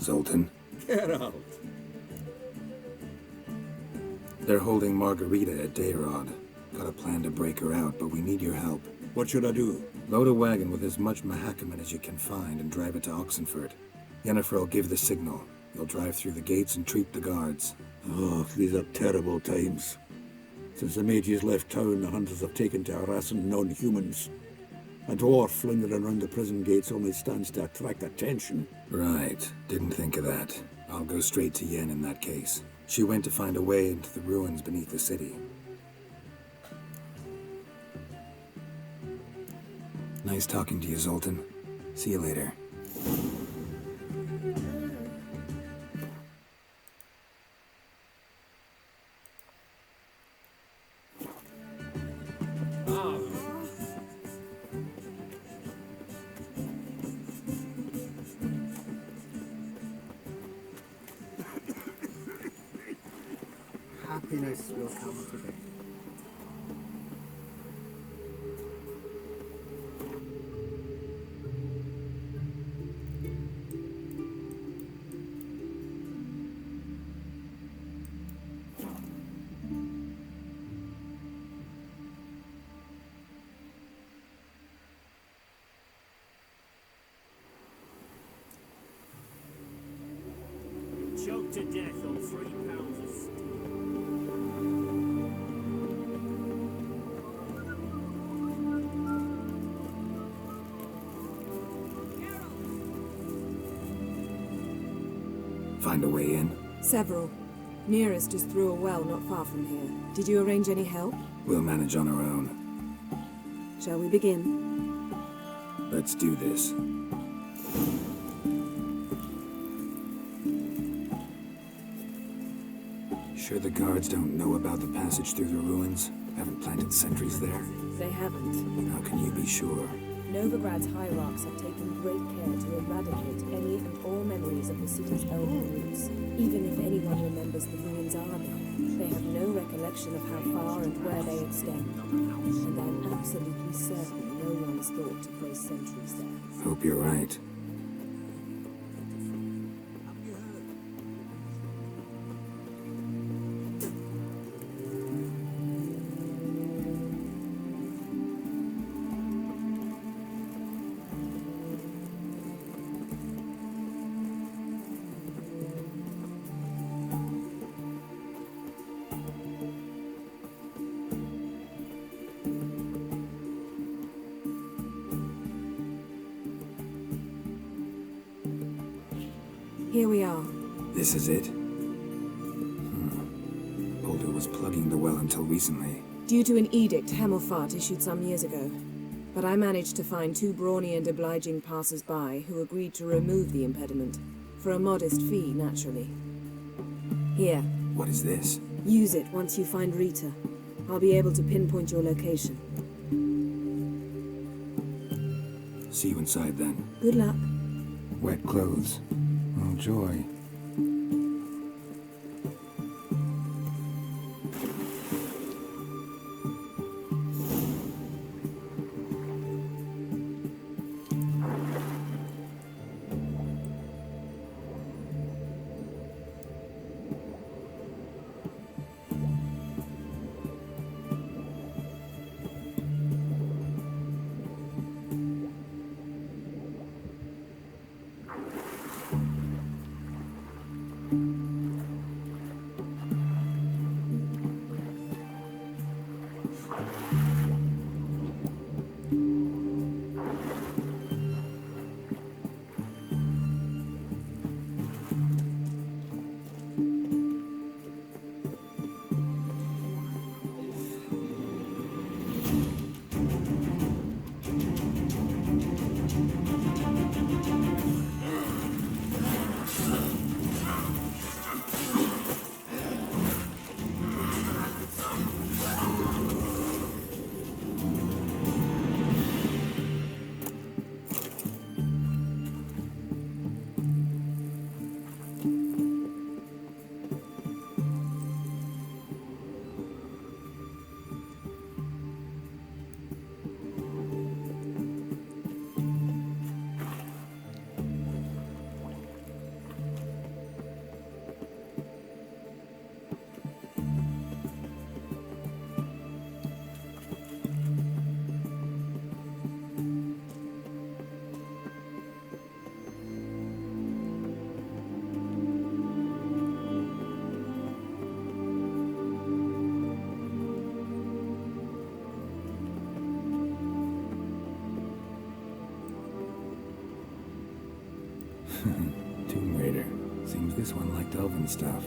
Zoltan? Geralt! They're holding Margarita at Dayrod. Got a plan to break her out, but we need your help. What should I do? Load a wagon with as much Mahakaman as you can find and drive it to Oxenford. Yennefer will give the signal. You'll drive through the gates and treat the guards. Oh, these are terrible times. Since the mages left town, the hunters have taken to harassing non-humans. A dwarf lingering around the prison gates only stands to attract attention. Right. Didn't think of that. I'll go straight to Yen in that case. She went to find a way into the ruins beneath the city. Nice talking to you, Zoltan. See you later. Happiness will come today. Choked to death on 3 pounds of steel. find a way in? Several. Nearest is through a well not far from here. Did you arrange any help? We'll manage on our own. Shall we begin? Let's do this. Sure the guards don't know about the passage through the ruins? Haven't planted sentries there? They haven't. How can you be sure? Novigrad's hierarchs have taken great care to eradicate any and all memories of the city's elder roots. Even if anyone remembers the ruins are there, they have no recollection of how far and where they extend. And I'm absolutely certain no one's thought to place sentries there. Hope you're right. Here we are. This is it? Boulder was plugging the well until recently. Due to an edict Hemelfart issued some years ago. But I managed to find two brawny and obliging passers-by who agreed to remove the impediment. For a modest fee, naturally. Here. What is this? Use it once you find Rita. I'll be able to pinpoint your location. See you inside then. Good luck. Wet clothes. Oh, joy. Tomb Raider. Seems this one liked elven stuff.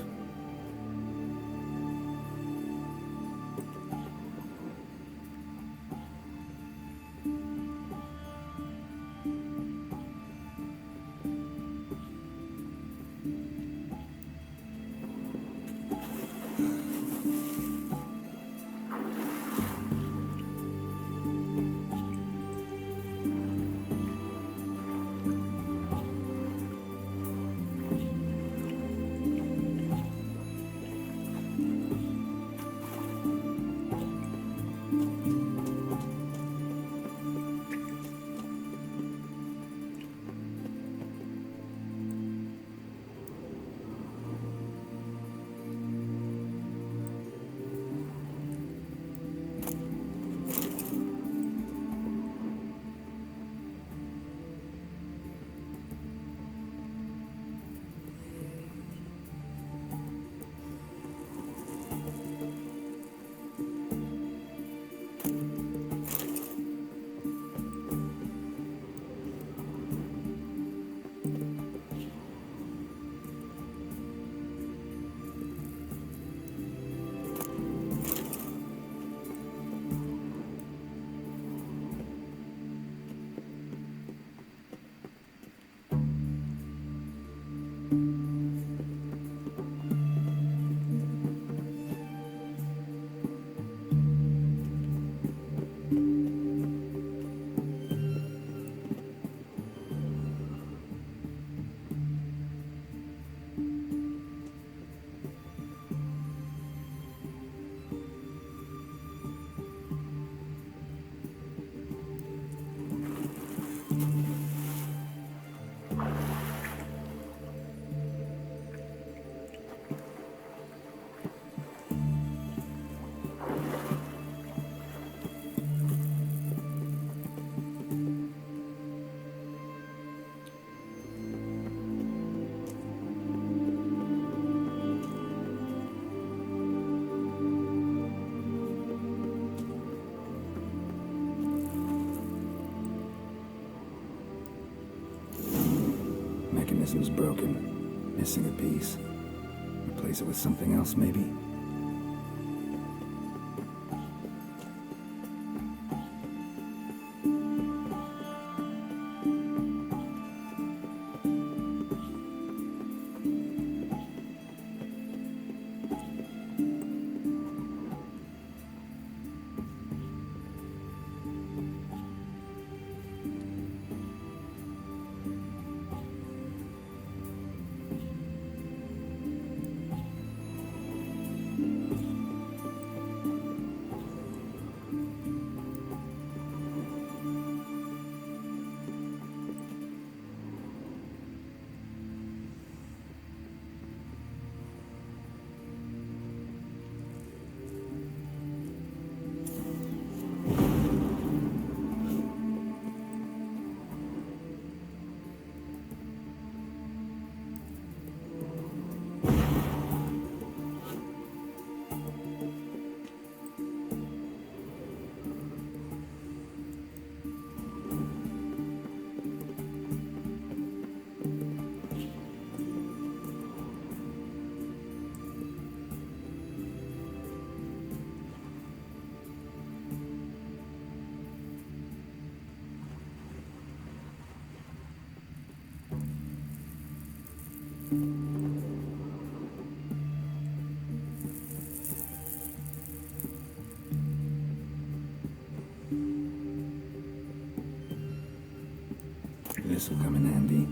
mechanism's broken, missing a piece. Replace it with something else, maybe? This'll come in handy.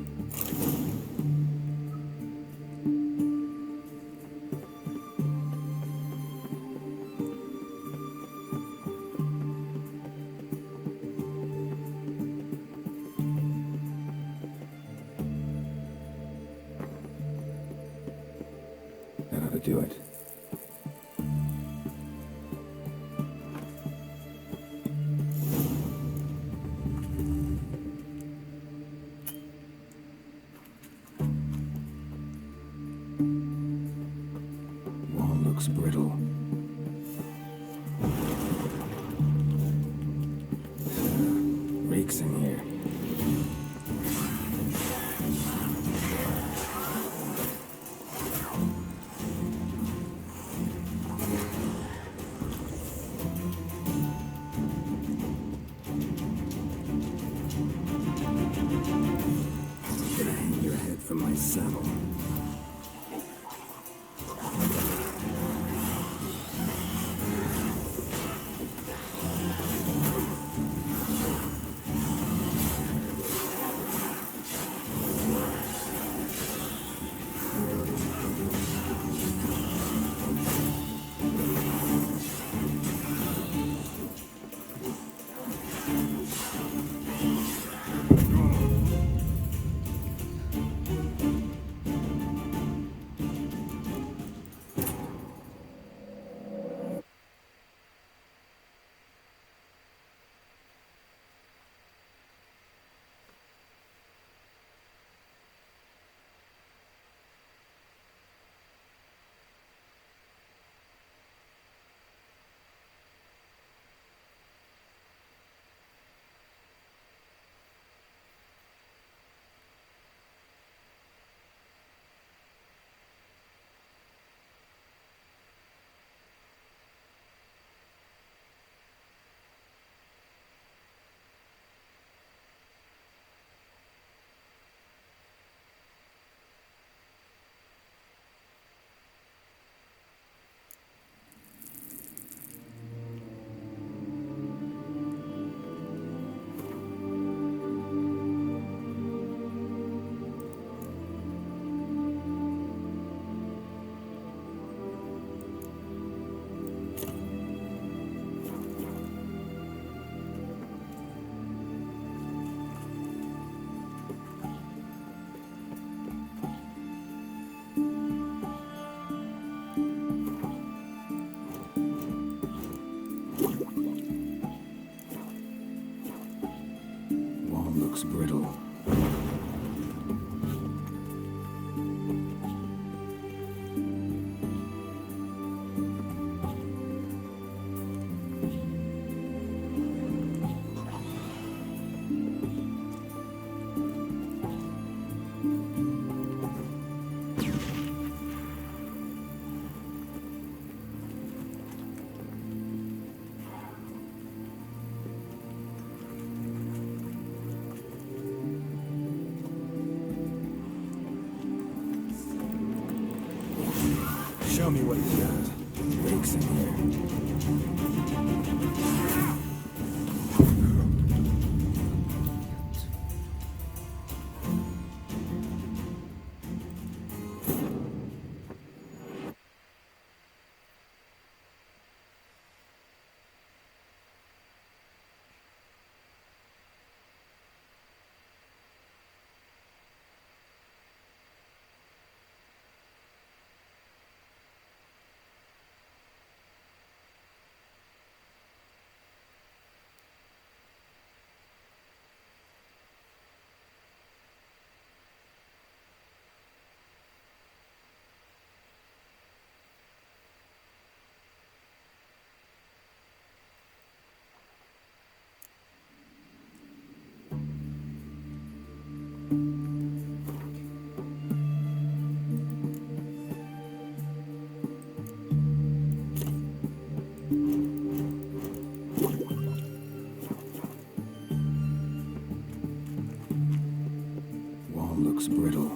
That ought to do it. Wall looks brittle. Reeks in here. Gonna hang your head from my saddle. Show me what you got. Rakes in here. Wall looks brittle.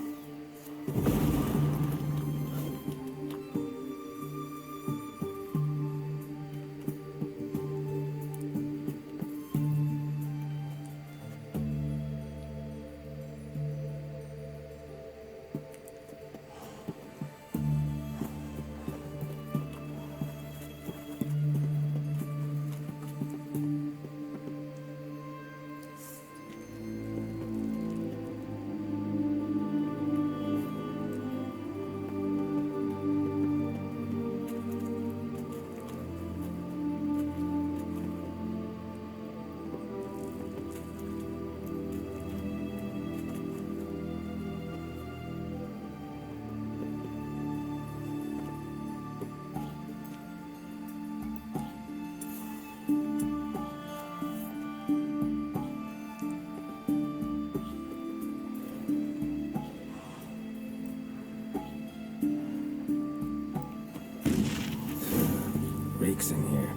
Rakes in here.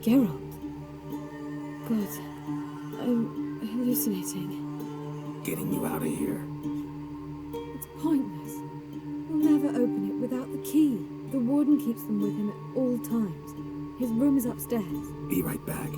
Geralt. God, I'm hallucinating. Getting you out of here. It's pointless. We'll never open it without the key. The warden keeps them with him at all times. His room is upstairs. Be right back.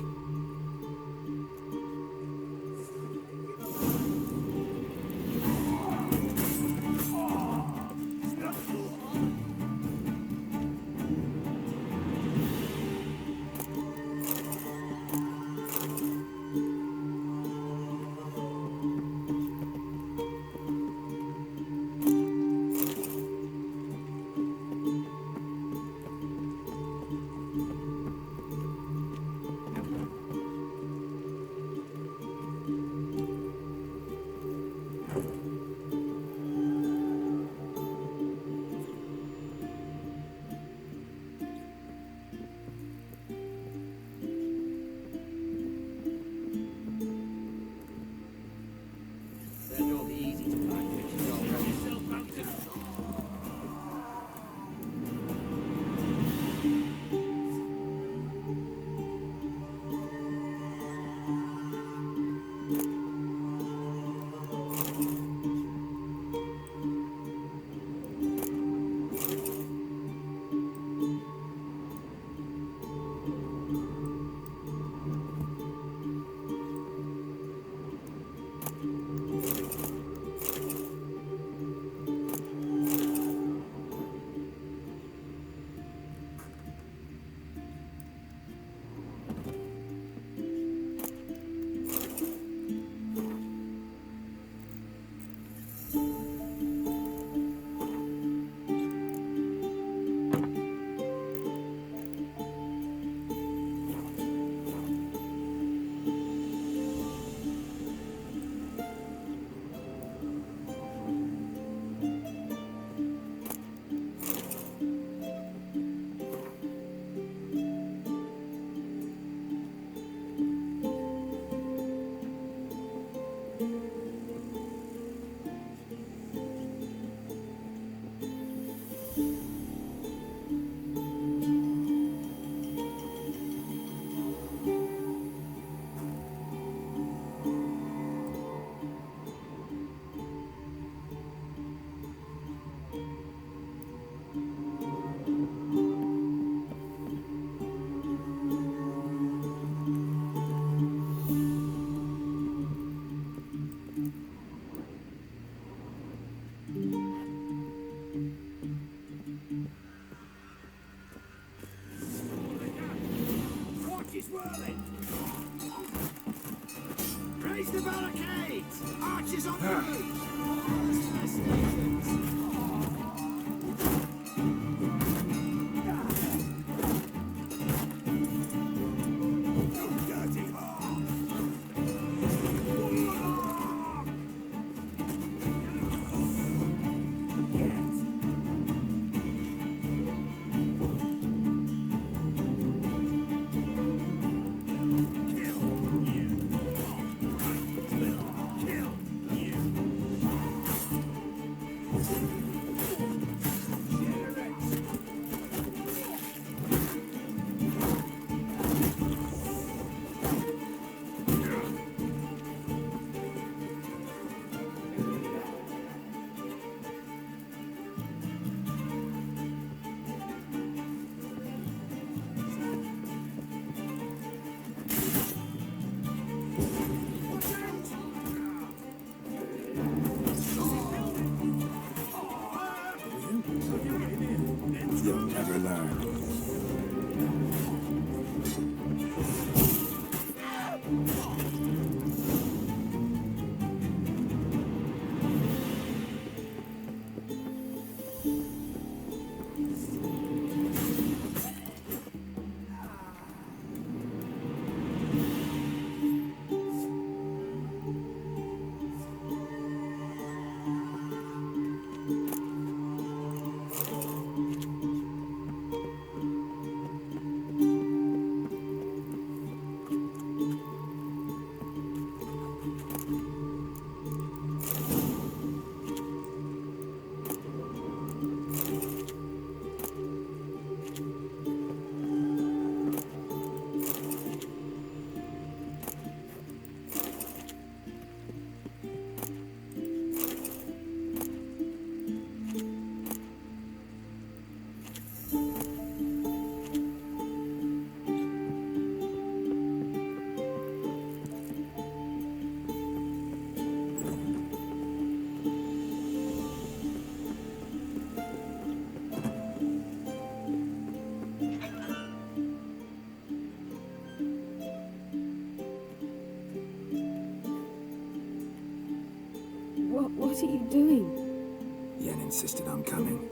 Raise the barricades! Archers on the roof! Kill you. What are you doing? Yen insisted on coming.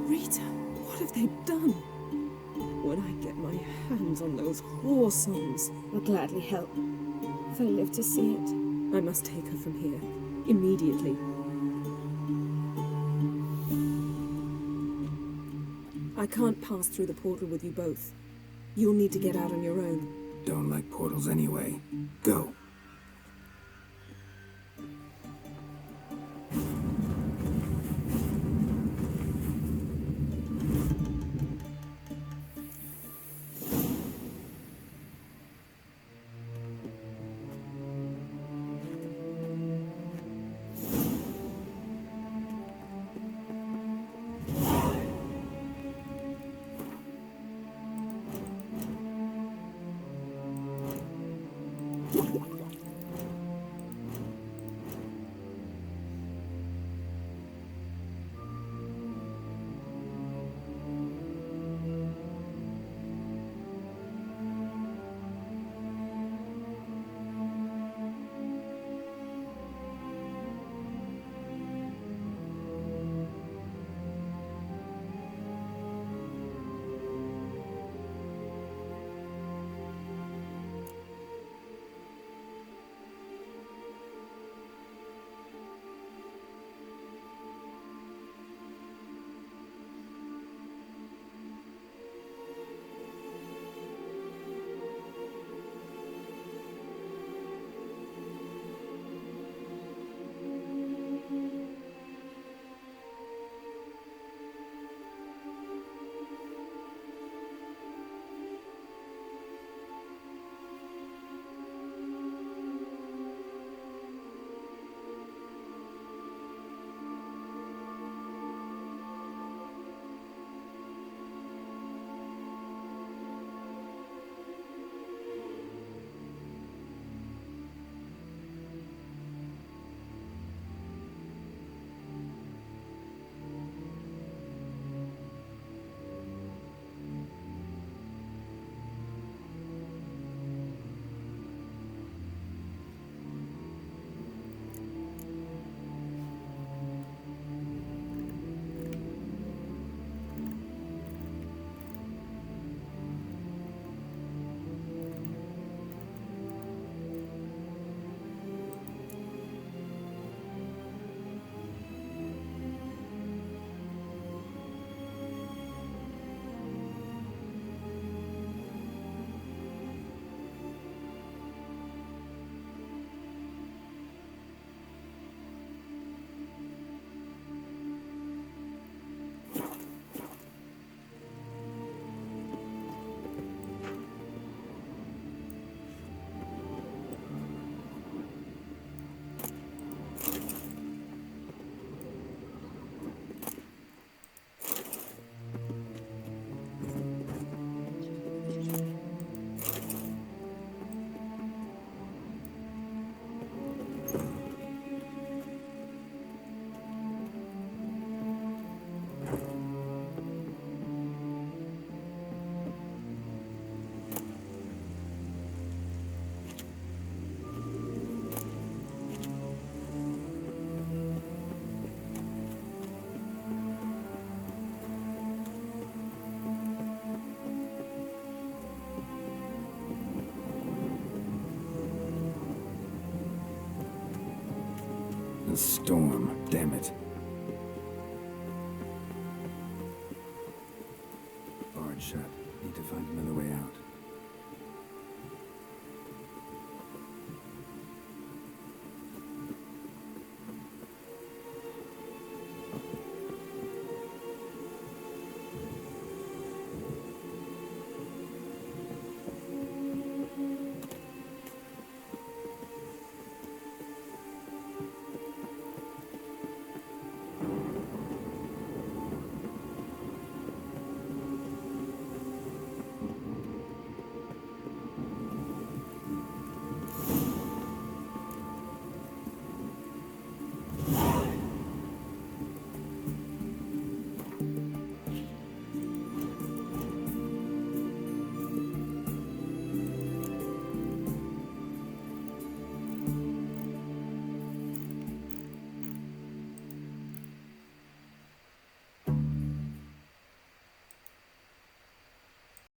Rita, what have they done? When I get my hands on those whore songs, I'll gladly help. If I live to see it, I must take her from here. Immediately. I can't pass through the portal with you both. You'll need to get out on your own. Don't like portals anyway. Go. The storm, damn it.